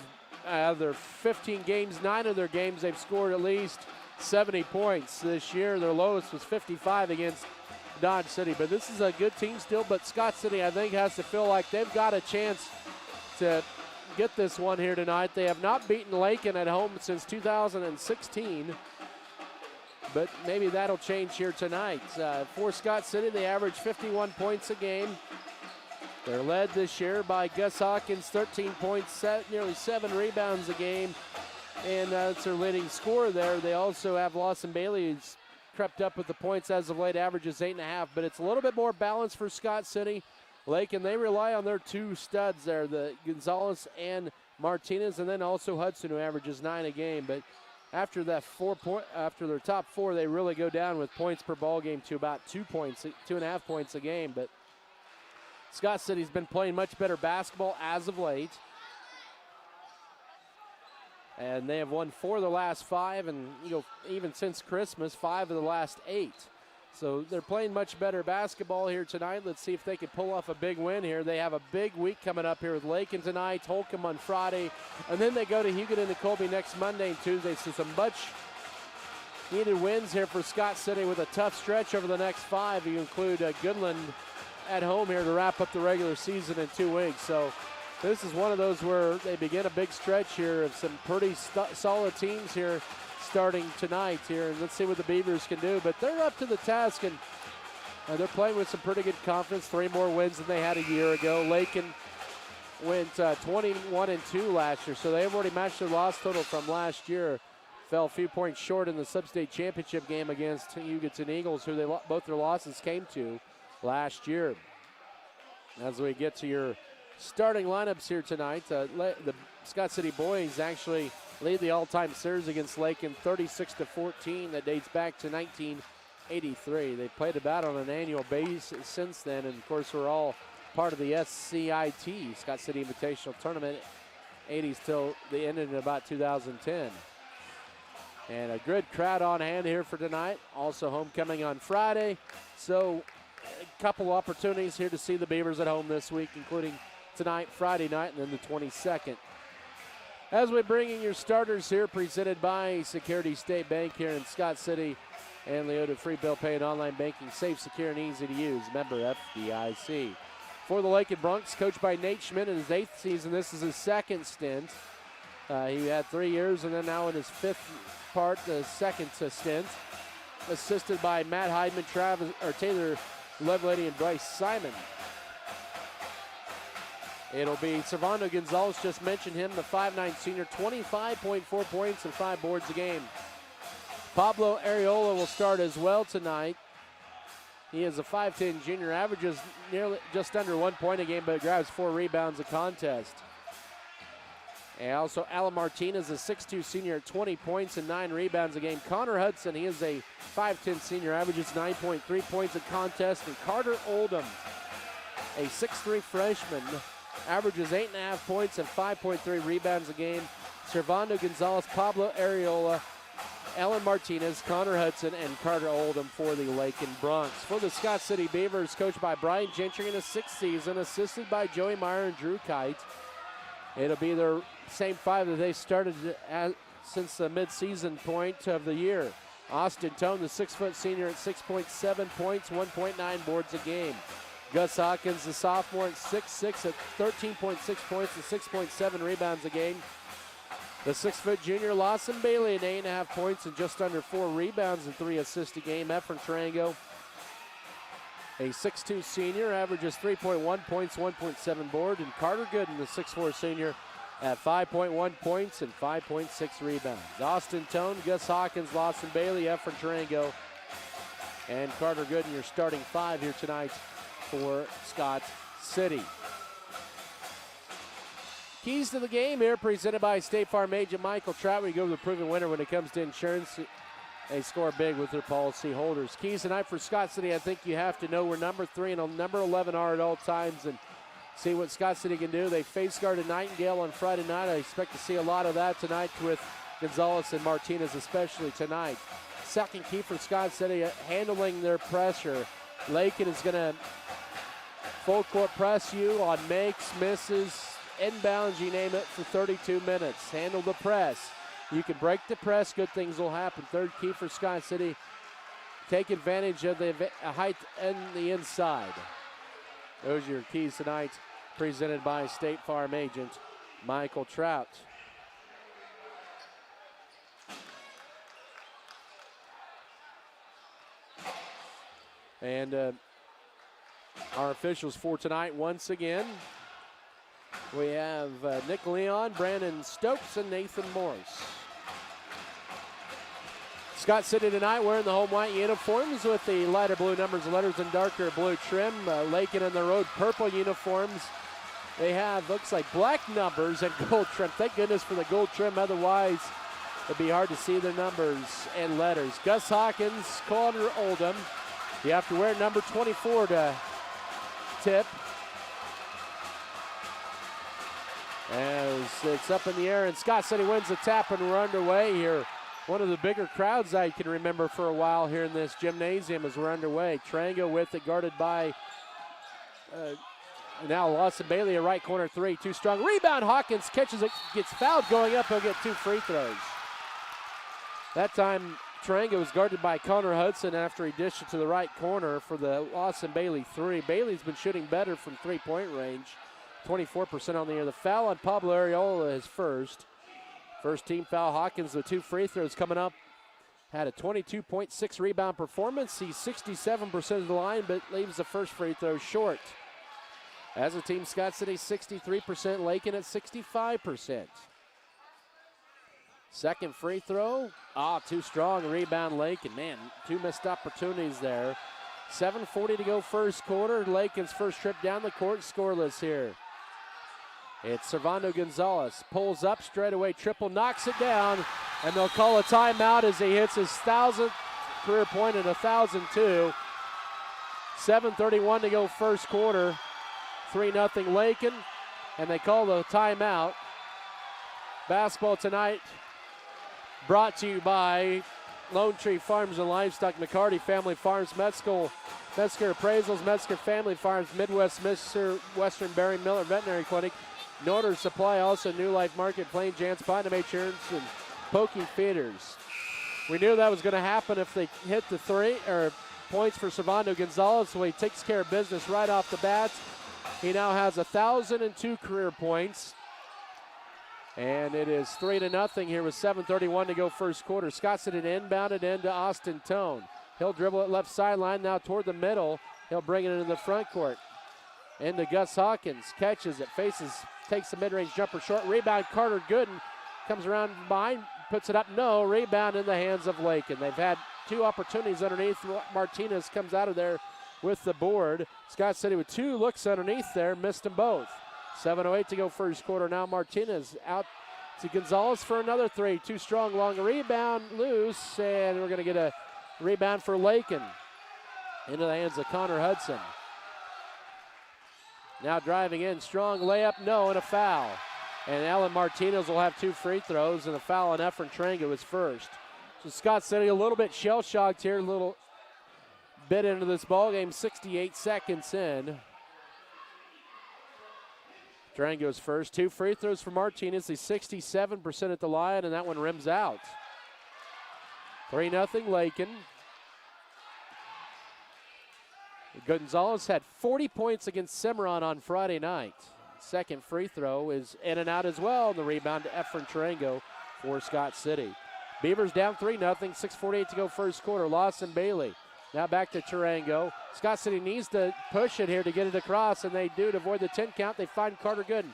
their 15 games, 9 of their games, they've scored at least 70 points this year. Their lowest was 55 against Dodge City. But this is a good team still, but Scott City, I think, has to feel like they've got a chance to get this one here tonight. They have not beaten Lakin at home since 2016, but maybe that'll change here tonight. For Scott City, they average 51 points a game. They're led this year by Gus Hawkins, 13 points, nearly 7 rebounds a game, and that's their leading scorer there. They also have Lawson Bailey, who's crept up with the points as of late, averages 8.5, but it's a little bit more balanced for Scott City. Lakin, they rely on their two studs there, the Gonzalez and Martinez, and then also Hudson, who averages 9 a game. But after that after their top four, they really go down with points per ball game to about 2.5 points a game. But Scott City's been playing much better basketball as of late. And they have won 4 of the last 5, and even since Christmas, 5 of the last 8. So they're playing much better basketball here tonight. Let's see if they can pull off a big win here. They have a big week coming up here with Lakin tonight, Holcomb on Friday, and then they go to Hugoton and Colby next Monday and Tuesday. So some much needed wins here for Scott City with a tough stretch over the next 5. You include Goodland at home here to wrap up the regular season in 2 weeks. So this is one of those where they begin a big stretch here of some pretty solid teams here starting tonight here, and let's see what the Beavers can do. But they're up to the task, and they're playing with some pretty good confidence. 3 more wins than they had a year ago. Lakin went 21-2 last year, so they've already matched their loss total from last year. Fell a few points short in the sub-state championship game against Hugoton Eagles, who both their losses came to last year. As we get to your starting lineups here tonight, the Scott City boys actually lead the all-time series against Lakin 36-14. That dates back to 1983. They played about on an annual basis since then, and of course we're all part of the SCIT, Scott City Invitational Tournament, 80s till the end in about 2010. And a good crowd on hand here for tonight. Also homecoming on Friday. So a couple opportunities here to see the Beavers at home this week, including tonight, Friday night, and then the 22nd. As we bring in your starters here, presented by Security State Bank here in Scott City and Leota Free Bill Pay and Online Banking, safe, secure, and easy to use. Member FDIC. For the Lakin Bronx, coached by Nate Schmidt in his 8th season. This is his 2nd stint. He had 3 years, and then now in his 5th part, the 2nd stint. Assisted by Matt Heidman, Taylor Lovelady, and Bryce Simon. It'll be Servando Gonzalez, just mentioned him, the 5'9 senior, 25.4 points and 5 boards a game. Pablo Areola will start as well tonight. He is a 5'10 junior, averages nearly just under 1 point a game, but grabs 4 rebounds a contest. And also Alan Martinez, a 6'2 senior, 20 points and 9 rebounds a game. Connor Hudson, he is a 5'10 senior, averages 9.3 points a contest. And Carter Oldham, a 6'3 freshman, averages 8.5 points and 5.3 rebounds a game. Servando Gonzalez, Pablo Areola, Alan Martinez, Connor Hudson, and Carter Oldham for the Lakin Bronx. For the Scott City Beavers, coached by Brian Gentry in his 6th season, assisted by Joey Meyer and Drew Kite. It'll be their same 5 that they started since the midseason point of the year. Austin Tone, the 6' senior, at 6.7 points, 1.9 boards a game. Gus Hawkins, the sophomore, at 6'6", at 13.6 points and 6.7 rebounds a game. The 6' junior, Lawson Bailey, at 8.5 points and just under 4 rebounds and 3 assists a game. Efren Tarango, a 6'2 senior, averages 3.1 points, 1.7 board. And Carter Gooden, the 6'4 senior, at 5.1 points and 5.6 rebounds. Austin Tone, Gus Hawkins, Lawson Bailey, Efren Tarango, and Carter Gooden, your starting 5 here tonight for Scott City. Keys to the game here presented by State Farm agent Michael Trout. We go to the proven winner when it comes to insurance. They score big with their policy holders. Keys tonight for Scott City, I think you have to know where number 3 and number 11 are at all times and see what Scott City can do. They face guarded Nightingale on Friday night. I expect to see a lot of that tonight with Gonzalez and Martinez, especially tonight. Second key for Scott City, handling their pressure. Lakin is going to full court press you on makes, misses, inbounds, you name it, for 32 minutes. Handle the press. You can break the press, good things will happen. Third key for Scott City, take advantage of the height and the inside. Those are your keys tonight, presented by State Farm agent Michael Trout. And our officials for tonight, once again, we have Nick Leon, Brandon Stokes, and Nathan Morris. Scott City tonight wearing the home white uniforms with the lighter blue numbers and letters and darker blue trim. Lakin in the road purple uniforms. They have, looks like, black numbers and gold trim. Thank goodness for the gold trim. Otherwise, it'd be hard to see their numbers and letters. Gus Hawkins, Connor Oldham. You have to wear number 24 to tip. As it's up in the air, and Scott City wins the tap, and we're underway here. One of the bigger crowds I can remember for a while here in this gymnasium as we're underway. Tarango with it, guarded by now Lawson Bailey, a right corner 3, too strong. Rebound, Hawkins catches it, gets fouled going up, he'll get 2 free throws. That time Tarango was guarded by Connor Hudson after he dished it to the right corner for the Lawson Bailey 3. Bailey's been shooting better from 3-point range. 24% on the year. The foul on Pablo Areola is first. First team foul. Hawkins with 2 free throws coming up. Had a 22.6 rebound performance. He's 67% of the line, but leaves the first free throw short. As a team, Scott City 63%, Lakin at 65%. Second free throw. Too strong. Rebound Lakin. Man, 2 missed opportunities there. 7:40 to go first quarter. Lakin's first trip down the court scoreless here. It's Servando Gonzalez, pulls up straight away, triple, knocks it down, and they'll call a timeout as he hits his 1,000th career point and 1,002. 7:31 to go first quarter, 3-0 Lakin, and they call the timeout. Basketball tonight brought to you by Lone Tree Farms and Livestock, McCarty Family Farms, Metzger Appraisals, Metzger Family Farms, Midwest Western Barry Miller Veterinary Clinic, Norder Supply, also New Life Market, Plain Jans, Putnam Insurance, and Pokey Feeders. We knew that was going to happen if they hit the points for Servando Gonzalez, so he takes care of business right off the bat. He now has 1,002 career points. And it is 3-0 here with 7:31 to go first quarter. Scott City inbounded into Austin Tone. He'll dribble it left sideline now toward the middle. He'll bring it into the front court. Into Gus Hawkins, catches it, takes the mid-range jumper short. Rebound, Carter Gooden comes around behind, puts it up. No, rebound in the hands of Lakin. They've had 2 opportunities underneath. Martinez comes out of there with the board. Scott City with 2 looks underneath there, missed them both. 7:08 to go first quarter. Now Martinez out to Gonzalez for another 3. Too strong, long rebound, loose, and we're going to get a rebound for Lakin into the hands of Connor Hudson. Now driving in, strong layup, no, and a foul. And Alan Martinez will have 2 free throws, and a foul on Efren Trango is first. So Scott City a little bit shell-shocked here, a little bit into this ball game, 68 seconds in. Durango's first. 2 free throws for Martinez. He's 67% at the line, and that one rims out. 3-0 Lakin. Gonzalez had 40 points against Cimarron on Friday night. Second free throw is in and out as well. The rebound to Efren Tarango for Scott City. Beavers down 3-0. 6:48 to go first quarter. Lawson Bailey. Now back to Tarango. Scott City needs to push it here to get it across, and they do to avoid the 10 count. They find Carter Gooden.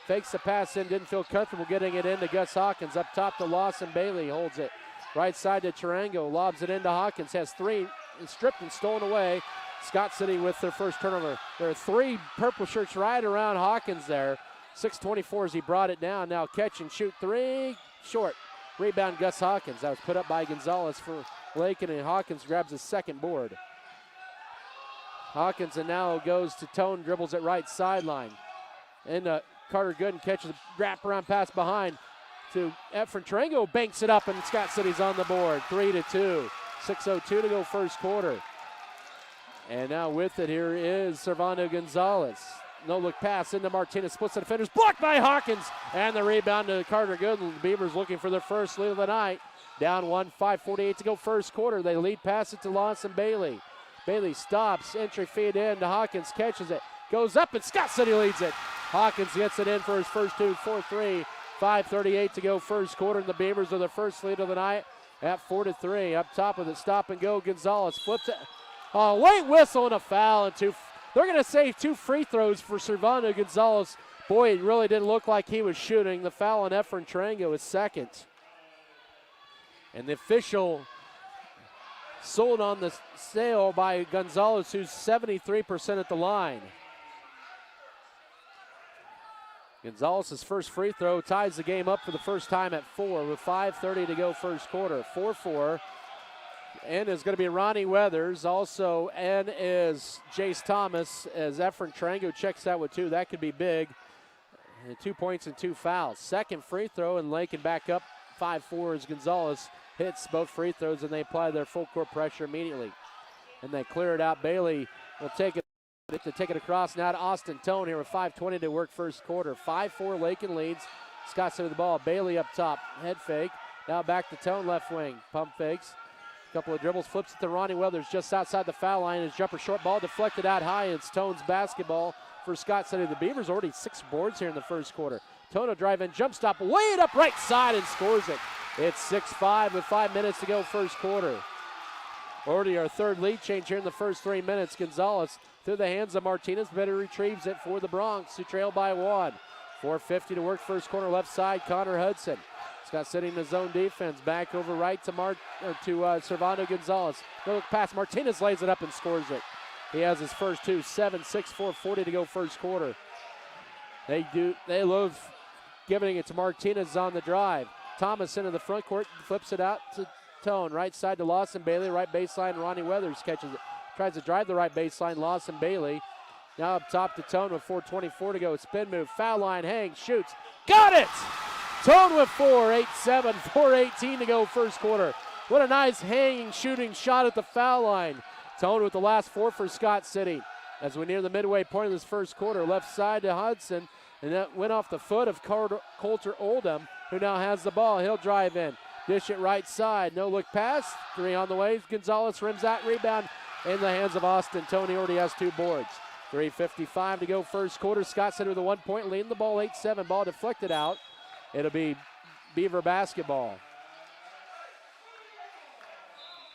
Fakes the pass in, didn't feel comfortable getting it into Gus Hawkins. Up top to Lawson Bailey, holds it. Right side to Tarango, lobs it into Hawkins. Has 3, stripped and stolen away. Scott City with their first turnover. There are 3 purple shirts right around Hawkins there. 6:24 as he brought it down. Now catch and shoot 3, short. Rebound Gus Hawkins. That was put up by Gonzalez for Lakin, and Hawkins grabs his second board. Hawkins and now goes to Tone, dribbles it right sideline. And Carter Gooden catches a wraparound pass behind to Efren Tarango, banks it up, and Scott City's on the board. 3-2. 6:02 to go first quarter. And now with it here is Servando Gonzalez. No look pass into Martinez, splits the defenders, blocked by Hawkins, and the rebound to Carter Gooden. The Beavers looking for their first lead of the night. Down 1, 5:48 to go first quarter. They lead pass it to Lawson Bailey. Bailey stops, entry feed in to Hawkins, catches it, goes up, and Scott City leads it. Hawkins gets it in for his first 2, 4-3. 5:38 to go first quarter, and the Beavers are their first lead of the night at 4-3. Up top with it, stop and go. Gonzalez flips it. A late whistle and a foul, and 2. They're going to save 2 free throws for Servando Gonzalez. Boy, it really didn't look like he was shooting. The foul on Efren Tarango is second. And the official sold on the sale by Gonzalez, who's 73% at the line. Gonzalez's first free throw ties the game up for the first time at 4 with 5:30 to go first quarter. 4-4. N is going to be Ronnie Weathers. Also, N is Jace Thomas as Efren Tarango checks out with 2. That could be big. And 2 points and 2 fouls. Second free throw, and Lakin back up 5-4 as Gonzalez hits both free throws, and they apply their full court pressure immediately. And they clear it out. Bailey will take it across now to Austin Tone here with 5:20 to work first quarter. 5-4 Lakin leads. Scott City with the ball. Bailey up top. Head fake. Now back to Tone left wing. Pump fakes. Couple of dribbles, flips it to Ronnie Weathers just outside the foul line. His jumper short ball deflected out high. It's Tone's basketball for Scott City. The Beavers already 6 boards here in the first quarter. Tone will drive in, jump stop, lay it up right side and scores it. It's 6-5 with 5 minutes to go first quarter. Already our third lead change here in the first 3 minutes. Gonzalez through the hands of Martinez, better retrieves it for the Bronx, who trail by 1. 4:50 to work first quarter left side, Connor Hudson. Scott City in the zone defense. Back over right to Servando Gonzalez. No look pass. Martinez lays it up and scores it. He has his first 2. 7-6, 4:40 to go first quarter. They love giving it to Martinez on the drive. Thomas into the front court, flips it out to Tone. Right side to Lawson Bailey. Right baseline, Ronnie Weathers catches it. Tries to drive the right baseline, Lawson Bailey. Now up top to Tone with 4:24 to go. Spin move, foul line, hang, shoots. Got it! Tone with 4, 8-7, 4:18 to go first quarter. What a nice hanging shooting shot at the foul line. Tone with the last 4 for Scott City. As we near the midway point of this first quarter, left side to Hudson, and that went off the foot of Coulter Oldham, who now has the ball. He'll drive in. Dish it right side. No look pass. 3 on the way. Gonzalez rims that rebound in the hands of Austin. Tony already has 2 boards. 3:55 to go first quarter. Scott City with a 1-point lead in the ball. 8-7. Ball deflected out. It'll be Beaver basketball.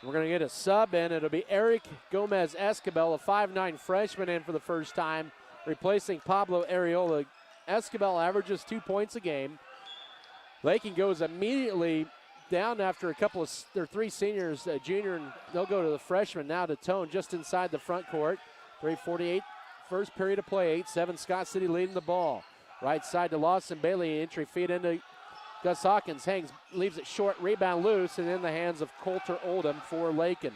We're going to get a sub in. It'll be Eric Gomez Escabel, a 5'9 freshman, in for the first time, replacing Pablo Areola. Escabel averages 2 points a game. Lakin goes immediately down after a couple of their 3 seniors, junior, and they'll go to the freshman now to Tone just inside the front court. 3:48, first period of play. 8-7, Scott City leading the ball. Right side to Lawson Bailey, entry feed into Gus Hawkins, leaves it short, rebound loose, and in the hands of Coulter Oldham for Lakin.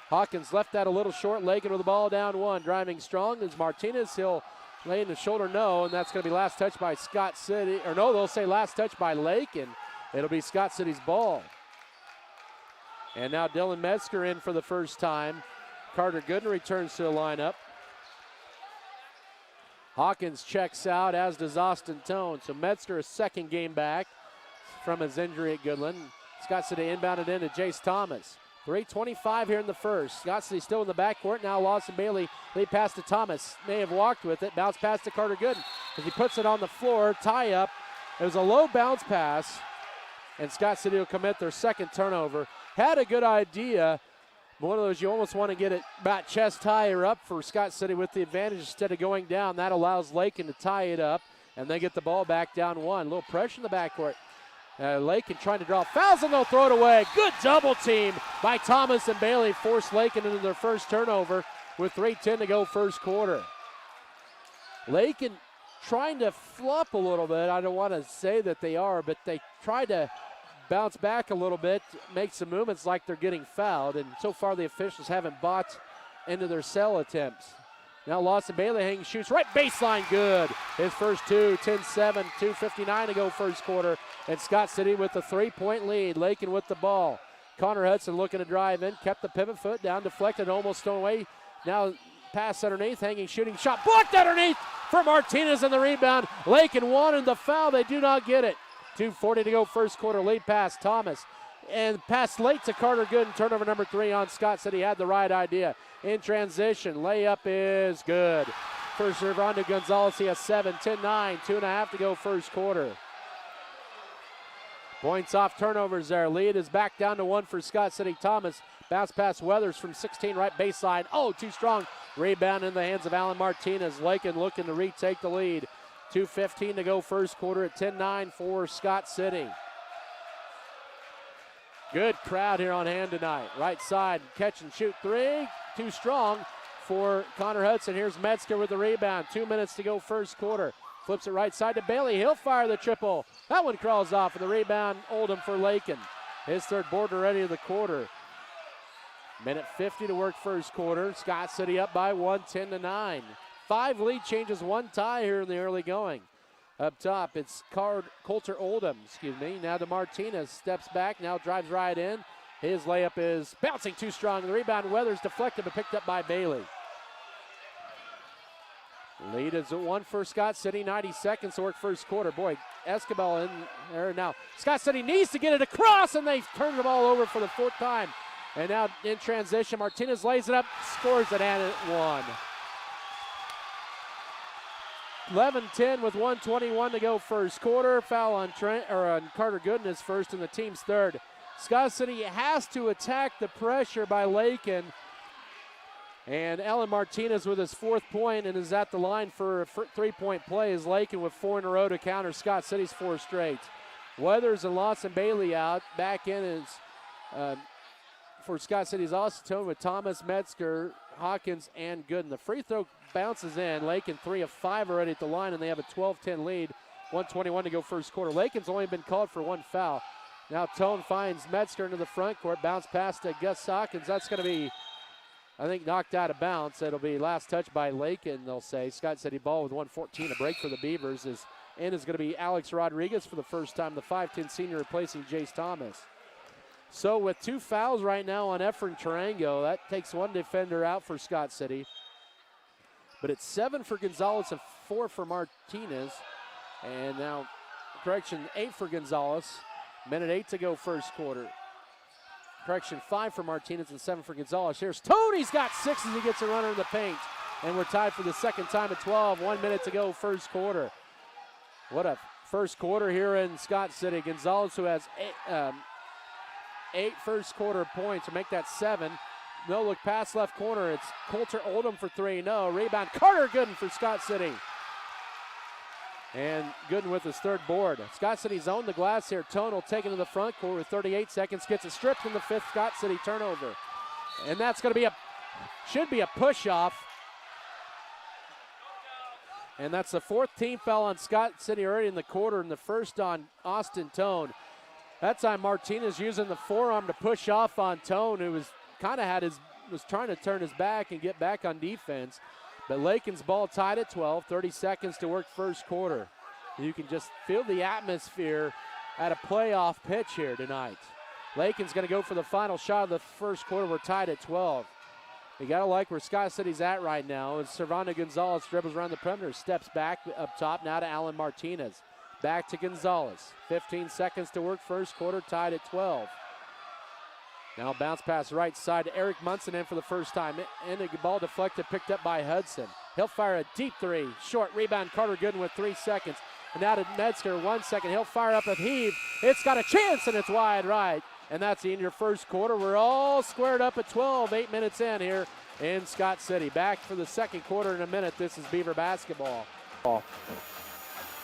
Hawkins left that a little short. Lakin with the ball down 1. Driving strong is Martinez. He'll lay in the shoulder, no, and that's going to be last touch by Scott City. Or no, they'll say last touch by Lakin. It'll be Scott City's ball. And now Dylan Metzger in for the first time. Carter Gooden returns to the lineup. Hawkins checks out, as does Austin Tone. So Metzger, a second game back from his injury at Goodland. Scott City inbounded into Jace Thomas. 3:25 here in the first. Scott City still in the backcourt. Now Lawson Bailey lead pass to Thomas. May have walked with it. Bounce pass to Carter Gooden. As he puts it on the floor, tie up. It was a low bounce pass, and Scott City will commit their second turnover. Had a good idea. One of those you almost want to get it about chest high or up for Scott City with the advantage instead of going down. That allows Lakin to tie it up, and they get the ball back down 1. A little pressure in the backcourt. Lakin trying to draw fouls, and they'll throw it away. Good double team by Thomas and Bailey. Forced Lakin into their first turnover with 3:10 to go first quarter. Lakin trying to flop a little bit. I don't want to say that they are, but they try to bounce back a little bit, make some movements like they're getting fouled, and so far the officials haven't bought into their cell attempts. Now Lawson Bailey hanging shoots right baseline, good. His first 2, 10-7, 2:59 to go first quarter, and Scott City with the 3-point lead. Lakin with the ball. Connor Hudson looking to drive in, kept the pivot foot down, deflected, almost thrown away. Now pass underneath, hanging shooting shot, blocked underneath for Martinez, and the rebound. Lakin wanted the foul, they do not get it. 2:40 to go first quarter, lead pass, Thomas. And pass late to Carter Gooden, turnover number 3 on Scott City. Had the right idea. In transition, layup is good. First serve on to Gonzalez, he has 7, 10-9, 2.5 to go first quarter. Points off turnovers there. Lead is back down to 1 for Scott City. Thomas, bounce pass Weathers from 16, right baseline. Oh, too strong. Rebound in the hands of Alan Martinez. Lakin looking to retake the lead. 2:15 to go first quarter at 10-9 for Scott City. Good crowd here on hand tonight. Right side, catch and shoot 3. Too strong for Connor Hudson. Here's Metzger with the rebound. 2 minutes to go first quarter. Flips it right side to Bailey. He'll fire the triple. That one crawls off, and the rebound Oldham for Lakin. His third board already of the quarter. Minute 50 to work first quarter. Scott City up by 1, 10-9. 5 lead changes, 1 tie here in the early going. Up top, it's Coulter Oldham, Now to Martinez, steps back, now drives right in. His layup is bouncing too strong. The rebound, Weathers deflected, but picked up by Bailey. Lead is at 1 for Scott City, 90 seconds to work first quarter. Boy, Escabel in there now. Scott City needs to get it across, and they turn the ball over for the 4th time. And now in transition, Martinez lays it up, scores it, and it 1. 11-10 with 1:21 to go first quarter. Foul on Carter Gooden is first and the team's third. Scott City has to attack the pressure by Lakin. And Ellen Martinez with his 4th point and is at the line for a 3-point play as Lakin with 4 in a row to counter Scott City's 4 straight. Weathers and Lawson Bailey out. Back in is for Scott City's Austin Tone with Thomas, Metzger, Hawkins, and Gooden. The free throw bounces in. Lakin 3 of 5 already at the line, and they have a 12-10 lead. 1:21 to go first quarter. Lakin's only been called for 1 foul. Now Tone finds Metzger into the front court. Bounce pass to Gus Hawkins. That's going to be, I think, knocked out of bounds. It'll be last touch by Lakin, they'll say. Scott City ball with 1:14. A break for the Beavers is going to be Alex Rodriguez for the first time, the 5'10 senior replacing Jace Thomas. So with 2 fouls right now on Efren Tarango, that takes 1 defender out for Scott City. But it's 7 for Gonzalez and 4 for Martinez. And now, 8 for Gonzalez. Minute 8 to go first quarter. 5 for Martinez and 7 for Gonzalez. Here's Tony's got 6 as he gets a runner in the paint. And we're tied for the second time at 12. 1 minute to go first quarter. What a first quarter here in Scott City. Gonzalez, who has 8 first quarter points, to make that 7. No look pass left corner. It's Coulter Oldham for 3. No. Rebound. Carter Gooden for Scott City. And Gooden with his 3rd board. Scott City's owned the glass here. Tone will take it to the front court with 38 seconds. Gets it stripped in the 5th Scott City turnover. And that's going to be should be a push-off. And that's the 4th team foul on Scott City already in the quarter, and the 1st on Austin Tone. That time Martinez using the forearm to push off on Tone, who was trying to turn his back and get back on defense. But Lakin's ball tied at 12, 30 seconds to work first quarter. You can just feel the atmosphere at a playoff pitch here tonight. Lakin's going to go for the final shot of the first quarter. We're tied at 12. You got to like where Scott City's at right now. And Servando Gonzalez dribbles around the perimeter, steps back up top now to Alan Martinez. Back to Gonzalez. 15 seconds to work first quarter, tied at 12. Now bounce pass right side to Eric Munson in for the first time. And the ball deflected, picked up by Hudson. He'll fire a deep 3. Short rebound, Carter Gooden with 3 seconds. And now to Metzger, 1 second. He'll fire up a heave. It's got a chance, and it's wide right. And that's in your first quarter. We're all squared up at 12, 8 minutes in here in Scott City. Back for the second quarter in a minute. This is Beaver basketball.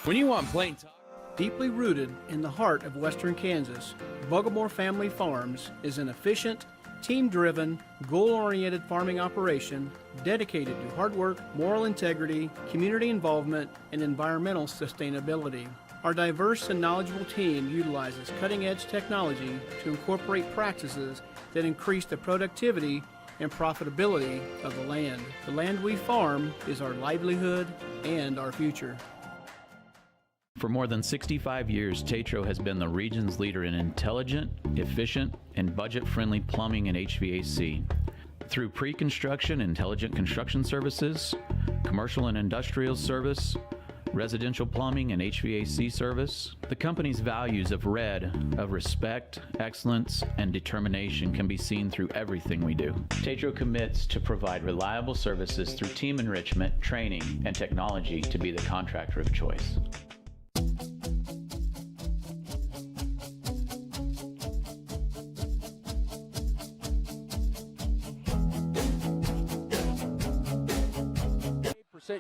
When you want plain talk. Deeply rooted in the heart of western Kansas, Buglemore Family Farms is an efficient, team-driven, goal-oriented farming operation dedicated to hard work, moral integrity, community involvement, and environmental sustainability. Our diverse and knowledgeable team utilizes cutting-edge technology to incorporate practices that increase the productivity and profitability of the land. The land we farm is our livelihood and our future. For more than 65 years, Tetro has been the region's leader in intelligent, efficient, and budget-friendly plumbing and HVAC. Through pre-construction intelligent construction services, commercial and industrial service, residential plumbing and HVAC service, the company's values of respect, excellence, and determination can be seen through everything we do. Tetro commits to provide reliable services through team enrichment, training, and technology to be the contractor of choice.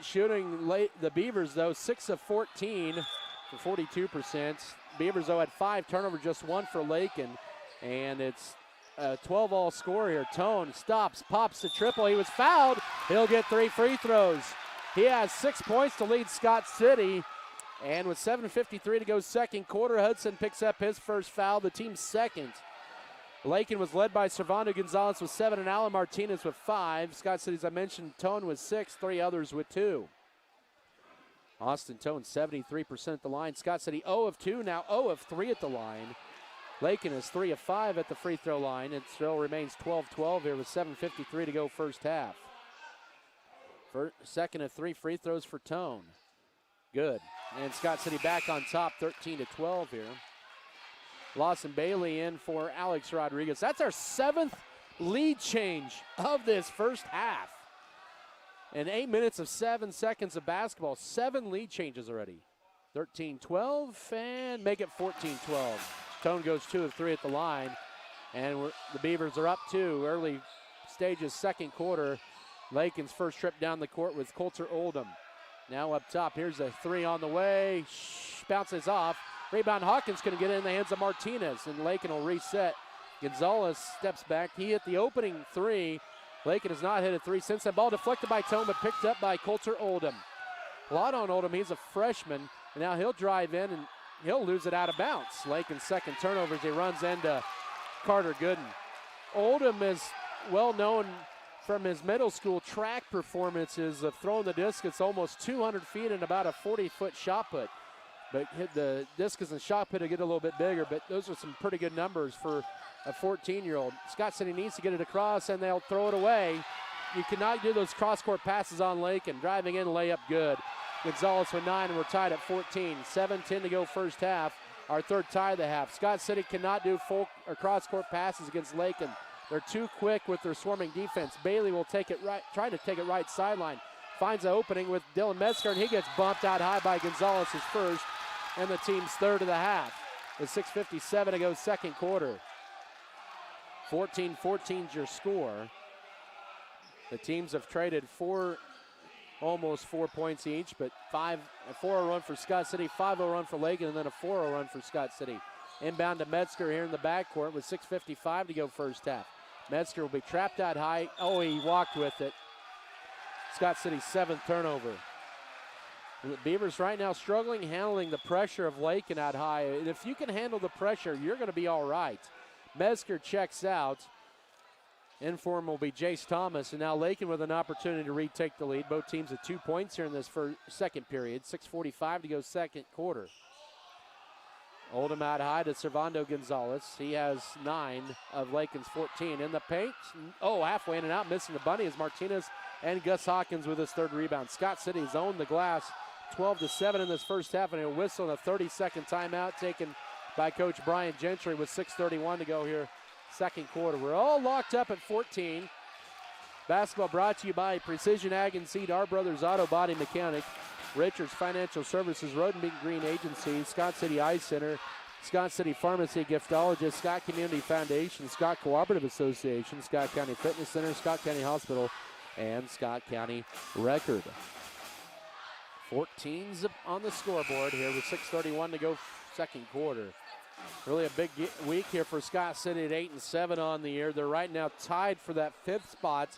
Shooting late, the Beavers though 6 of 14 for 42%. Beavers though had 5 turnovers, just 1 for Lakin, and it's a 12-all score here. Tone stops, pops the triple. He was fouled. He'll get 3 free throws. He has 6 points to lead Scott City, and with 7:53 to go second quarter, Hudson picks up his first foul, the team's second. Lakin was led by Servando Gonzalez with 7 and Alan Martinez with 5. Scott City, as I mentioned, Tone with 6, 3 others with 2. Austin Tone 73% at the line. Scott City 0 of 2, now 0 of 3 at the line. Lakin is 3 of 5 at the free throw line. It still remains 12-12 here with 7:53 to go first half. Second of 3 free throws for Tone. Good. And Scott City back on top, 13-12 here. Lawson Bailey in for Alex Rodriguez. That's our 7th lead change of this first half. In 8 minutes of 7 seconds of basketball, 7 lead changes already. 13-12 and make it 14-12. Tone goes 2 of 3 at the line, and the Beavers are up 2. Early stages, second quarter. Lakin's first trip down the court with Coulter Oldham. Now up top, here's a 3 on the way. Bounces off. Rebound Hawkins going to get it in the hands of Martinez, and Lakin will reset. Gonzalez steps back. He hit the opening 3. Lakin has not hit a 3 since. That ball deflected by Tone, but picked up by Coulter Oldham. A lot on Oldham. He's a freshman, and now he'll drive in, and he'll lose it out of bounds. Lakin's second turnover as he runs into Carter Gooden. Oldham is well known from his middle school track performances of throwing the discus almost 200 feet and about a 40-foot shot put. But hit the discus and shot put to get a little bit bigger, but those are some pretty good numbers for a 14-year-old. Scott City needs to get it across, and they'll throw it away. You cannot do those cross-court passes on Lakin. Driving in, layup good. Gonzalez with 9, and we're tied at 14. 7:10 to go first half. Our third tie of the half. Scott City cannot do full or cross-court passes against Lakin. They're too quick with their swarming defense. Bailey will take it right, try to take it right sideline. Finds an opening with Dylan Metzger, and he gets bumped out high by Gonzalez, his first, and the team's third of the half. With 6:57 to go second quarter. 14-14 is your score. The teams have traded almost 4 points each, but a 4-0 run for Scott City, 5-0 run for Lakin, and then a 4-0 run for Scott City. Inbound to Metzger here in the backcourt with 6:55 to go first half. Metzger will be trapped out high. Oh, he walked with it. Scott City's 7th turnover. The Beavers right now struggling handling the pressure of Lakin out high. And if you can handle the pressure, you're going to be all right. Metzger checks out. In for him will be Jace Thomas, and now Lakin with an opportunity to retake the lead. Both teams at 2 points here in this second period. 6:45 to go second quarter. Oldham out high to Servando Gonzalez. He has 9 of Lakin's 14 in the paint. Oh, halfway in and out, missing the bunny is Martinez and Gus Hawkins with his third rebound. Scott City's owned the glass 12-7 in this first half, and a whistle and a 30-second timeout taken by Coach Brian Gentry with 6:31 to go here. Second quarter. We're all locked up at 14. Basketball brought to you by Precision Ag and Seed, Our Brothers Auto Body Mechanic, Richards Financial Services, Road and Green Agency, Scott City Eye Center, Scott City Pharmacy Giftologist, Scott Community Foundation, Scott Cooperative Association, Scott County Fitness Center, Scott County Hospital, and Scott County Record. 14's on the scoreboard here with 6:31 to go second quarter. Really a big week here for Scott City at 8-7 on the year. They're right now tied for that 5th spot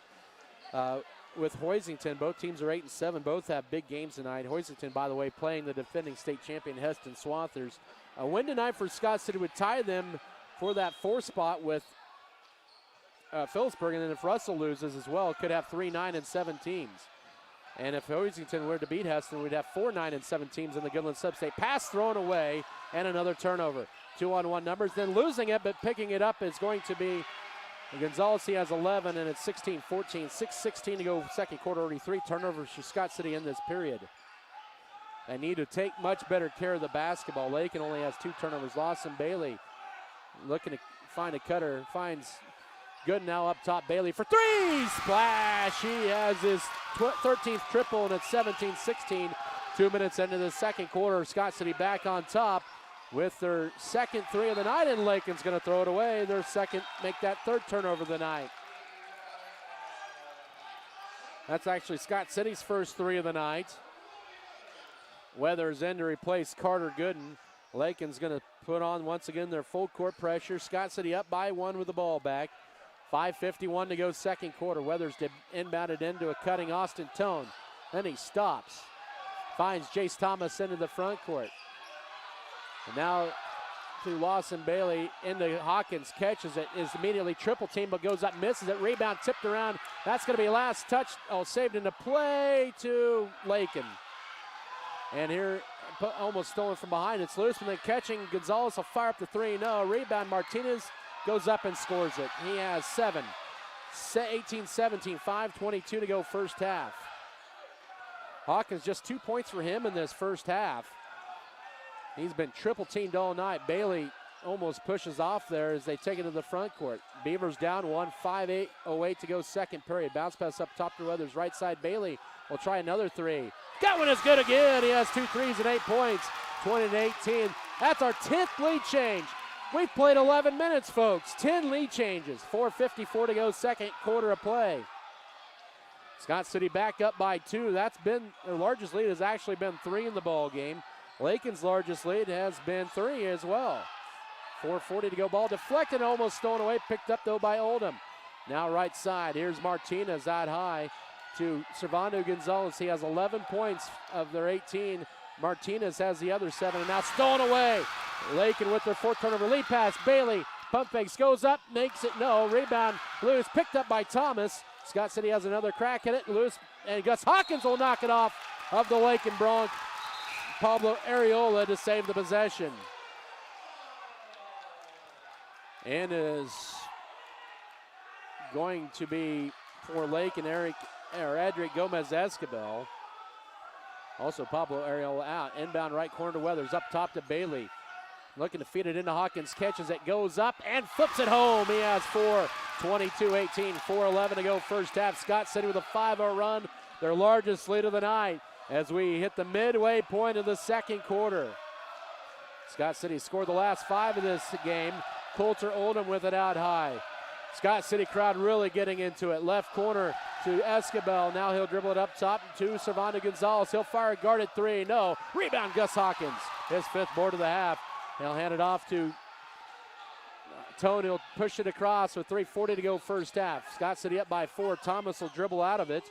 with Hoisington. Both teams are 8-7. Both have big games tonight. Hoisington, by the way, playing the defending state champion Heston Swathers. A win tonight for Scott City would tie them for that 4th spot with Phillipsburg, and then if Russell loses as well, could have 3 9-7 teams. And if Hoisington were to beat Heston, we'd have 4 9-7 teams in the Goodland Sub-State. Pass thrown away, and another turnover. 2-on-1 numbers, then losing it, but picking it up is going to be Gonzalez. He has 11, and it's 16-14. 6:16 to go second quarter, already 3 turnovers for Scott City in this period. They need to take much better care of the basketball. Lakin only has 2 turnovers. Lawson Bailey looking to find a cutter, finds Good now up top. Bailey for 3. Splash. He has his 13th triple, and it's 17-16. 2 minutes into the second quarter. Scott City back on top with their second 3 of the night, and Lakin's going to throw it away. Their second, make that 3rd turnover of the night. That's actually Scott City's first 3 of the night. Weathers in to replace Carter Gooden. Lakin's going to put on once again their full court pressure. Scott City up by 1 with the ball back. 5:51 to go second quarter. Weathers inbounded into a cutting Austin Tone. Then he stops. Finds Jace Thomas into the front court. And now to Lawson Bailey into Hawkins. Catches it. Is immediately triple team, but goes up, misses it. Rebound tipped around. That's going to be last touch. Oh, saved into play to Lakin. And here, almost stolen from behind. It's loose, but then catching. Gonzalez will fire up the 3. No, rebound. Martinez goes up and scores it. He has 7. 18-17, 5:22 to go first half. Hawkins just 2 points for him in this first half. He's been triple teamed all night. Bailey almost pushes off there as they take it to the front court. Beavers down 1, 5:08 to go second period. Bounce pass up top to Weathers. Right side, Bailey will try another 3. That one is good again. He has 2 threes and 8 points. 20-18. That's our 10th lead change. We've played 11 minutes, folks. 10 lead changes. 4:54 to go second quarter of play. Scott City back up by 2. That's been their largest lead, has actually been 3 in the ball game. Lakin's largest lead has been 3 as well. 4:40 to go. Ball deflected, almost stolen away. Picked up though by Oldham. Now right side. Here's Martinez out high to Servando Gonzalez. He has 11 points of their 18. Martinez has the other 7, and now stolen away. Lakin with their 4th turnover. Lead pass. Bailey pump fakes, goes up, makes it no. Rebound loose, picked up by Thomas. Scott City has another crack at it. Loose, and Gus Hawkins will knock it off of the Lakin Bronc. Pablo Areola to save the possession. And is going to be for Lakin Adric Gomez-Escabel. Also Pablo Ariola out. Inbound right corner to Weathers. Up top to Bailey. Looking to feed it into Hawkins. Catches it, goes up, and flips it home. He has 4. 22-18, 4:11 to go first half. Scott City with a 5-0 run, their largest lead of the night as we hit the midway point of the second quarter. Scott City scored the last 5 of this game. Coulter Oldham with it out high. Scott City crowd really getting into it. Left corner to Escabel. Now he'll dribble it up top to Servando Gonzalez. He'll fire a guarded 3. No. Rebound, Gus Hawkins. His 5th board of the half. He'll hand it off to Tone. He'll push it across with 3:40 to go first half. Scott City up by 4. Thomas will dribble out of it.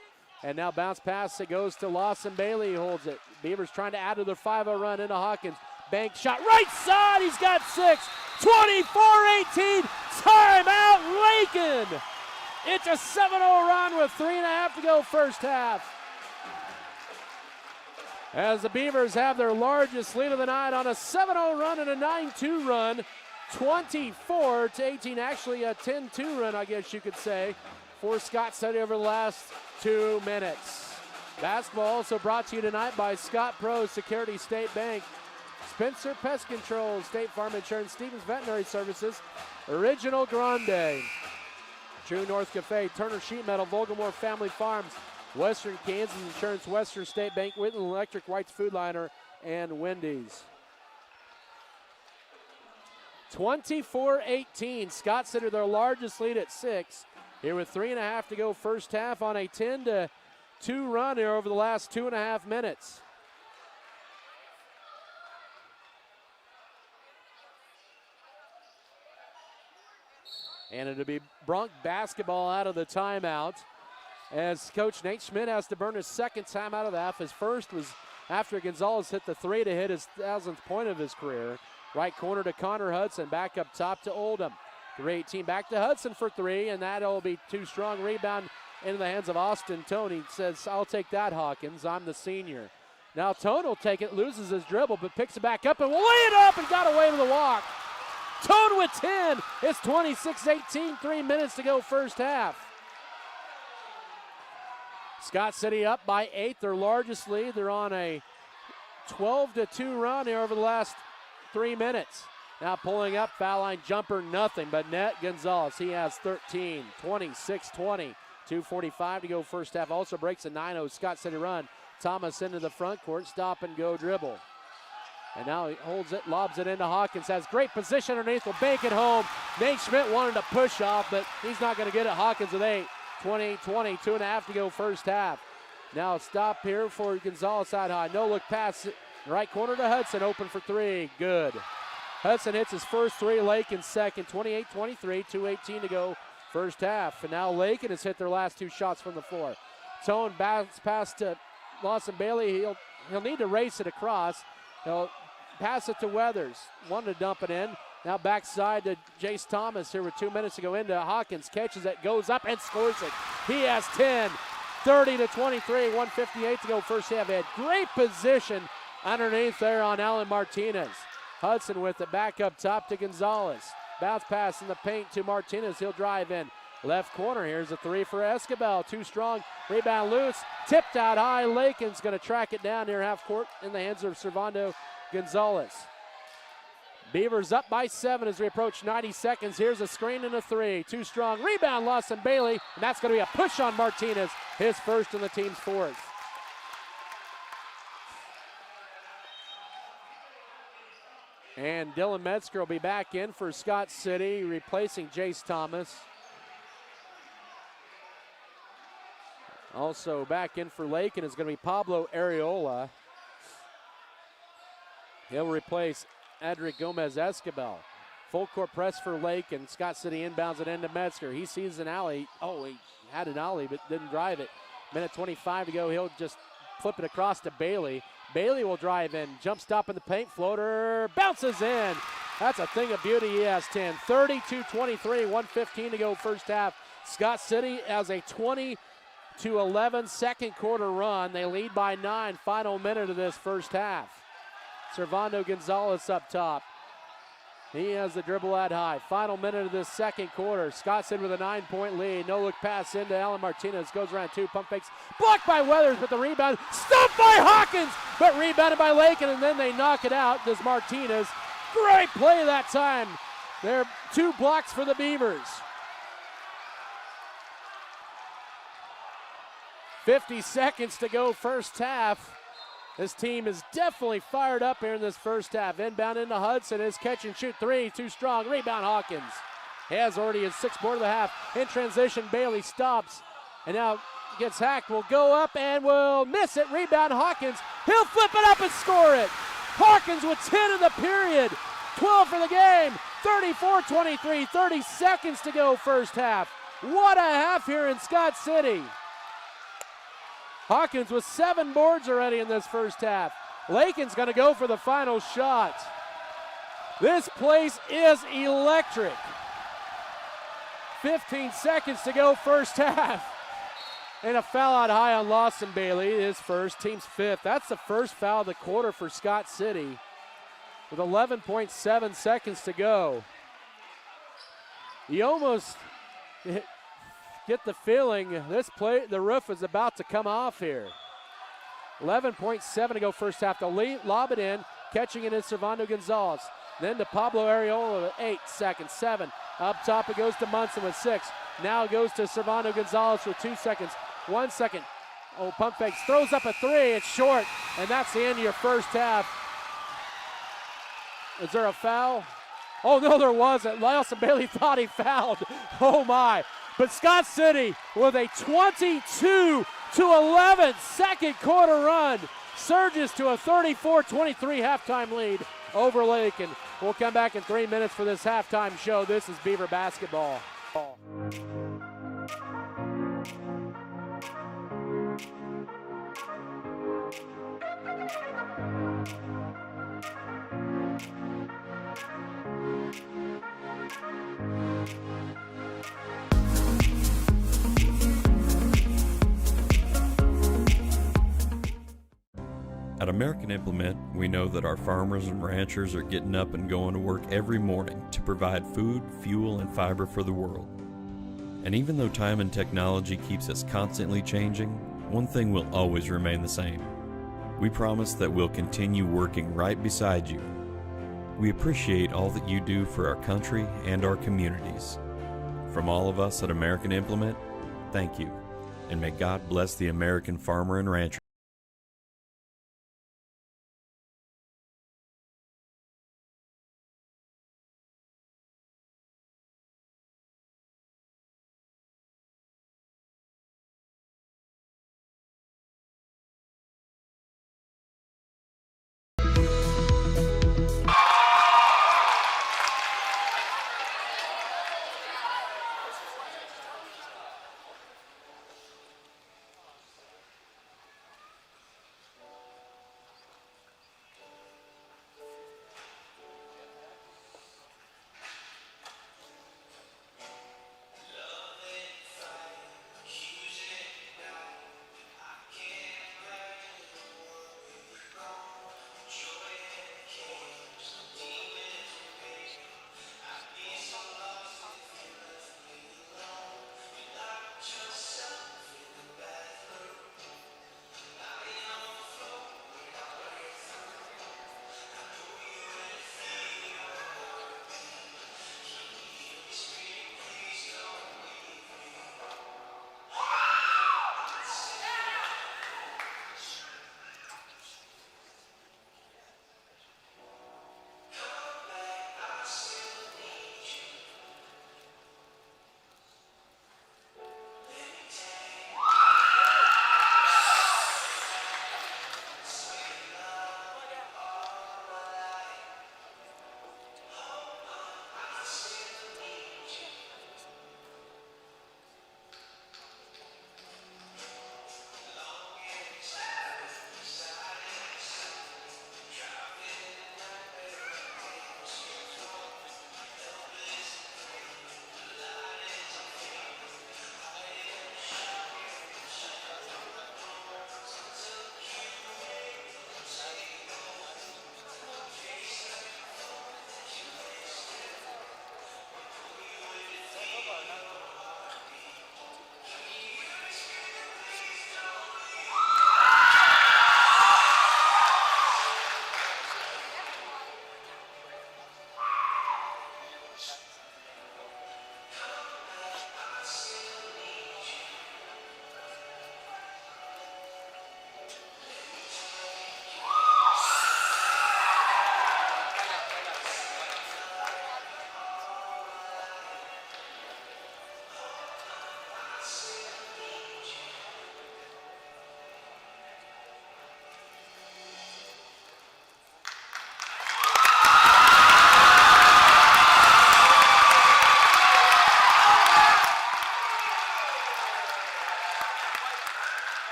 And now bounce pass. It goes to Lawson Bailey. He holds it. Beavers trying to add to their 5-0 run into Hawkins. Bank shot right side. He's got 6. 24-18. Timeout Lakin. It's a 7-0 run with 3.5 to go first half. As the Beavers have their largest lead of the night on a 7-0 run and a 9-2 run. 24-18, actually a 10-2 run, I guess you could say, for Scott City over the last 2 minutes. Basketball also brought to you tonight by Scott Pro, Security State Bank, Spencer Pest Control, State Farm Insurance, Stevens Veterinary Services, Original Grande, True North Cafe, Turner Sheet Metal, Volgamore Family Farms, Western Kansas Insurance, Western State Bank, Whitland Electric, White's Food Liner, and Wendy's. 24-18, Scott City their largest lead at 6. Here with 3.5 to go first half on a 10-2 run here over the last 2.5 minutes. And it'll be Bronc basketball out of the timeout as Coach Nate Schmidt has to burn his 2nd timeout of the half. His first was after Gonzalez hit the 3 to hit his 1,000th point of his career. Right corner to Connor Hudson, back up top to Oldham. 3-18 back to Hudson for 3, and that'll be too strong. Rebound into the hands of Austin Tony. Says, I'll take that, Hawkins. I'm the senior. Now Tone will take it, loses his dribble, but picks it back up and will lay it up and got away with the walk. Tone with 10. It's 26-18, 3 minutes to go first half. Scott City up by 8, their largest lead. They're on a 12-2 run here over the last 3 minutes. Now pulling up, foul line jumper, nothing but net Gonzalez. He has 13, 26-20, 2:45 to go first half. Also breaks a 9-0 Scott City run. Thomas into the front court, stop and go dribble. And now he holds it, lobs it into Hawkins. Has great position underneath, will bank it home. Nate Schmidt wanted to push off, but he's not going to get it. Hawkins with 8, 20-20, 2.5 to go first half. Now stop here for Gonzalez side high. No look pass. Right corner to Hudson, open for 3, good. Hudson hits his first 3, Lakin second, 28-23, 2:18 to go first half. And now Lakin has hit their last 2 shots from the floor. Tone bounce pass to Lawson Bailey. He'll need to race it across. He'll pass it to Weathers. Wanted to dump it in. Now backside to Jace Thomas here with 2 minutes to go into Hawkins. Catches it, goes up and scores it. He has 10, 30-23, 1:58 to go first half. He had great position underneath there on Alan Martinez. Hudson with it back up top to Gonzalez. Bounce pass in the paint to Martinez. He'll drive in. Left corner, here's a 3 for Escabel. Too strong, rebound loose. Tipped out high. Lakin's going to track it down near half court in the hands of Servando Gonzalez. Beavers up by 7 as we approach 90 seconds. Here's a screen and a 3. Too strong, rebound Lawson Bailey. And that's going to be a push on Martinez. His first and the team's 4th. And Dylan Metzger will be back in for Scott City, replacing Jace Thomas. Also back in for Lakin is going to be Pablo Ariola. He'll replace Adric Gomez-Escabel. Full court press for Lakin. Scott City inbounds it into Metzger. He sees an alley. Oh, he had an alley but didn't drive it. Minute 25 to go. He'll just flip it across to Bailey. Bailey will drive in, jump stop in the paint, floater, bounces in. That's a thing of beauty. He has 10, 32-23, 1:15 to go first half. Scott City has a 20-11 second quarter run. They lead by 9, final minute of this first half. Servando Gonzalez up top. He has the dribble at high. Final minute of this second quarter. Scott City with a 9-point lead. No look pass into Alan Martinez. Goes around two. Pump fakes. Blocked by Weathers, but the rebound. Stuffed by Hawkins, but rebounded by Lakin, and then they knock it out. Does Martinez. Great play that time. There are 2 blocks for the Beavers. 50 seconds to go first half. This team is definitely fired up here in this first half. Inbound into Hudson. His catch and shoot 3. Too strong. Rebound Hawkins. Has already his 6th board of the half. In transition, Bailey stops. And now gets hacked. Will go up and will miss it. Rebound Hawkins. He'll flip it up and score it. Hawkins with 10 in the period. 12 for the game. 34-23. 30 seconds to go first half. What a half here in Scott City. Hawkins with 7 boards already in this first half. Lakin's going to go for the final shot. This place is electric. 15 seconds to go first half. And a foul out high on Lawson Bailey, his first, team's 5th. That's the first foul of the quarter for Scott City with 11.7 seconds to go. You almost get the feeling this play, the roof is about to come off here. 11.7 to go first half. They'll lob it in, catching it in Servando Gonzalez. Then to Pablo Areola with 8 seconds, 7. Up top it goes to Munson with 6. Now it goes to Servando Gonzalez with 2 seconds, 1 second. Oh, pump fakes, throws up a 3, it's short, and that's the end of your first half. Is there a foul? Oh no, there wasn't. Lawson Bailey thought he fouled. Oh my. But Scott City with a 22-11 second quarter run surges to a 34-23 halftime lead over Lakin. We'll come back in 3 minutes for this halftime show. This is Beaver basketball. At American Implement, we know that our farmers and ranchers are getting up and going to work every morning to provide food, fuel, and fiber for the world. And even though time and technology keeps us constantly changing, one thing will always remain the same. We promise that we'll continue working right beside you. We appreciate all that you do for our country and our communities. From all of us at American Implement, thank you, and may God bless the American farmer and rancher.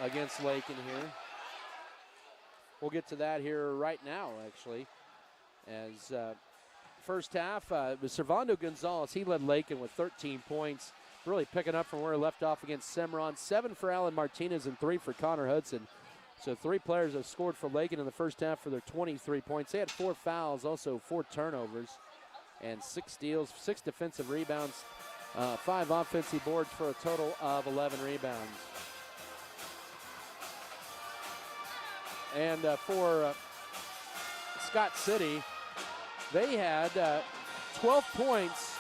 against Lakin here. We'll get to that here right now, actually. As first half, it was Servando Gonzalez. He led Lakin with 13 points, really picking up from where he left off against Cimarron. 7 for Alan Martinez and 3 for Connor Hudson. So 3 players have scored for Lakin in the first half for their 23 points. They had 4 fouls, also 4 turnovers, and 6 steals, 6 defensive rebounds, 5 offensive boards for a total of 11 rebounds. And for Scott City, they had 12 points.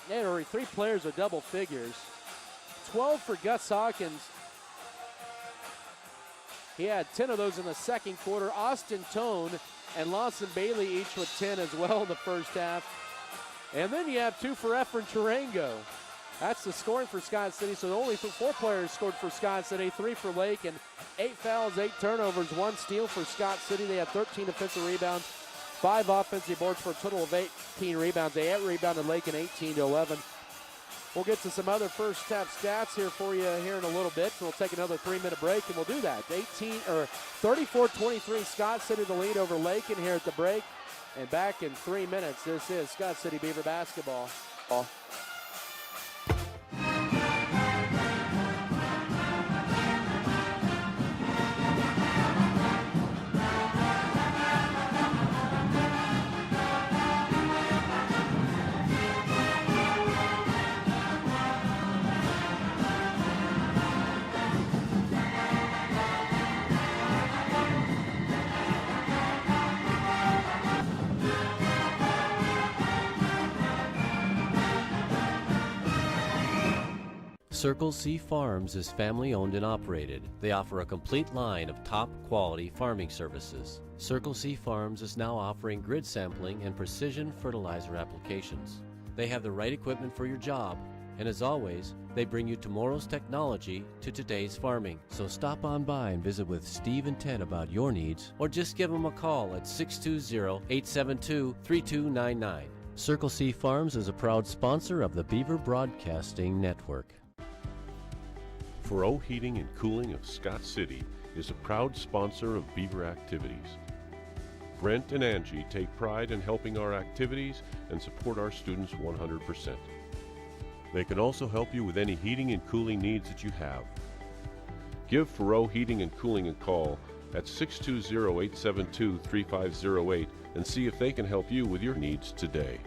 They had already 3 players with double figures. 12 for Gus Hawkins. He had 10 of those in the second quarter. Austin Tone and Lawson Bailey each with 10 as well in the first half. And then you have 2 for Efren Tarango. That's the scoring for Scott City. So only 4 players scored for Scott City, 3 for Lakin, 8 fouls, 8 turnovers, 1 steal for Scott City. They had 13 defensive rebounds, 5 offensive boards for a total of 18 rebounds. They out-rebounded Lakin 18-11. We'll get to some other first half stats here for you here in a little bit. So we'll take another 3-minute break, and we'll do that. 34-23, Scott City the lead over Lakin here at the break. And back in 3 minutes, this is Scott City Beaver basketball. Circle C Farms is family owned and operated. They offer a complete line of top quality farming services. Circle C Farms is now offering grid sampling and precision fertilizer applications. They have the right equipment for your job, and as always, they bring you tomorrow's technology to today's farming. So stop on by and visit with Steve and Ted about your needs, or just give them a call at 620-872-3299. Circle C Farms is a proud sponsor of the Beaver Broadcasting Network. Furrow Heating and Cooling of Scott City is a proud sponsor of Beaver activities. Brent and Angie take pride in helping our activities and support our students 100%. They can also help you with any heating and cooling needs that you have. Give Furrow Heating and Cooling a call at 620-872-3508 and see if they can help you with your needs today.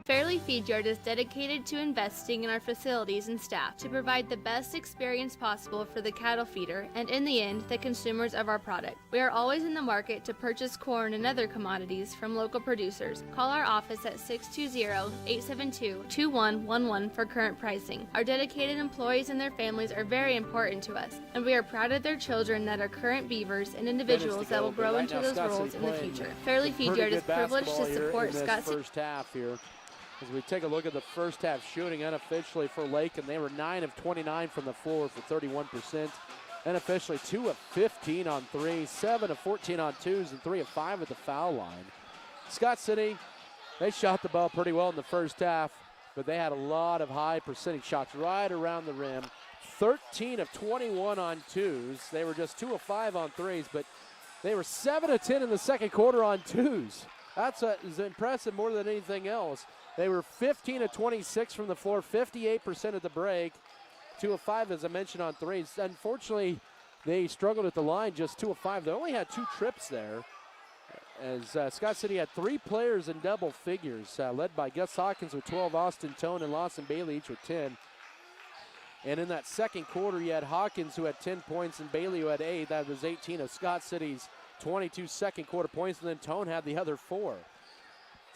Fairley Feed Yard is dedicated to investing in our facilities and staff to provide the best experience possible for the cattle feeder and, in the end, the consumers of our product. We are always in the market to purchase corn and other commodities from local producers. Call our office at 620-872-2111 for current pricing. Our dedicated employees and their families are very important to us, and we are proud of their children that are current Beavers and individuals that will grow into those roles in the future. Fairley Feed Yard is privileged to support Scott City. First half here. As we take a look at the first half shooting unofficially for Lakin, they were 9 of 29 from the floor for 31%. Unofficially 2 of 15 on 3, 7 of 14 on 2s, and 3 of 5 at the foul line. Scott City, they shot the ball pretty well in the first half, but they had a lot of high percentage shots right around the rim. 13 of 21 on 2s. They were just 2 of 5 on 3s, but they were 7 of 10 in the second quarter on 2s. That's impressive more than anything else. They were 15 of 26 from the floor, 58% at the break, 2 of 5, as I mentioned, on 3s. Unfortunately, they struggled at the line, just 2 of 5. They only had 2 trips there, as Scott City had 3 players in double figures, led by Gus Hawkins with 12, Austin Tone and Lawson Bailey each with 10. And in that second quarter, you had Hawkins, who had 10 points, and Bailey, who had 8. That was 18 of Scott City's 22 second quarter points, and then Tone had the other 4.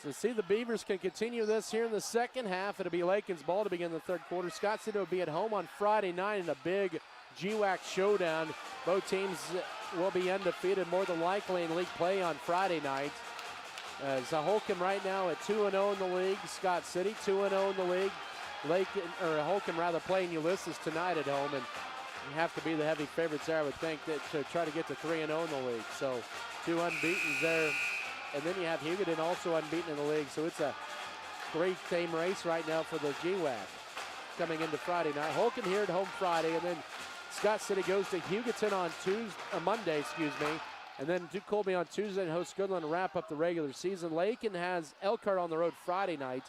So see the Beavers can continue this here in the second half. It'll be Lakin's ball to begin the third quarter. Scott City will be at home on Friday night in a big GWAC showdown. Both teams will be undefeated more than likely in league play on Friday night. So Holcomb right now at 2-0 in the league. Scott City 2-0 in the league. Holcomb rather playing Ulysses tonight at home, and you have to be the heavy favorites there, I would think, that to try to get to 3-0 in the league. So 2 unbeatens there. And then you have Hugoton also unbeaten in the league. So it's a great team race right now for the GWAC coming into Friday night. Holcomb here at home Friday, and then Scott City goes to Hugoton on Monday, and then Duke Colby on Tuesday and hosts Goodland to wrap up the regular season. Lakin has Elkhart on the road Friday night.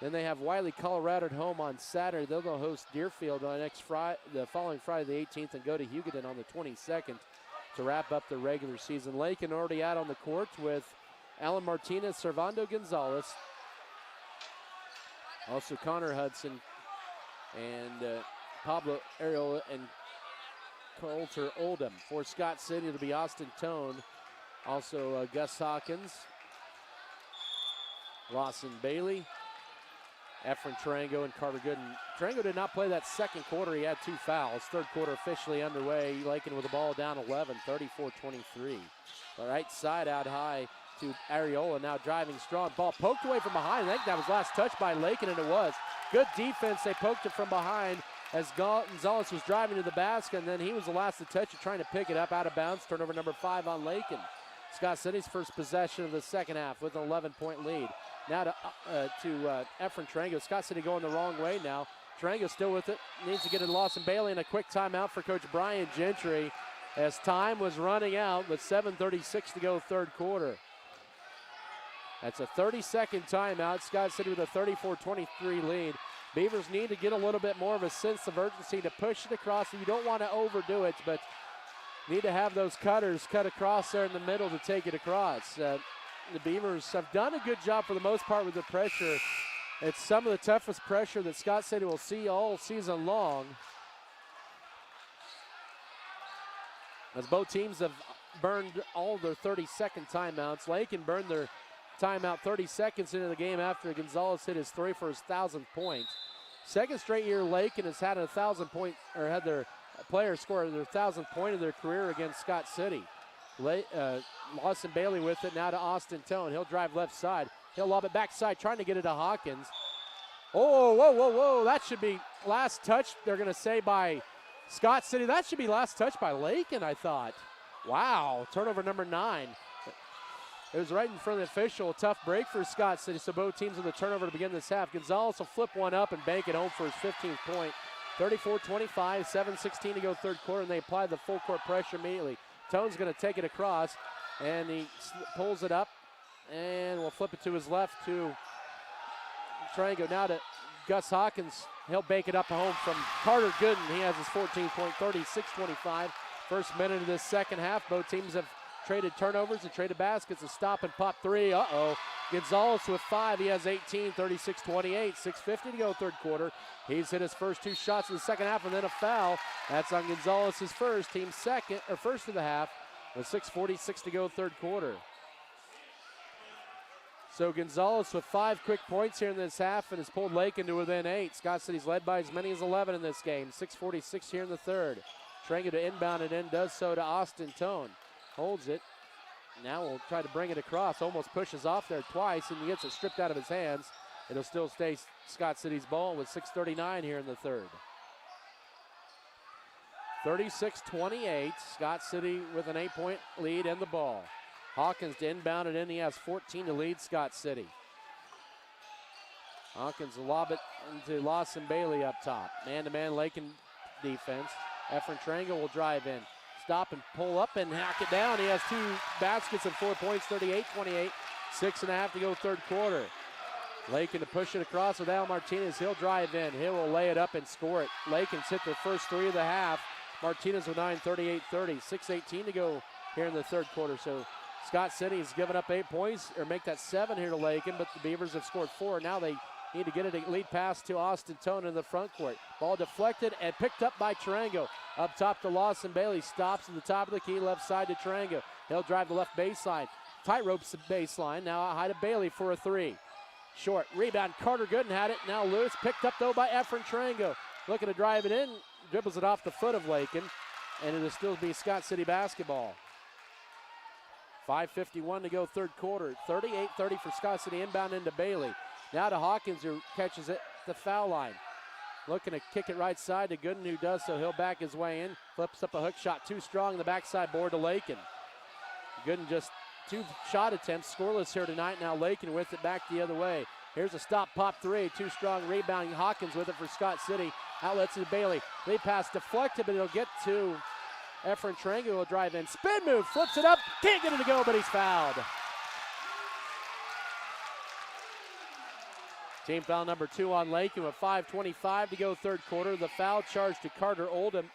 Then they have Wiley, Colorado at home on Saturday. They'll go host Deerfield on the following Friday the 18th and go to Hugoton on the 22nd to wrap up the regular season. Lakin already out on the court with Alan Martinez, Servando Gonzalez, also Connor Hudson, and Pablo Ariel and Coulter Oldham. For Scott City, it'll be Austin Tone, also Gus Hawkins, Lawson Bailey, Efren Tarango, and Carter Gooden. Tarango did not play that second quarter. He had 2 fouls. Third quarter officially underway. Lakin with the ball down 11, 34-23. The right side out high to Areola, now driving strong. Ball poked away from behind. I think that was last touch by Lakin, and it was. Good defense. They poked it from behind as Gonzalez was driving to the basket, and then he was the last to touch it, trying to pick it up out of bounds. Turnover number 5 on Lakin. Scott City's first possession of the second half with an 11-point lead. Now to Efren Tarango. Scott City going the wrong way now. Tarango still with it. Needs to get it to Lawson Bailey, and a quick timeout for Coach Brian Gentry as time was running out with 7:36 to go third quarter. That's a 30-second timeout. Scott City with a 34-23 lead. Beavers need to get a little bit more of a sense of urgency to push it across. You don't want to overdo it, but need to have those cutters cut across there in the middle to take it across. The Beavers have done a good job for the most part with the pressure. It's some of the toughest pressure that Scott City will see all season long, as both teams have burned all their 30-second timeouts. Lakin burned their timeout 30 seconds into the game after Gonzalez hit his 3 for his 1,000th point. Second straight year Lakin has had had their players score their 1,000th point of their career against Scott City. Lawson Bailey with it now to Austin Tone. He'll drive left side. He'll lob it backside, trying to get it to Hawkins. Oh, whoa. That should be last touch, they're going to say, by Scott City. That should be last touch by Lakin, I thought. Wow, turnover number 9. It was right in front of the official. A tough break for Scott City, so both teams with a turnover to begin this half. Gonzalez will flip one up and bank it home for his 15th point. 34-25, 7:16 to go third quarter, and they apply the full court pressure immediately. Tone's going to take it across, and he pulls it up, and will flip it to his left to Tarango. Now to Gus Hawkins. He'll bank it up home from Carter Gooden. He has his 14-point, 36-25. First minute of this second half. Both teams have traded turnovers and traded baskets. A stop and pop 3. Gonzalez with 5. He has 18, 36-28. 6:50 to go third quarter. He's hit his first 2 shots in the second half, and then a foul. That's on Gonzalez's first, team first of the half, with 6:46 to go third quarter. So Gonzalez with 5 quick points here in this half and has pulled Lakin to within 8. Scott City's led by as many as 11 in this game. 6:46 here in the third. Tarango to inbound it in, does so to Austin Tone. Holds it. Now we'll try to bring it across. Almost pushes off there twice and he gets it stripped out of his hands. It'll still stay Scott City's ball with 6:39 here in the third. 36-28. Scott City with an 8-point lead and the ball. Hawkins to inbound it in. He has 14 to lead Scott City. Hawkins will lob it into Lawson Bailey up top. Man-to-man Lakin defense. Efren Tarango will drive in. Stop and pull up and hack it down. He has 2 baskets and 4 points, 38-28. 6.5 to go third quarter. Lakin to push it across with Al Martinez. He'll drive in. He will lay it up and score it. Lakin's hit their first 3 of the half. Martinez with 9, 38-30. 6:18 to go here in the third quarter. So Scott City has given up 8 points, or make that 7 here to Lakin, but the Beavers have scored 4. Now they need to get a lead pass to Austin Tone in the front court. Ball deflected and picked up by Tarango. Up top to Lawson Bailey. Stops at the top of the key, left side to Tarango. He'll drive the left baseline. tightrope baseline. Now out high to Bailey for a three. Short rebound. Carter Gooden had it. Now loose. Picked up though by Efren Tarango. Looking to drive it in. Dribbles it off the foot of Lakin. And it'll still be Scott City basketball. 5:51 to go third quarter. 38-30 for Scott City. Inbound into Bailey. Now to Hawkins, who catches it at the foul line. Looking to kick it right side to Gooden, who does so. He'll back his way in. Flips up a hook shot. Too strong. The backside board to Lakin. Gooden just 2 shot attempts. Scoreless here tonight. Now Lakin with it back the other way. Here's a stop pop three. Too strong rebounding. Hawkins with it for Scott City. Outlets to Bailey. Lead pass deflected, but it'll get to Efren Tarango. Will drive in. Spin move. Flips it up. Can't get it to go, but he's fouled. Team foul number 2 on Lakin with 5:25 to go third quarter. The foul charge to Coulter Oldham's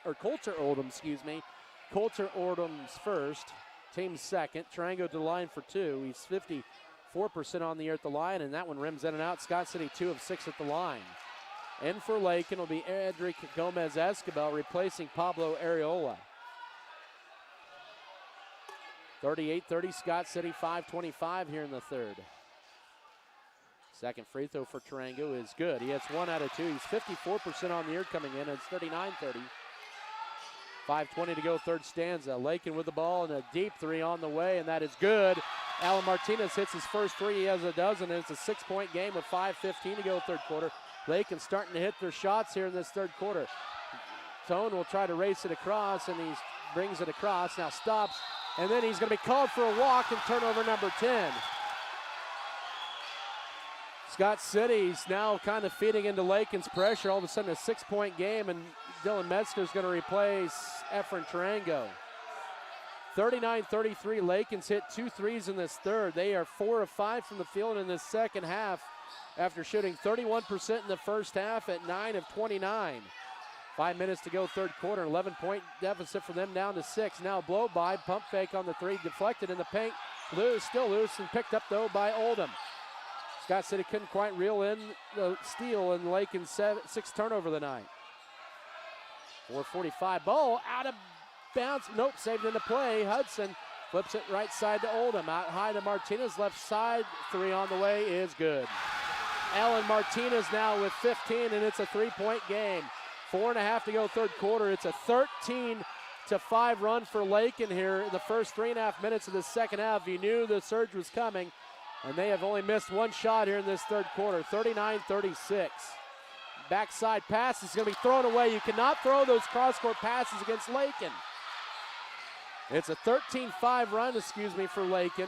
first. Team second. Tarango to the line for 2. He's 54% on the year at the line, and that one rims in and out. Scott City 2 of 6 at the line. In for Lakin will be Edric Gomez-Escobel replacing Pablo Areola. 38-30 Scott City, 5:25 here in the third. Second free throw for Tarango is good. He hits 1 out of 2. He's 54% on the year coming in. It's 39-30. 5:20 to go third stanza. Lakin with the ball and a deep three on the way, and that is good. Alan Martinez hits his first three. He has a dozen, and it's a 6-point game with 5:15 to go third quarter. Lakin starting to hit their shots here in this third quarter. Tone will try to race it across, and he brings it across. Now stops, and then he's going to be called for a walk and turnover number 10. Scott City's now kind of feeding into Lakin's pressure. All of a sudden a 6-point game, and Dylan Metzger's going to replace Efren Tarango. 39-33, Lakin's hit 2 threes in this third. They are 4 of 5 from the field in this second half after shooting 31% in the first half at 9 of 29. 5 minutes to go third quarter, 11-point deficit for them down to 6. Now blow by, pump fake on the three, deflected in the paint. Loose, still loose, and picked up though by Oldham. Scott City couldn't quite reel in the steal, and Lakin's 6th turnover of the night. 4:45, ball out of bounds. Nope, saved into play. Hudson flips it right side to Oldham. Out high to Martinez, left side. 3 on the way is good. Alan Martinez now with 15, and it's a 3-point game. 4.5 to go third quarter. It's a 13-5 run for Lakin here in the first 3.5 minutes of the second half. You knew the surge was coming, and they have only missed 1 shot here in this third quarter. 39-36. Backside pass is going to be thrown away. You cannot throw those cross-court passes against Lakin. It's a 13-5 run, for Lakin.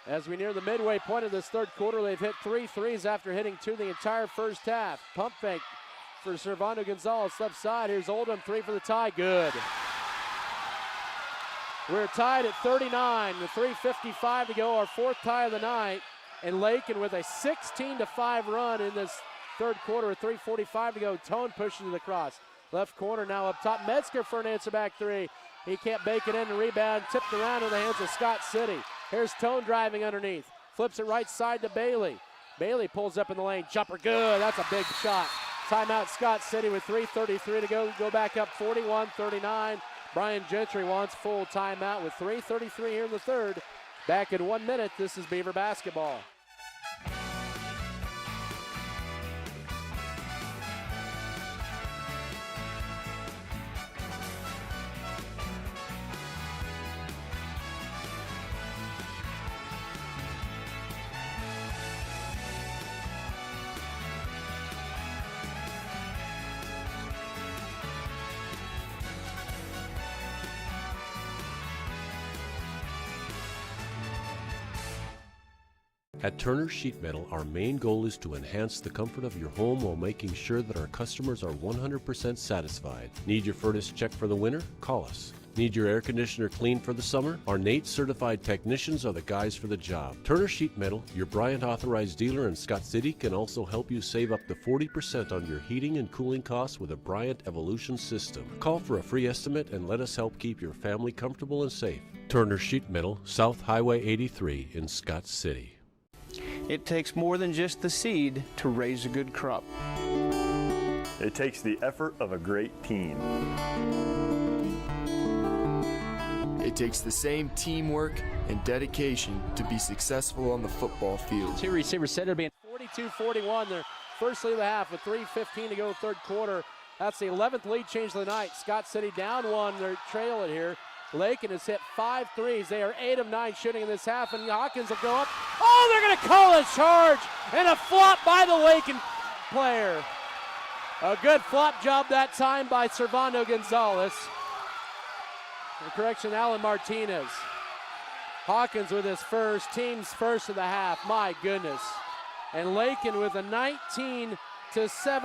As we near the midway point of this third quarter, they've hit 3 threes after hitting 2 the entire first half. Pump fake for Servando Gonzalez, left side. Here's Oldham, 3 for the tie, good. We're tied at 39, with 3:55 to go, our 4th tie of the night. And Lakin with a 16-5 run in this third quarter with 3:45 to go. Tone pushes it across. Left corner now up top. Metzger for an answer back 3. He can't bake it in. The rebound tipped around in the hands of Scott City. Here's Tone driving underneath. Flips it right side to Bailey. Bailey pulls up in the lane. Jumper good. That's a big shot. Timeout Scott City with 3:33 to go. Go back up 41-39. Brian Gentry wants full timeout with 3:33 here in the third. Back in 1 minute. This is Beaver basketball. At Turner Sheet Metal, our main goal is to enhance the comfort of your home while making sure that our customers are 100% satisfied. Need your furnace checked for the winter? Call us. Need your air conditioner cleaned for the summer? Our NATE certified technicians are the guys for the job. Turner Sheet Metal, your Bryant authorized dealer in Scott City, can also help you save up to 40% on your heating and cooling costs with a Bryant Evolution system. Call for a free estimate and let us help keep your family comfortable and safe. Turner Sheet Metal, South Highway 83 in Scott City. It takes more than just the seed to raise a good crop. It takes the effort of a great team. It It takes the same teamwork and dedication to be successful on the football field. Two receivers set it being 42-41. Their first lead of the half with 3:15 to go third quarter. That's the 11th lead change of the night. Scott City down one. They're trailing here. Lakin has hit 5 threes. They are 8 of 9 shooting in this half, and Hawkins will go up. Oh, they're going to call a charge and a flop by the Lakin player. A good flop job that time by Servando Gonzalez. Correction, Alan Martinez. Hawkins with his first, team's first of the half. My goodness. And Lakin with a 19-7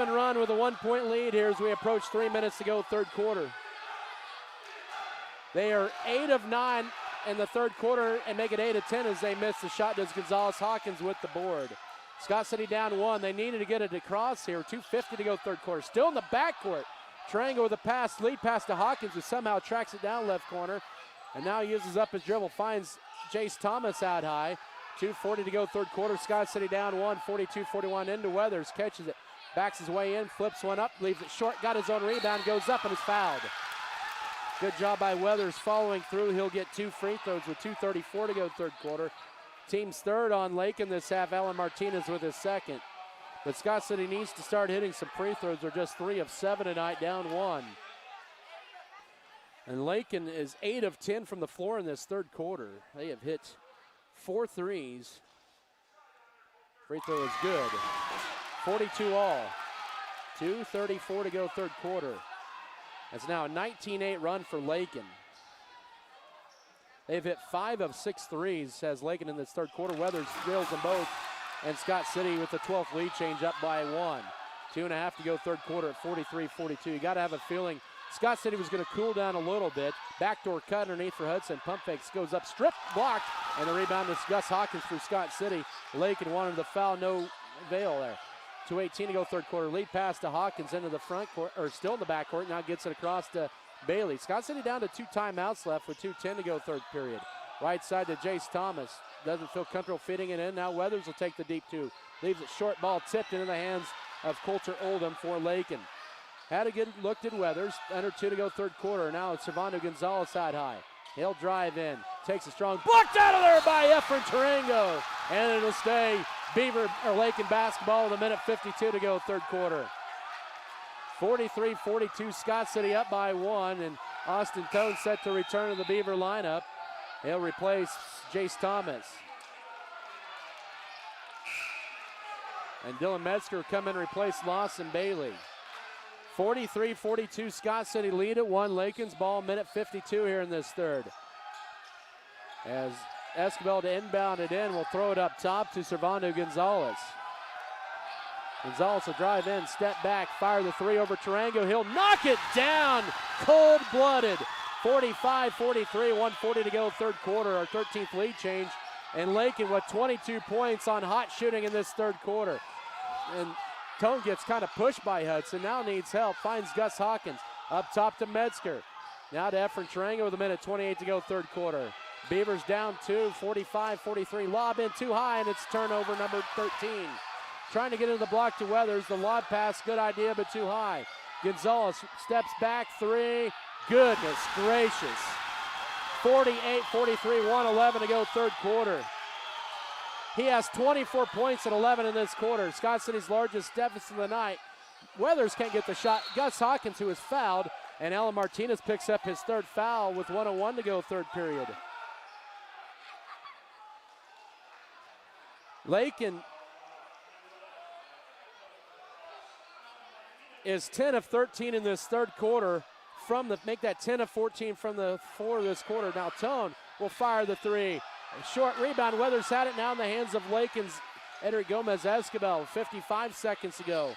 run with a 1-point lead here as we approach 3 minutes to go third quarter. They are 8 of 9 in the third quarter and make it 8 of 10 as they miss the shot. Does Gonzalez Hawkins with the board. Scott City down 1. They needed to get it across here. 2:50 to go third quarter. Still in the backcourt. Triangle with a pass, lead pass to Hawkins, who somehow tracks it down left corner. And now uses up his dribble, finds Jace Thomas out high. 2:40 to go third quarter. Scott City down 1, 42-41 into Weathers. Catches it, backs his way in, flips one up, leaves it short, got his own rebound, goes up and is fouled. Good job by Weathers following through. He'll get 2 free throws with 2:34 to go third quarter. Team's third on Lakin this half. Alan Martinez with his second. But Scott City needs to start hitting some free throws. They're just 3 of 7 tonight, down 1. And Lakin is 8 of 10 from the floor in this third quarter. They have hit 4 threes. Free throw is good. 42 all. 2:34 to go third quarter. That's now a 19-8 run for Lakin. They've hit 5 of 6 threes, has Lakin in this third quarter. Weathers drills them both. And Scott City with the 12th lead change up by 1. 2.5 to go third quarter at 43-42. You got to have a feeling Scott City was going to cool down a little bit. Backdoor cut underneath for Hudson. Pump fakes, goes up, strip, blocked, and the rebound is Gus Hawkins for Scott City. Lakin wanted the foul, no avail there. 2:18 to go third quarter. Lead pass to Hawkins into the front court, or still in the back court. Now gets it across to Bailey. Scott City down to 2 timeouts left with 2:10 to go third period. Right side to Jace Thomas. Doesn't feel comfortable fitting it in. Now Weathers will take the deep 2. Leaves it short, ball tipped into the hands of Coulter Oldham for Lakin. Had a good look at Weathers. Under 2 to go third quarter. Now it's Servando Gonzalez side high. He'll drive in. Takes a strong, blocked out of there by Efren Tarango. And it'll stay Beaver or Lakin basketball with 1:52 to go third quarter. 43-42, Scott City up by 1, and Austin Tone set to return to the Beaver lineup. He'll replace Jace Thomas. And Dylan Metzger come in and replace Lawson Bailey. 43-42, Scott City lead at 1. Lakin's ball, 1:52 here in this third. As Escobar to inbound it in, will throw it up top to Servando Gonzalez. Gonzalez will drive in, step back, fire the 3 over Tarango. He'll knock it down, cold-blooded. 45-43, 1:40 to go third quarter, our 13th lead change. And Lakin with 22 points on hot shooting in this third quarter. And Tone gets kind of pushed by Hudson, now needs help, finds Gus Hawkins. Up top to Metzger. Now to Efren Tarango with 1:28 to go third quarter. Beavers down 2, 45-43. Lob in too high, and it's turnover number 13. Trying to get into the block to Weathers. The lob pass, good idea, but too high. Gonzalez steps back, 3. Goodness gracious. 48-43, 1:11 to go third quarter. He has 24 points and 11 in this quarter. Scott City's largest deficit of the night. Weathers can't get the shot. Gus Hawkins, who is fouled, and Alan Martinez picks up his third foul with 1:01 to go third period. Lakin is 10 of 13 in this third quarter. Make that 10 of 14 from the floor this quarter. Now Tone will fire the 3. A short rebound. Weathers had it now in the hands of Lakin's Edric Gomez Escobar. 55 seconds to go.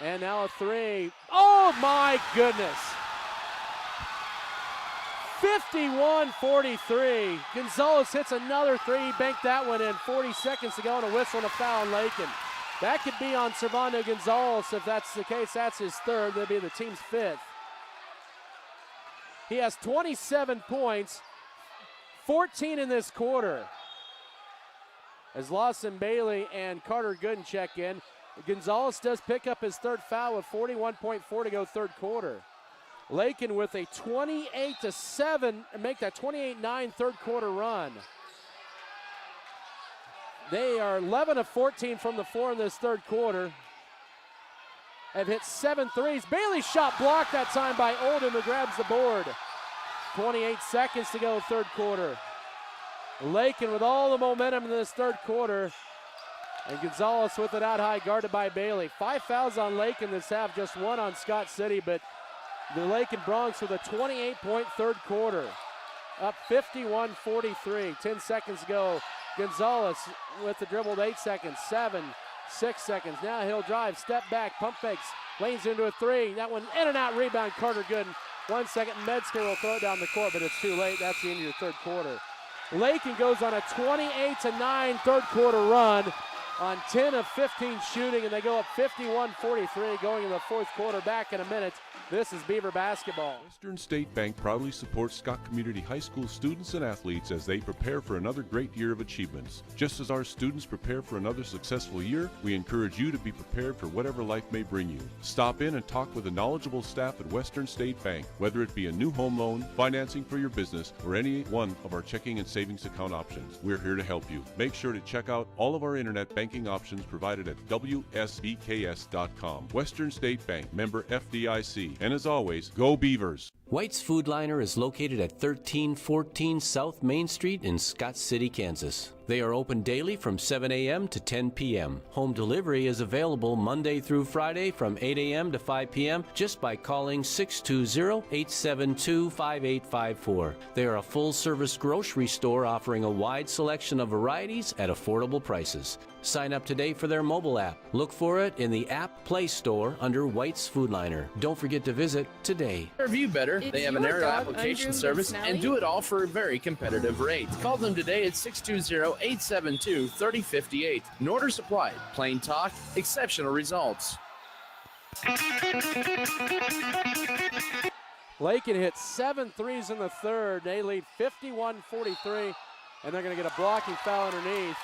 And now a 3. Oh my goodness. 51-43. Gonzalez hits another 3. He banked that one in. 40 seconds to go and a whistle and a foul on Lakin. That could be on Servando Gonzalez. If that's the case, that's his third. That'll be the team's 5th. He has 27 points, 14 in this quarter. As Lawson Bailey and Carter Gooden check in, Gonzalez does pick up his third foul with 41.4 to go third quarter. Lakin with a 28-7, make that 28-9 third quarter run. They are 11 of 14 from the floor in this third quarter. Have hit 7 threes. Bailey's shot blocked that time by Oldham, who grabs the board. 28 seconds to go, third quarter. Lakin with all the momentum in this third quarter. And Gonzalez with it out high, guarded by Bailey. 5 fouls on Lakin this half, just 1 on Scott City, but the Lakin Bronx with a 28-point third quarter. Up 51-43, 10 seconds to go. Gonzalez with the dribble with 8 seconds, 7, 6 seconds. Now he'll drive, step back, pump fakes, lanes into a 3. That one in and out rebound, Carter Gooden. 1 second, Metzger will throw it down the court, but it's too late. That's the end of your third quarter. Lakin goes on a 28-9 third quarter run on 10 of 15 shooting, and they go up 51-43 going in the fourth quarter. Back in a minute. This is Beaver basketball. Western State Bank proudly supports Scott Community High School students and athletes as they prepare for another great year of achievements. Just as our students prepare for another successful year, we encourage you to be prepared for whatever life may bring you. Stop in and talk with the knowledgeable staff at Western State Bank, whether it be a new home loan, financing for your business, or any one of our checking and savings account options. We're here to help you. Make sure to check out all of our internet banking options provided at WSBKS.com. Western State Bank, member FDIC. And as always, go Beavers! White's Food Liner is located at 1314 South Main Street in Scott City, Kansas. They are open daily from 7 a.m. to 10 p.m. Home delivery is available Monday through Friday from 8 a.m. to 5 p.m. just by calling 620-872-5854. They are a full-service grocery store offering a wide selection of varieties at affordable prices. Sign up today for their mobile app. Look for it in the App Play Store under White's Food Liner. Don't forget to visit today. Serve you better. They have an aerial application service and do it all for a very competitive rate. Call them today at 620-872-3058. An order supplied. Plain talk, exceptional results. Lakin hit 7 threes in the third. They lead 51-43, and they're going to get a blocking foul underneath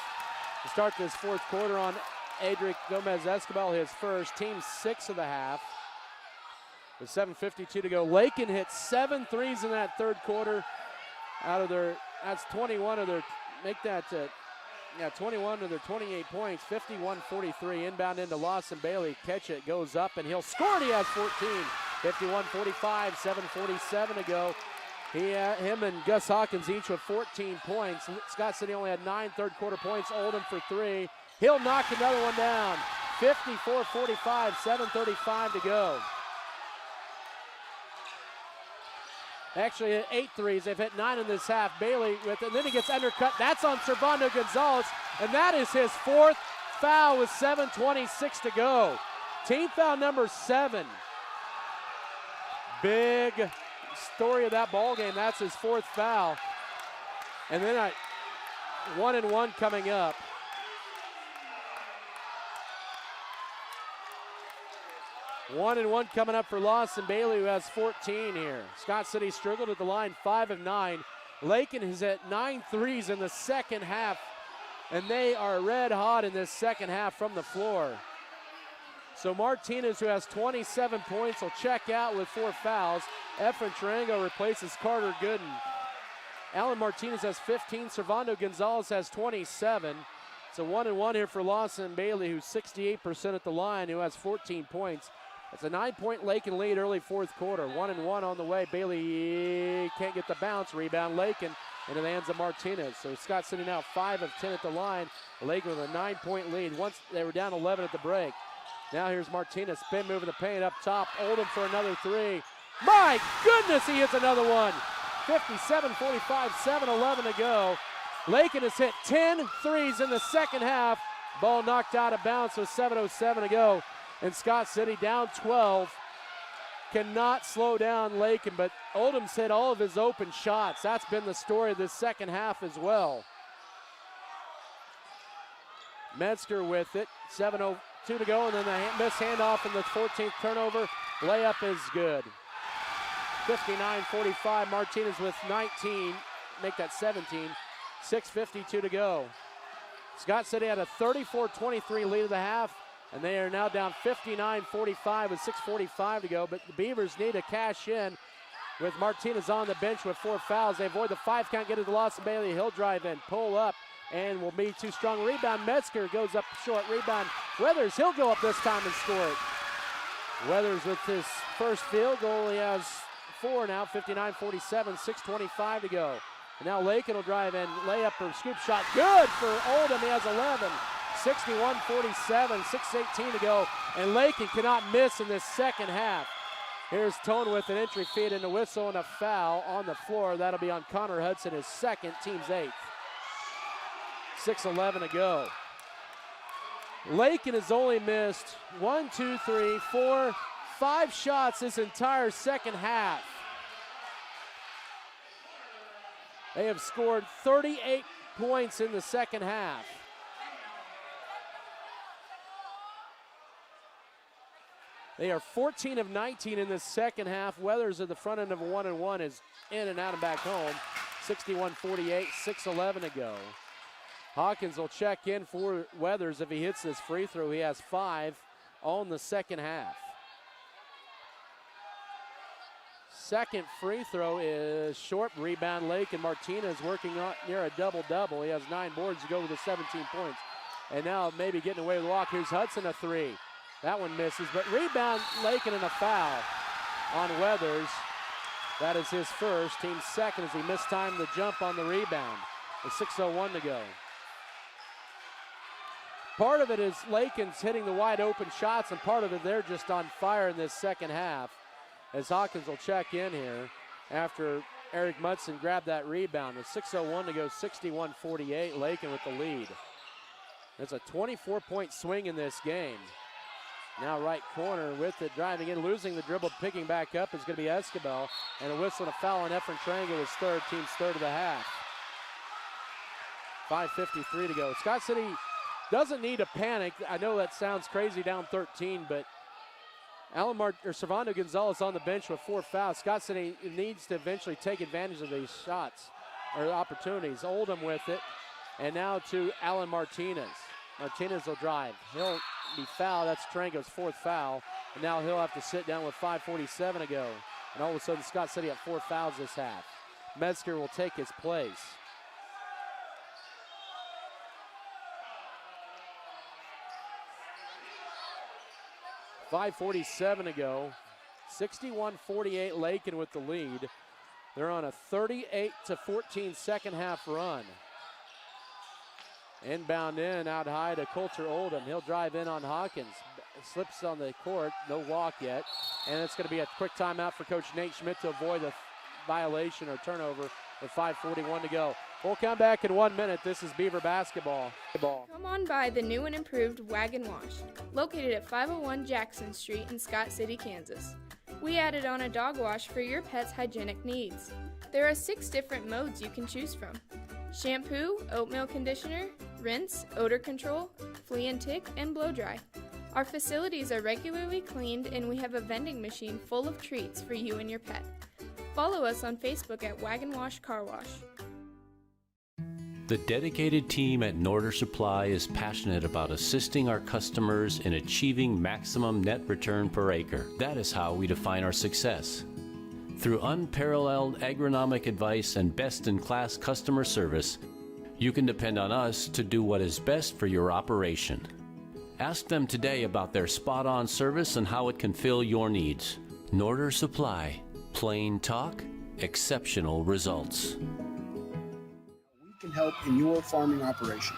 to start this fourth quarter on Adric Gomez-Escobar, his first, team 6 of the half. With 7:52 to go. Lakin hit 7 threes in that third quarter. Out of their, that's 21 of their, 21 of their 28 points. 51-43. Inbound into Lawson Bailey. Catch it, goes up, and he'll score, and he has 14. 51-45, 7:47 to go. Him and Gus Hawkins each with 14 points. Scott City only had 9 third quarter points. Oldham for 3. He'll knock another one down. 54-45, 7:35 to go. Actually hit 8 threes. They've hit 9 in this half. Bailey with it, and then he gets undercut. That's on Servando Gonzalez, and that is his 4th foul with 7:26 to go. Team foul number 7. Big story of that ball game. That's his 4th foul. And then a 1-and-1 coming up. One and one coming up for Lawson Bailey, who has 14 here. Scott City struggled at the line, 5 of 9. Lakin has hit 9 threes in the second half, and they are red hot in this second half from the floor. So Martinez, who has 27 points, will check out with 4 fouls. Efren Tarango replaces Carter Gooden. Alan Martinez has 15. Servando Gonzalez has 27. It's a 1-and-1 here for Lawson Bailey, who's 68% at the line, who has 14 points. It's a 9-point Lakin lead early fourth quarter. 1-and-1 on the way. Bailey can't get the bounce. Rebound Lakin into the hands of Martinez. So Scott City now 5 of 10 at the line. Lakin with a 9-point lead. Once they were down 11 at the break. Now here's Martinez. Spin move in the paint up top. Oldham for another 3. My goodness, he hits another one. 57-45, 7:11 to go. Lakin has hit 10 threes in the second half. Ball knocked out of bounds with 7:07 to go. And Scott City down 12. Cannot slow down Lakin, but Oldham's hit all of his open shots. That's been the story of this second half as well. Metzger with it. 7:02 to go, and then the missed handoff in the 14th turnover. Layup is good. 59-45. Martinez with 19. Make that 17. 6:52 to go. Scott City had a 34-23 lead at the half. And they are now down 59-45 with 6:45 to go, but the Beavers need to cash in with Martinez on the bench with 4 fouls. They avoid the 5 count, get it to Lawson Bailey. He'll drive in, pull up, and will be too strong. Rebound, Metzger goes up short. Rebound, Weathers, he'll go up this time and score it. Weathers with his first field goal. He has 4 now, 59-47, 6:25 to go. And now Lakin will drive in, layup or scoop shot. Good for Oldham, he has 11. 61-47, 6:18 to go. And Lakin cannot miss in this second half. Here's Tone with an entry feed and a whistle and a foul on the floor. That'll be on Connor Hudson, his second, team's 8th. 6:11 to go. Lakin has only missed 1, 2, 3, 4, 5 shots this entire second half. They have scored 38 points in the second half. They are 14 of 19 in the second half. Weathers at the front end of a 1-and-1 is in and out and back home. 61-48, 6:11 to go. Hawkins will check in for Weathers. If he hits this free throw, he has 5 on the second half. Second free throw is short. Rebound, Lakin. Martinez working on near a double-double. He has 9 boards to go with the 17 points. And now maybe getting away with the walk. Here's Hudson, a 3. That one misses, but rebound, Lakin, and a foul on Weathers. That is his first, team's second, as he mistimed the jump on the rebound. With 6:01 to go. Part of it is Lakin's hitting the wide open shots, and part of it they're just on fire in this second half. As Hawkins will check in here after Eric Mudson grabbed that rebound. With 6:01 to go, 61-48, Lakin with the lead. There's a 24-point swing in this game. Now right corner with it, driving in, losing the dribble, picking back up is going to be Escobar. And a whistle and a foul on Efren Trango, his third, team's third of the half. 5:53 to go. Scott City doesn't need to panic. I know that sounds crazy down 13, but Servando Gonzalez on the bench with 4 fouls. Scott City needs to eventually take advantage of these shots or opportunities. Oldham with it, and now to Alan Martinez. Martinez will drive. He'll be fouled. That's Trango's 4th foul. And now he'll have to sit down with 5:47 to go. And all of a sudden, Scott City at 4 fouls this half. Metzger will take his place. $5:47 to go. 61-48, Lakin with the lead. They're on a 38-14 second half run. Inbound in, out high to Coulter Oldham. He'll drive in on Hawkins. Slips on the court, no walk yet. And it's going to be a quick timeout for Coach Nate Schmidt to avoid a violation or turnover with 5:41 to go. We'll come back in 1 minute. This is Beaver basketball. Come on by the new and improved Wagon Wash, located at 501 Jackson Street in Scott City, Kansas. We added on a dog wash for your pet's hygienic needs. There are 6 different modes you can choose from: shampoo, oatmeal conditioner, rinse, odor control, flea and tick, and blow dry. Our facilities are regularly cleaned, and we have a vending machine full of treats for you and your pet. Follow us on Facebook at Wagon Wash Car Wash. The dedicated team at Norder Supply is passionate about assisting our customers in achieving maximum net return per acre. That is how we define our success. Through unparalleled agronomic advice and best-in-class customer service, you can depend on us to do what is best for your operation. Ask them today about their spot-on service and how it can fill your needs. Norder Supply. Plain talk, exceptional results. We can help in your farming operation.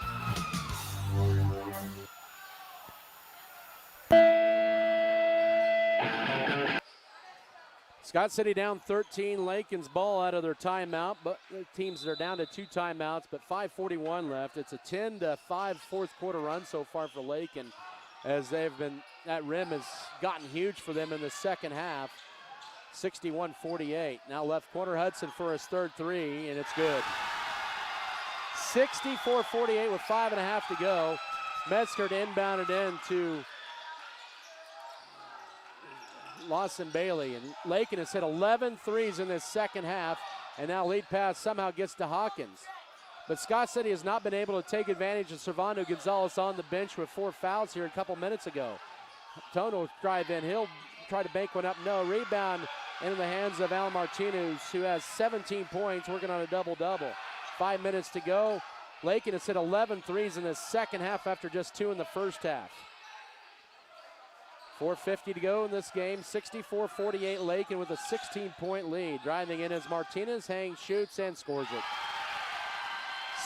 Scott City down 13. Lakin's ball out of their timeout, but the teams that are down to 2 timeouts, but 5:41 left. It's a 10-5 fourth quarter run so far for Lakin, as they've been, that rim has gotten huge for them in the second half. 61-48. Now left corner, Hudson for his third 3, and it's good. 64-48 with 5.5 to go. Metzger inbounded in to Lawson Bailey, and Lakin has hit 11 threes in this second half, and now lead pass somehow gets to Hawkins. But Scott City has not been able to take advantage of Servando Gonzalez on the bench with 4 fouls here a couple minutes ago. Tone will drive in. He'll try to bank one up. No. Rebound into the hands of Alan Martinez, who has 17 points, working on a double-double. 5 minutes to go. Lakin has hit 11 threes in the second half after just 2 in the first half. 4:50 to go in this game. 64-48 Lakin with a 16-point lead. Driving in as Martinez hangs, shoots, and scores it.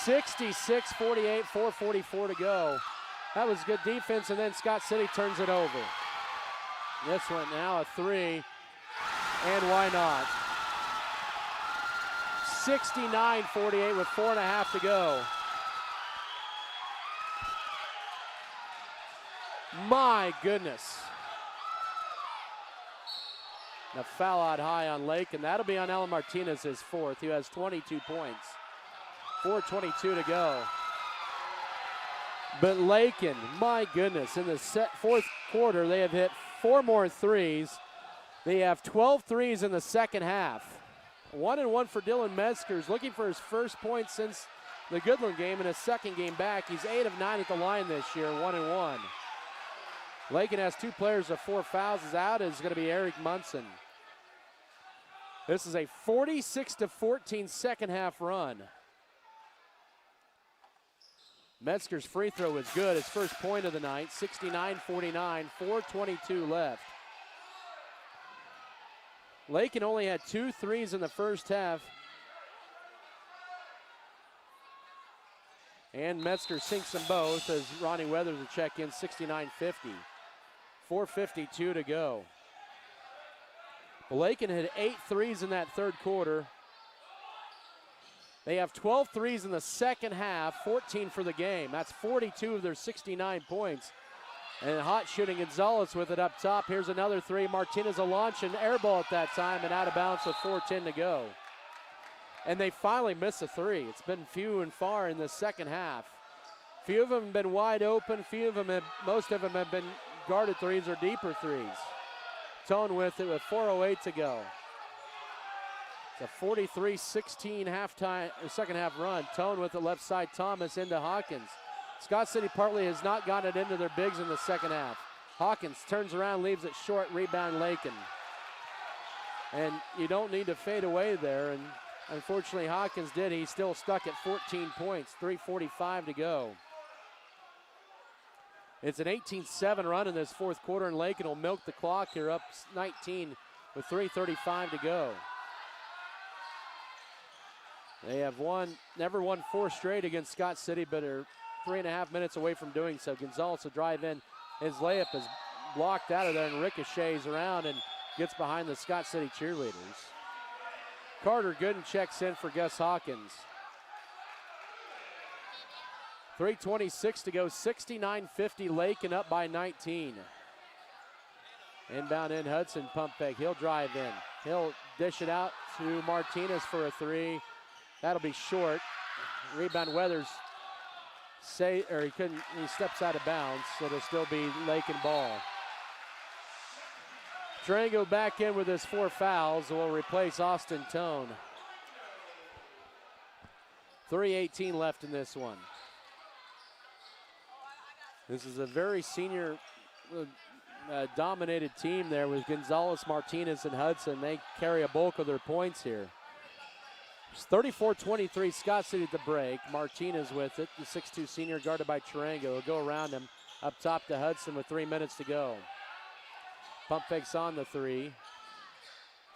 66-48, 4:44 to go. That was good defense, and then Scott City turns it over. This one now a 3, and why not? 69-48 with 4.5 to go. My goodness. A foul out high on Lake, and that'll be on Alan Martinez, his 4th, who has 22 points. 4:22 to go. But Lakin, my goodness, in the fourth quarter, they have hit 4 more threes. They have 12 threes in the second half. 1-1 for Dylan Metzgers, looking for his first point since the Goodland game in his second game back. He's 8 of 9 at the line this year, 1-1. Lakin has 2 players of 4 fouls. Is out is going to be Eric Munson. This is a 46-14 second half run. Metzger's free throw is good. His first point of the night, 69-49, 4:22 left. Lakin only had 2 threes in the first half. And Metzger sinks them both as Ronnie Weathers will check in, 69-50. 4:52 to go. Lakin had 8 threes in that third quarter. They have 12 threes in the second half, 14 for the game. That's 42 of their 69 points. And hot shooting Gonzalez with it up top. Here's another 3. Martinez a launch and air ball at that time and out of bounds with 4:10 to go. And they finally miss a 3. It's been few and far in the second half. Few of them have been wide open. Most of them have been guarded threes or deeper threes. Tone with it with 4:08 to go. It's a 43-16 second half run. Tone with the left side. Thomas into Hawkins. Scott City partly has not gotten it into their bigs in the second half. Hawkins turns around, leaves it short. Rebound Lakin. And you don't need to fade away there. And unfortunately, Hawkins did. He's still stuck at 14 points. 3:45 to go. It's an 18-7 run in this fourth quarter, and Lakin will milk the clock here, up 19 with 3:35 to go. They have never won 4 straight against Scott City, but are 3.5 minutes away from doing so. Gonzalez will drive in. His layup is blocked out of there and ricochets around and gets behind the Scott City cheerleaders. Carter Gooden checks in for Gus Hawkins. 3:26 to go, 69-50, Lakin up by 19. Inbound in, Hudson pump fake. He'll drive in. He'll dish it out to Martinez for a 3. That'll be short. Rebound Weathers he steps out of bounds, so it'll still be Lakin ball. Durango back in with his 4 fouls will replace Austin Tone. 3:18 left in this one. This is a very senior dominated team there with Gonzalez, Martinez, and Hudson. They carry a bulk of their points here. It's 34-23, Scott City at the break. Martinez with it, the 6'2 senior guarded by Tarango. He'll go around him up top to Hudson with 3 minutes to go. Pump fakes on the 3.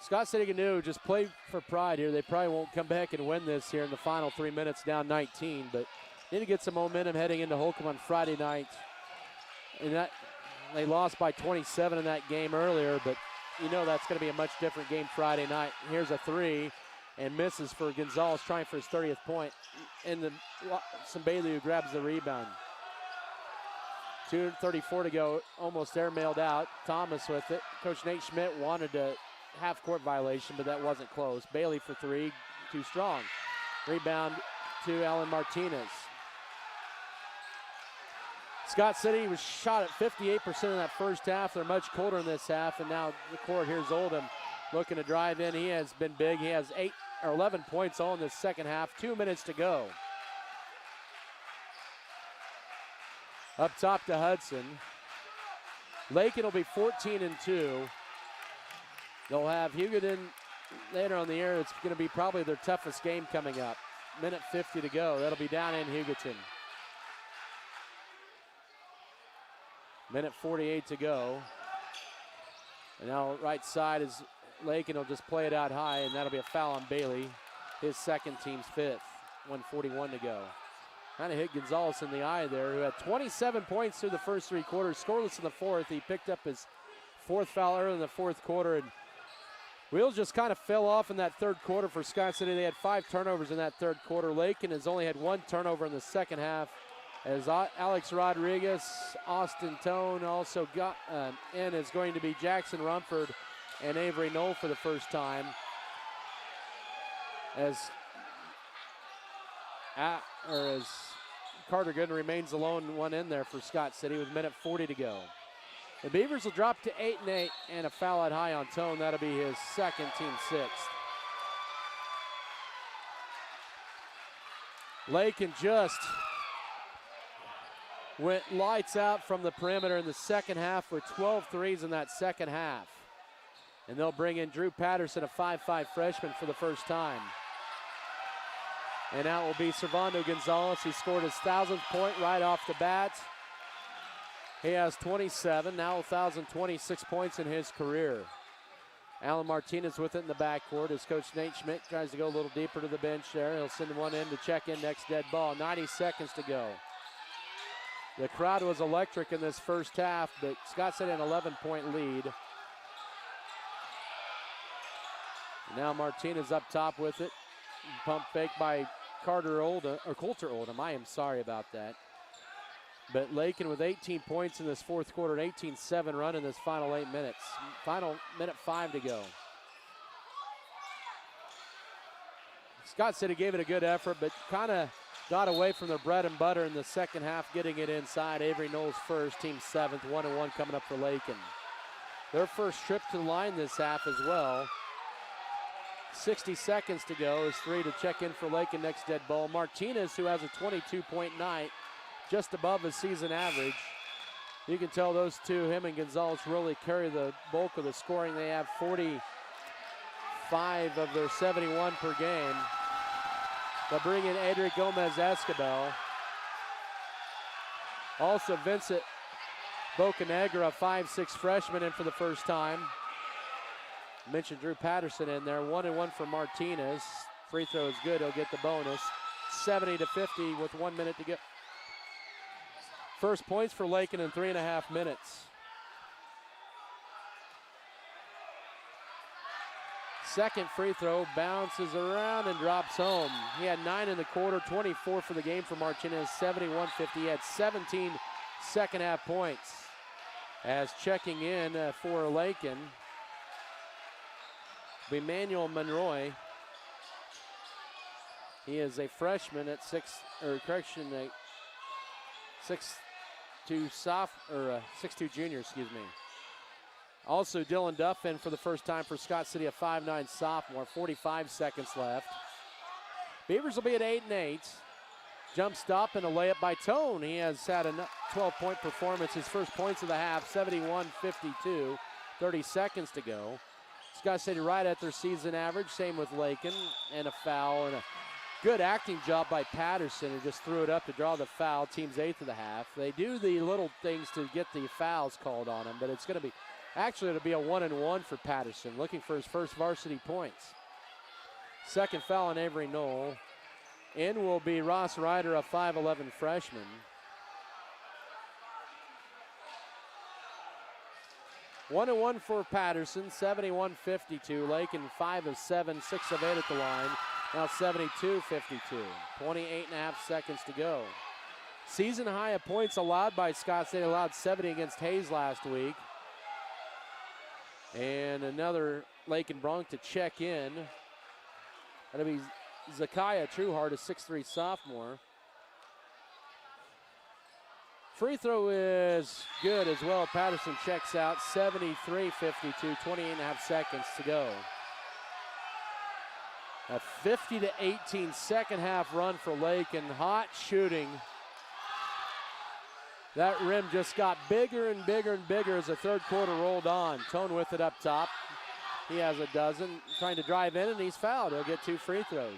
Scott City can just play for pride here. They probably won't come back and win this here in the final 3 minutes, down 19, but need to get some momentum heading into Holcomb on Friday night. And they lost by 27 in that game earlier, but you know that's going to be a much different game Friday night. Here's a 3 and misses for Gonzalez, trying for his 30th point. And Bailey who grabs the rebound. 2:34 to go, almost airmailed out. Thomas with it. Coach Nate Schmidt wanted a half-court violation, but that wasn't close. Bailey for 3, too strong. Rebound to Alan Martinez. Scott City was shot at 58% in that first half. They're much colder in this half, and now the court, here's Oldham looking to drive in. He has been big. He has 11 points all in this second half. 2 minutes to go. Up top to Hudson. Lakin will be 14-2. They'll have Hugoton later on the year. It's going to be probably their toughest game coming up. Minute 50 to go. That'll be down in Hugoton. Minute 48 to go. And now right side is Lakin will just play it out high, and that'll be a foul on Bailey. His second, team's fifth. 1:41 to go. Kind of hit Gonzalez in the eye there, who had 27 points through the first 3 quarters, scoreless in the fourth. He picked up his 4th foul early in the 4th quarter, and wheels just kind of fell off in that 3rd quarter for Scott City. They had 5 turnovers in that 3rd quarter. Lakin has only had 1 turnover in the second half, as Alex Rodriguez, Austin Tone also got in is going to be Jackson Rumford and Avery Knoll for the first time, as Carter Gooden remains alone, one in there for Scott City with minute 40 to go. The Beavers will drop to 8-8 and a foul out high on Tone. That'll be his second, team 6th. Lakin just went lights out from the perimeter in the second half with 12 threes in that second half. And they'll bring in Drew Patterson, a 5'5" freshman, for the first time. And out will be Servando Gonzalez. He scored his 1,000th point right off the bat. He has 27, now 1,026 points in his career. Alan Martinez with it in the backcourt as Coach Nate Schmidt tries to go a little deeper to the bench there. He'll send one in to check in next dead ball. 90 seconds to go. The crowd was electric in this first half, but Scott City had an 11-point lead. Now Martinez up top with it. Pump fake by Coulter Oldham. I am sorry about that. But Lakin with 18 points in this 4th quarter, an 18-7 run in this final 8 minutes. Final minute 5 to go. Scott City gave it a good effort, but kind of got away from their bread and butter in the second half, getting it inside. Avery Knowles first, team 7th, 1-1 coming up for Lakin. Their first trip to the line this half as well. 60 seconds to go is 3 to check in for Lakin next dead ball. Martinez, who has a 22-point night, just above his season average. You can tell those two, him and Gonzalez, really carry the bulk of the scoring. They have 45 of their 71 per game. They'll bring in Adric Gomez-Escabel. Also Vincent Bocanegra, a 5'6" freshman, in for the first time. Mentioned Drew Patterson in there. 1-1 for Martinez. Free throw is good. He'll get the bonus. 70-50 with 1 minute to go. First points for Lakin in 3.5 minutes. Second free throw bounces around and drops home. He had 9 in the quarter, 24 for the game for Martinez, 71-50. He had 17 second half points. As checking in for Lakin, Emmanuel Monroy. He is a freshman at 6'2" junior, excuse me. Also Dylan Duff in for the first time for Scott City, a 5'9" sophomore, 45 seconds left. Beavers will be at 8-8. Jump stop and a layup by Tone. He has had a 12-point performance, his first points of the half, 71-52, 30 seconds to go. Scott City right at their season average, same with Lakin, and a foul and a good acting job by Patterson, who just threw it up to draw the foul, team's 8th of the half. They do the little things to get the fouls called on him, but it's going to be, actually it'll be a 1-1 for Patterson, looking for his first varsity points. Second foul on Avery Knoll. In will be Ross Ryder, a 5'11" freshman. One and one for Patterson, 71-52. Lakin 5 of 7, 6 of 8 at the line. Now 72-52, 28.5 seconds to go. Season high of points allowed by Scott State, allowed 70 against Hayes last week. And another Lakin Bronc to check in. That'll be Zakiah Trueheart, a 6'3" sophomore. Free throw is good as well. Patterson checks out, 73-52, 28.5 seconds to go. A 50-18 second half run for Lakin. Hot shooting That rim just got bigger and bigger and bigger as the third quarter rolled on. Tone with it up top. He has a dozen, trying to drive in, and he's fouled. He'll get 2 free throws.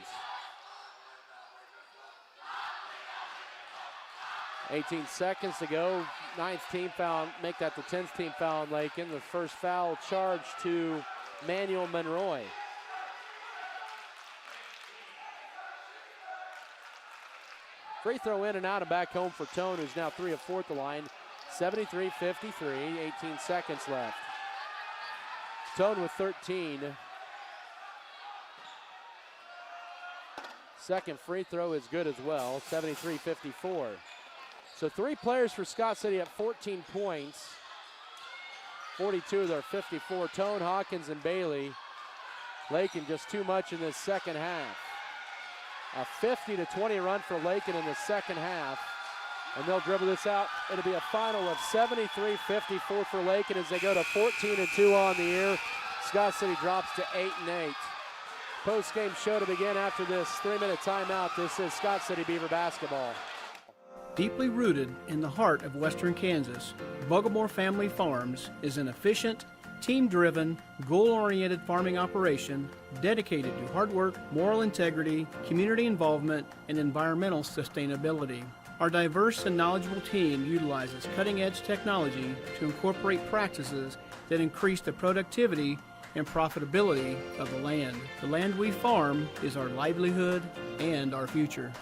18 seconds to go. 9th team foul, make that the 10th team foul on Lakin. The first foul charge to Manuel Monroy. Free throw in and out and back home for Tone, who's now 3 of 4 at the line. 73-53, 18 seconds left. Tone with 13. Second free throw is good as well, 73-54. So 3 players for Scott City at 14 points. 42 of their 54, Tone, Hawkins, and Bailey. Lakin just too much in this second half. A 50-20 run for Lakin in the second half. And they'll dribble this out. It'll be a final of 73-54 for Lakin as they go to 14-2 on the year. Scott City drops to 8-8. Post-game show to begin after this 3-minute timeout. This is Scott City Beaver basketball. Deeply rooted in the heart of western Kansas, Buggamore Family Farms is an efficient, team-driven, goal-oriented farming operation dedicated to hard work, moral integrity, community involvement, and environmental sustainability. Our diverse and knowledgeable team utilizes cutting-edge technology to incorporate practices that increase the productivity and profitability of the land. The land we farm is our livelihood and our future.